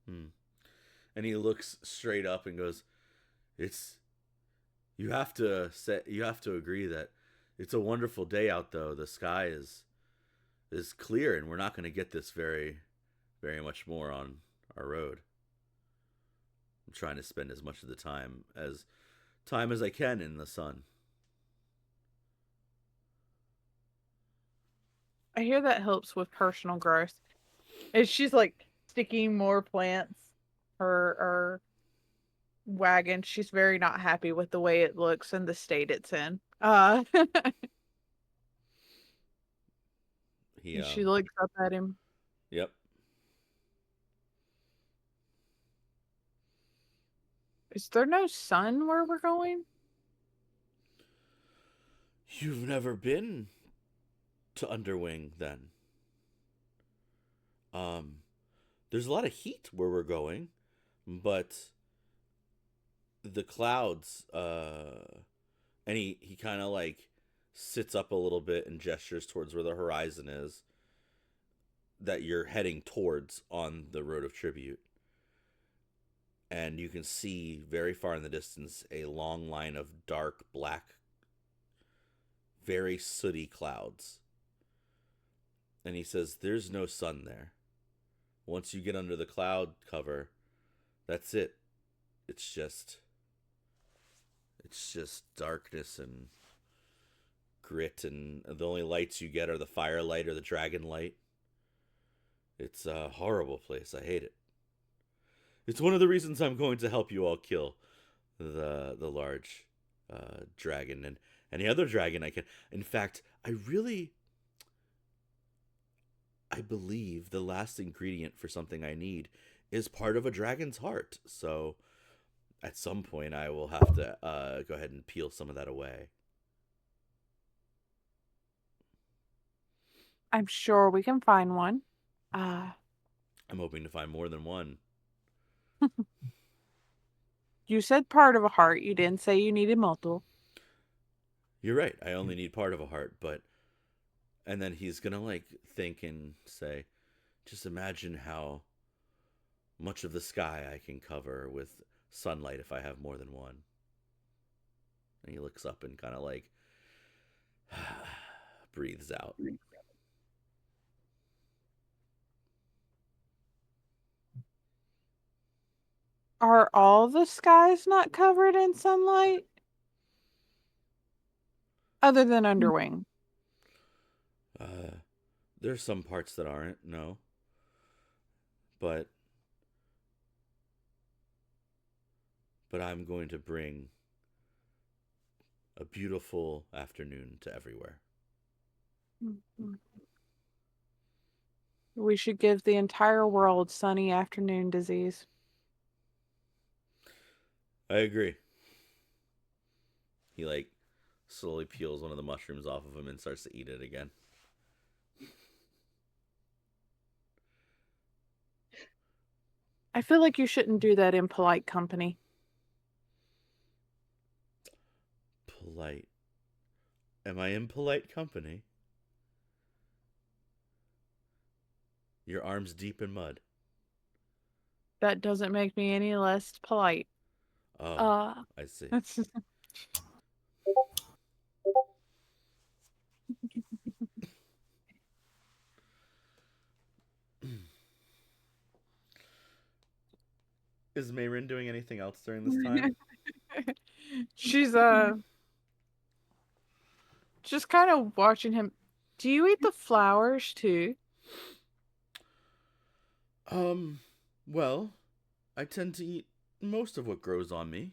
And he looks straight up and goes, you have to agree that it's a wonderful day out though. The sky is clear, and we're not going to get this very, very much more on our road. I'm trying to spend as much of the time as I can in the sun. I hear that helps with personal growth. And she's like sticking more plants. Her wagon. She's very not happy with the way it looks and the state it's in. He She looks up at him. Yep. Is there no sun where we're going? You've never been to Underwing, then? There's a lot of heat where we're going, but the clouds, and he kind of like sits up a little bit and gestures towards where the horizon is that you're heading towards on the Road of Tribute. And you can see very far in the distance a long line of dark black, very sooty clouds. And he says, there's no sun there. Once you get under the cloud cover, that's it. It's just darkness and grit, and the only lights you get are the firelight or the dragon light. It's a horrible place. I hate it. It's one of the reasons I'm going to help you all kill the large dragon and any other dragon I can. In fact, I believe the last ingredient for something I need is part of a dragon's heart. So at some point I will have to go ahead and peel some of that away. I'm sure we can find one. I'm hoping to find more than one. You said part of a heart. You didn't say you needed multiple. You're right. I only need part of a heart, but... And then he's going to, like, think and say, just imagine how much of the sky I can cover with sunlight if I have more than one. And he looks up and kind of, like, breathes out. Are all the skies not covered in sunlight? Other than Underwing. There's some parts that aren't, no. But I'm going to bring a beautiful afternoon to everywhere. We should give the entire world sunny afternoon disease. I agree. He, like, slowly peels one of the mushrooms off of him and starts to eat it again. I feel like you shouldn't do that in polite company. Polite. Am I in polite company? Your arms deep in mud. That doesn't make me any less polite. Oh, I see. Is Marin doing anything else during this time? She's just kind of watching him. Do you eat the flowers too? Well, I tend to eat most of what grows on me.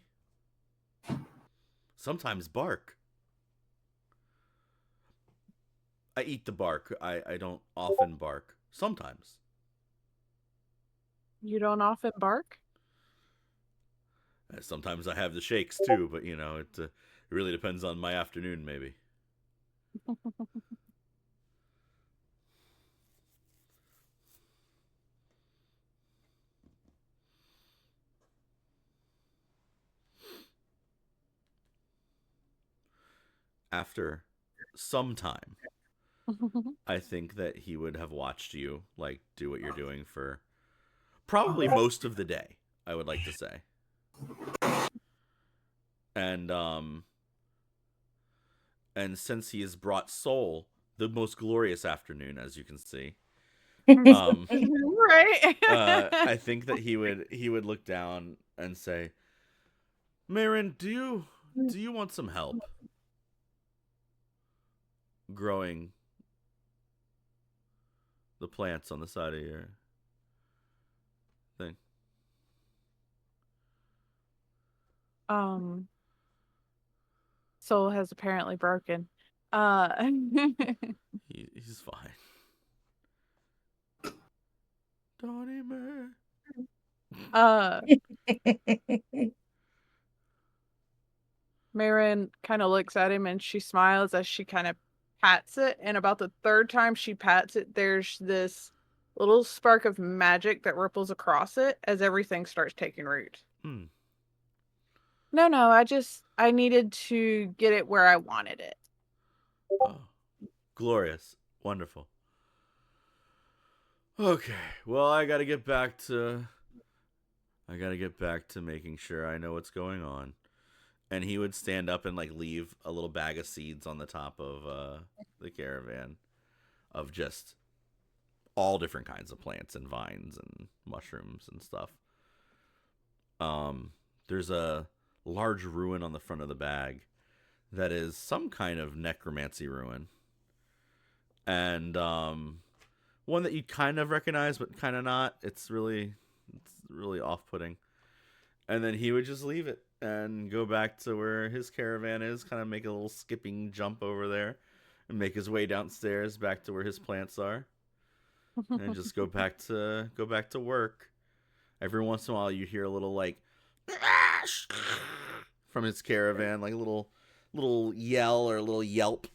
Sometimes bark. I eat the bark. I don't often bark. Sometimes. You don't often bark? Sometimes I have the shakes too, but you know, it really depends on my afternoon, maybe. After some time, I think that he would have watched you, like, do what you're doing for probably most of the day, I would like to say. And since he has brought Soul the most glorious afternoon, as you can see. Right. I think that he would look down and say, Marin, do you want some help growing the plants on the side of your thing? Soul has apparently broken. He's fine. Don't even. Marin kind of looks at him and she smiles as she kind of pats it. And about the third time she pats it, there's this little spark of magic that ripples across it as everything starts taking root. Hmm. No, I needed to get it where I wanted it. Oh, glorious, wonderful. Okay, well, I gotta get back to making sure I know what's going on. And he would stand up and like leave a little bag of seeds on the top of the caravan of just all different kinds of plants and vines and mushrooms and stuff. There's a large ruin on the front of the bag that is some kind of necromancy ruin, and one that you kind of recognize but kind of not. It's really off-putting. And then he would just leave it and go back to where his caravan is, kind of make a little skipping jump over there and make his way downstairs back to where his plants are, and just go back to work. Every once in a while you hear a little like from his caravan, like a little yell or a little yelp.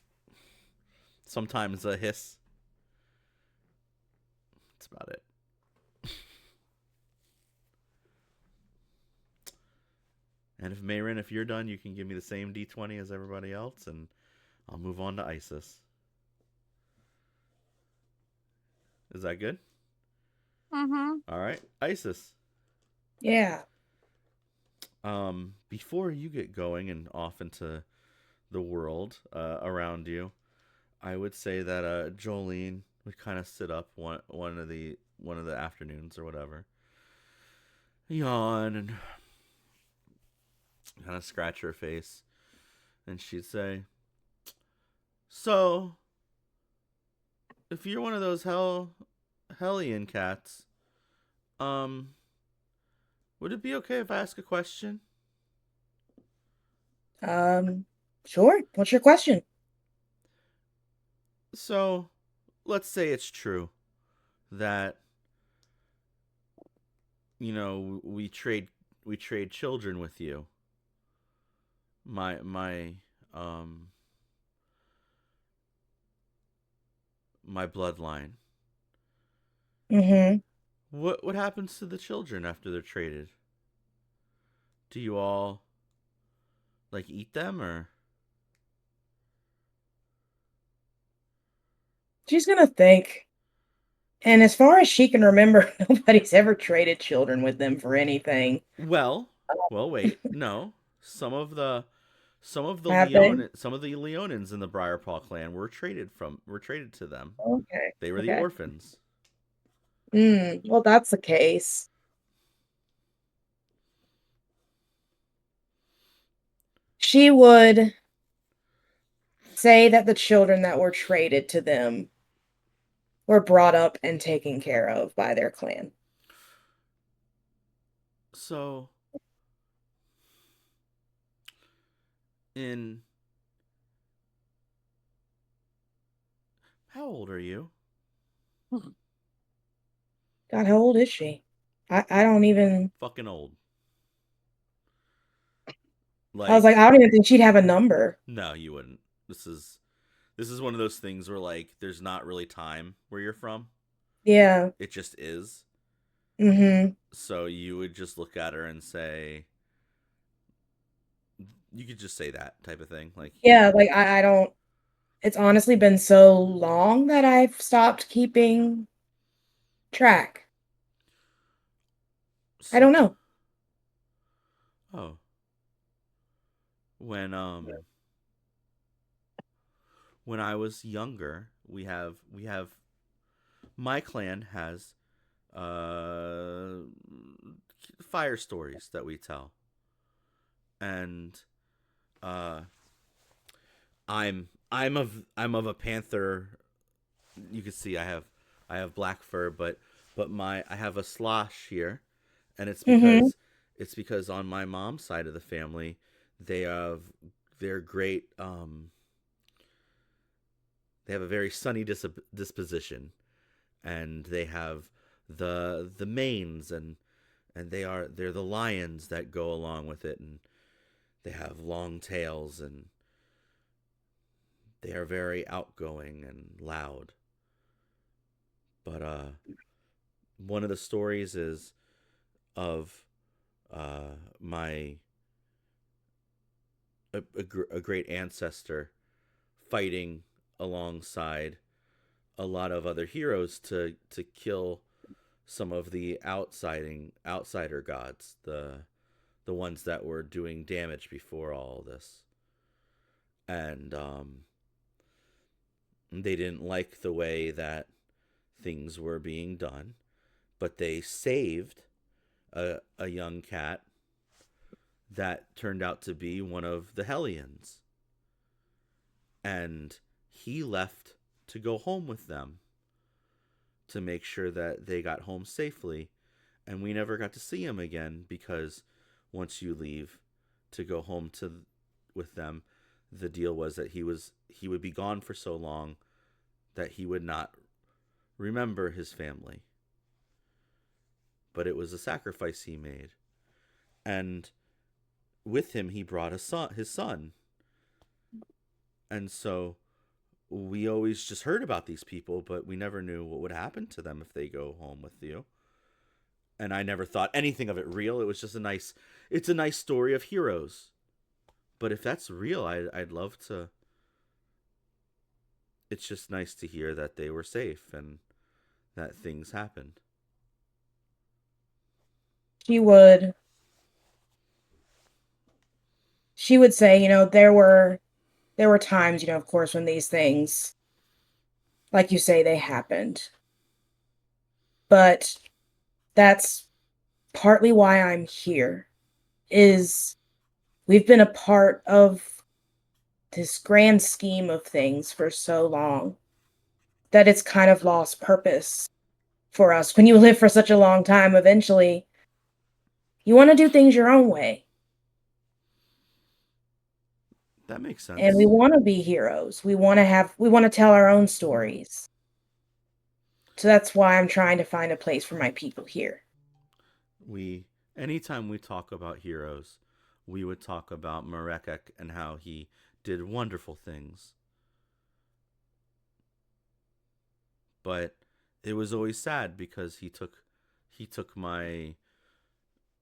Sometimes a hiss. That's about it. And if Marin, if you're done, you can give me the same D20 as everybody else, and I'll move on to Isis. Is that good? Mm-hmm. All right, Isis. Yeah. Before you get going and off into the world around you, I would say that Jolene would kind of sit up one of the afternoons or whatever, yawn and kind of scratch her face, and she'd say, "So, if you're one of those hellion cats, would it be okay if I ask a question?" Sure. What's your question? So, let's say it's true that we trade children with you. My my bloodline. Mm-hmm. What happens to the children after they're traded? Do you all like eat them or? She's gonna think. And as far as she can remember, nobody's ever traded children with them for anything. Well, wait. No. Some of the Have they? Leonins in the Briarpaw clan were traded to them. Okay. They were the Okay. orphans. Well, that's the case. She would say that the children that were traded to them were brought up and taken care of by their clan. So, in how old are you? God, how old is she? I don't even. Fucking old. I was like, I don't even think she'd have a number. No, you wouldn't. This is one of those things where like there's not really time where you're from. Yeah. It just is. Mm-hmm. So you would just look at her and say, you could just say that type of thing. Like, Yeah, like I don't. It's honestly been so long that I've stopped keeping track. I don't know. Oh. When when I was younger, we have my clan has fire stories that we tell, and uh, I'm of a panther. You can see I have black fur, but I have a slosh here, and Mm-hmm. it's because on my mom's side of the family, they have they're great. They have a very sunny disposition, and they have the manes, and they're the lions that go along with it, and they have long tails, and they are very outgoing and loud. But one of the stories is of my a great ancestor fighting alongside a lot of other heroes to kill some of the outsider gods, the ones that were doing damage before all this. And they didn't like the way that things were being done, but they saved a young cat that turned out to be one of the Hellions. And he left to go home with them to make sure that they got home safely. And we never got to see him again because once you leave to go home to with them, the deal was that he would be gone for so long that he would not remember his family. But it was a sacrifice he made. And with him he brought his son. And so we always just heard about these people, but we never knew what would happen to them if they go home with you. And I never thought anything of it real. It was just it's a nice story of heroes. But if that's real, I'd love to. It's just nice to hear that they were safe and that things happened. She would say, there were times, of course, when these things, like you say, they happened. But that's partly why I'm here, is we've been a part of this grand scheme of things for so long that it's kind of lost purpose for us. When you live for such a long time, eventually you want to do things your own way. That makes sense. And we want to be heroes. We want to tell our own stories. So that's why I'm trying to find a place for my people here. Anytime we talk about heroes, we would talk about Marekek and how he did wonderful things. But it was always sad because he took my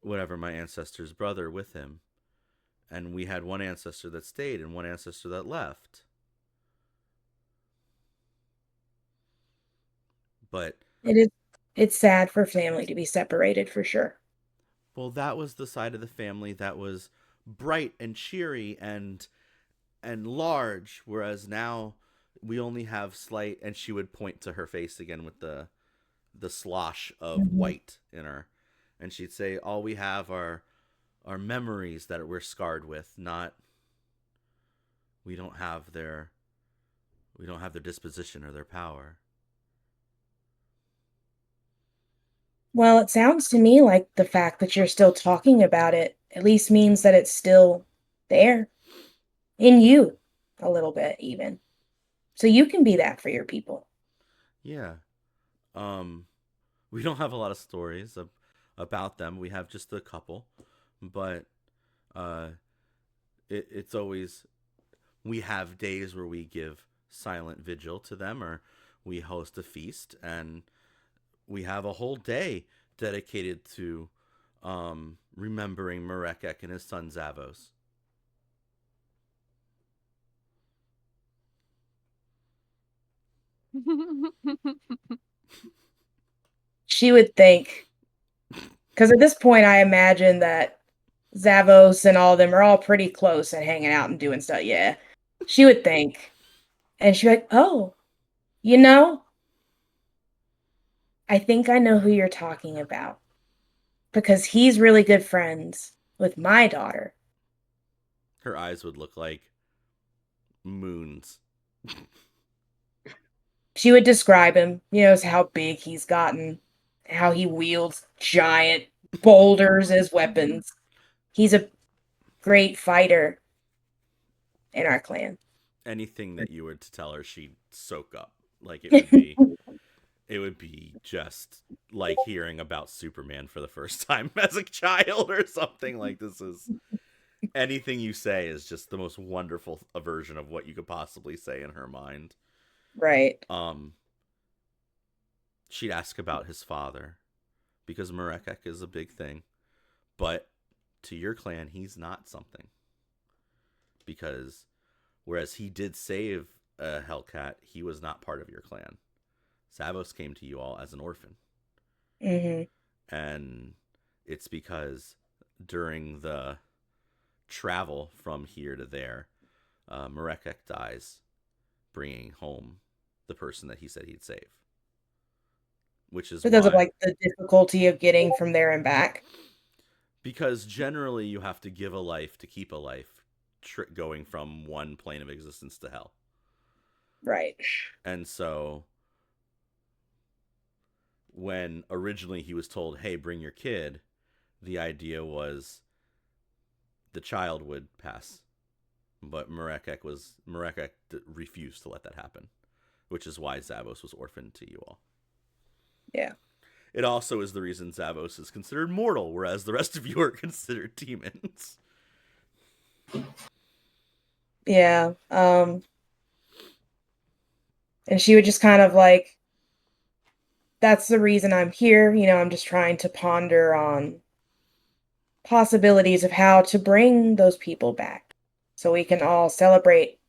ancestor's brother with him. And we had one ancestor that stayed and one ancestor that left. But it's sad for family to be separated, for sure. Well, that was the side of the family that was bright and cheery and large, whereas now we only have slight. And she would point to her face again with the slosh of white in her, and she'd say, "All we have are memories that we're scarred with. Not we don't have their disposition or their power." Well, it sounds to me like the fact that you're still talking about it at least means that it's still there in you a little bit, even. So you can be that for your people. Yeah. We don't have a lot of stories about them. We have just a couple, but it's always, we have days where we give silent vigil to them, or we host a feast, and we have a whole day dedicated to remembering Marekek and his son Zavos. She would think, because at this point I imagine that Zavos and all of them are all pretty close and hanging out and doing stuff. Yeah. She would think, And she's like, oh, you know, I think I know who you're talking about. Because he's really good friends with my daughter. Her eyes would look like moons. She would describe him, as how big he's gotten, how he wields giant boulders as weapons. He's a great fighter in our clan. Anything that you were to tell her, she'd soak up. Like it would be just like hearing about Superman for the first time as a child or something. Like, this is anything you say is just the most wonderful version of what you could possibly say in her mind. Right. She'd ask about his father because Marekek is a big thing, but to your clan, he's not something. Because whereas he did save a Hellcat, he was not part of your clan. Zavos came to you all as an orphan. Mm-hmm. And it's because during the travel from here to there, Marekek dies, bringing home the person that he said he'd save. Which is because why, of like the difficulty of getting from there and back. Because generally you have to give a life to keep a life, going from one plane of existence to hell. Right. And so when originally he was told, hey, bring your kid, the idea was the child would pass. But Marekek refused to let that happen, which is why Zavos was orphaned to you all. Yeah. It also is the reason Zavos is considered mortal, whereas the rest of you are considered demons. Yeah. And she would just kind of like, that's the reason I'm here. I'm just trying to ponder on possibilities of how to bring those people back so we can all celebrate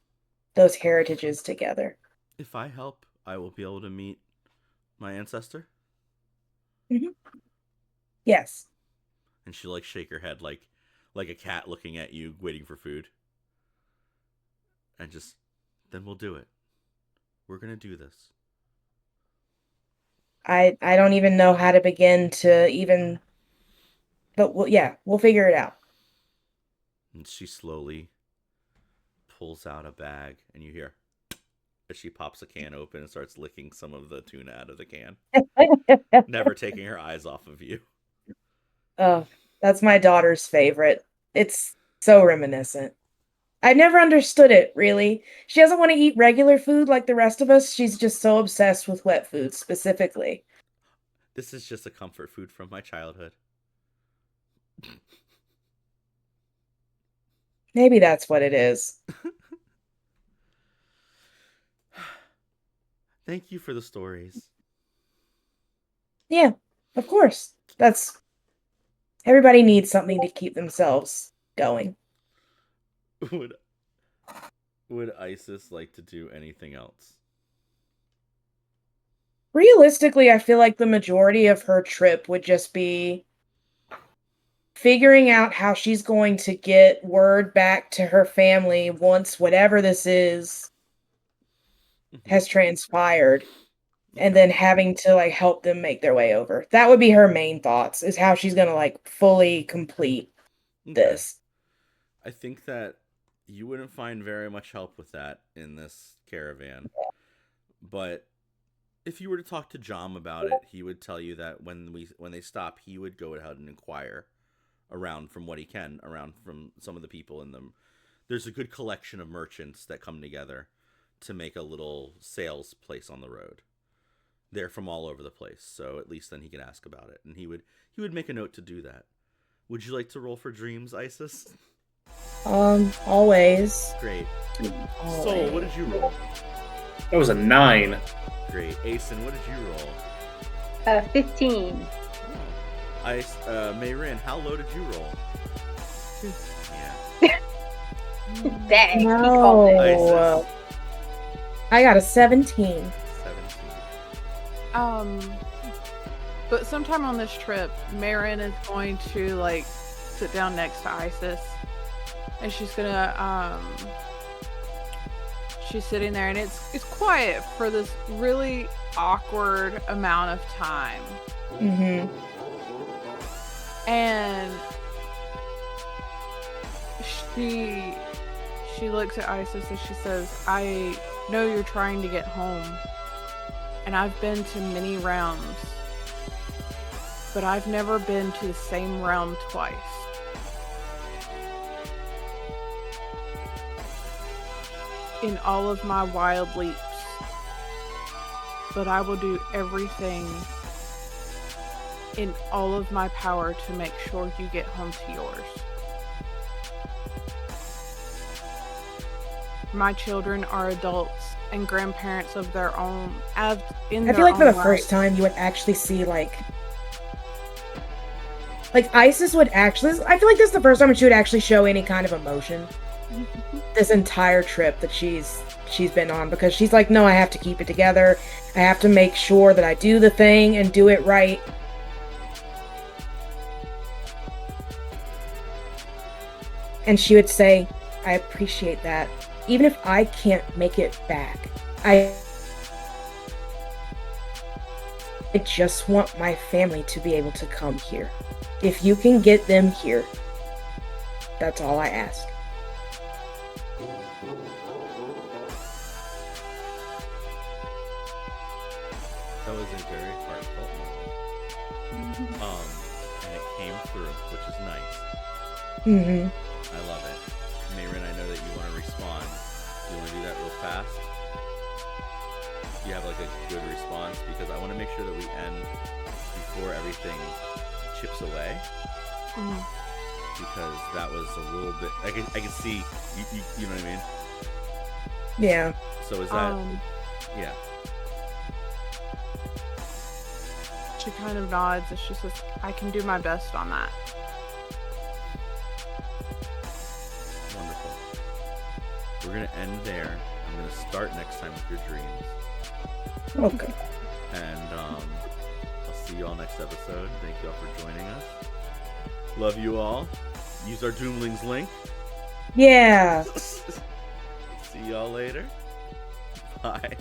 those heritages together. If I help, I will be able to meet my ancestor. Mm-hmm. Yes. And she'll like shake her head like a cat looking at you, waiting for food. And just, then we'll do it. We're going to do this. I don't even know how to begin to even, but we'll figure it out. And she slowly pulls out a bag, and you hear as she pops a can open and starts licking some of the tuna out of the can. Never taking her eyes off of you. Oh, that's my daughter's favorite. It's so reminiscent. I never understood it, really. She doesn't want to eat regular food like the rest of us. She's just so obsessed with wet food, specifically. This is just a comfort food from my childhood. Maybe that's what it is. Thank you for the stories. Yeah, of course. Everybody needs something to keep themselves going. Would Isis like to do anything else? Realistically, I feel like the majority of her trip would just be figuring out how she's going to get word back to her family once whatever this is has transpired, and then having to like help them make their way over. That would be her main thoughts, is how she's gonna like fully complete this. I think that you wouldn't find very much help with that in this caravan. But if you were to talk to Jom about it, he would tell you that when they stop, he would go ahead and inquire around from what he can, around from some of the people in them. There's a good collection of merchants that come together to make a little sales place on the road. They're from all over the place, so at least then he can ask about it, and he would make a note to do that. Would you like to roll for dreams, Isis? Always. Great. Always. Soul, what did you roll? That was a 9. Great. Aesyn, what did you roll? 15. Marin, how low did you roll? Yeah. Dang. No. Isis. I got a 17. 17. But sometime on this trip, Marin is going to like sit down next to Isis, and she's she's sitting there, and it's quiet for this really awkward amount of time. Mm-hmm. And she looks at Isis and she says, I know you're trying to get home, and I've been to many realms, but I've never been to the same realm twice. In all of my wild leaps, but I will do everything in all of my power to make sure you get home to yours. My children are adults and grandparents of their own. I feel like for the first time you would actually see like Isis would actually, I feel like this is the first time she would actually show any kind of emotion this entire trip that she's been on, because she's like, no, I have to keep it together. I have to make sure that I do the thing and do it right. And she would say, I appreciate that. Even if I can't make it back, I just want my family to be able to come here. If you can get them here, that's all I ask. That was a very heartfelt moment. And it came through, which is nice. Mm-hmm. I love it. Marin, I know that you want to respond. Do you want to do that real fast? Do you have like a good response? Because I want to make sure that we end before everything chips away. Because that was a little bit, I can see, you know what I mean? Yeah. So is that, yeah. She kind of nods and she says, I can do my best on that. Wonderful. We're going to end there. I'm going to start next time with your dreams. Okay. And I'll see you all next episode. Thank you all for joining us. Love you all. Use our Doomlings link. Yeah. See y'all later. Bye.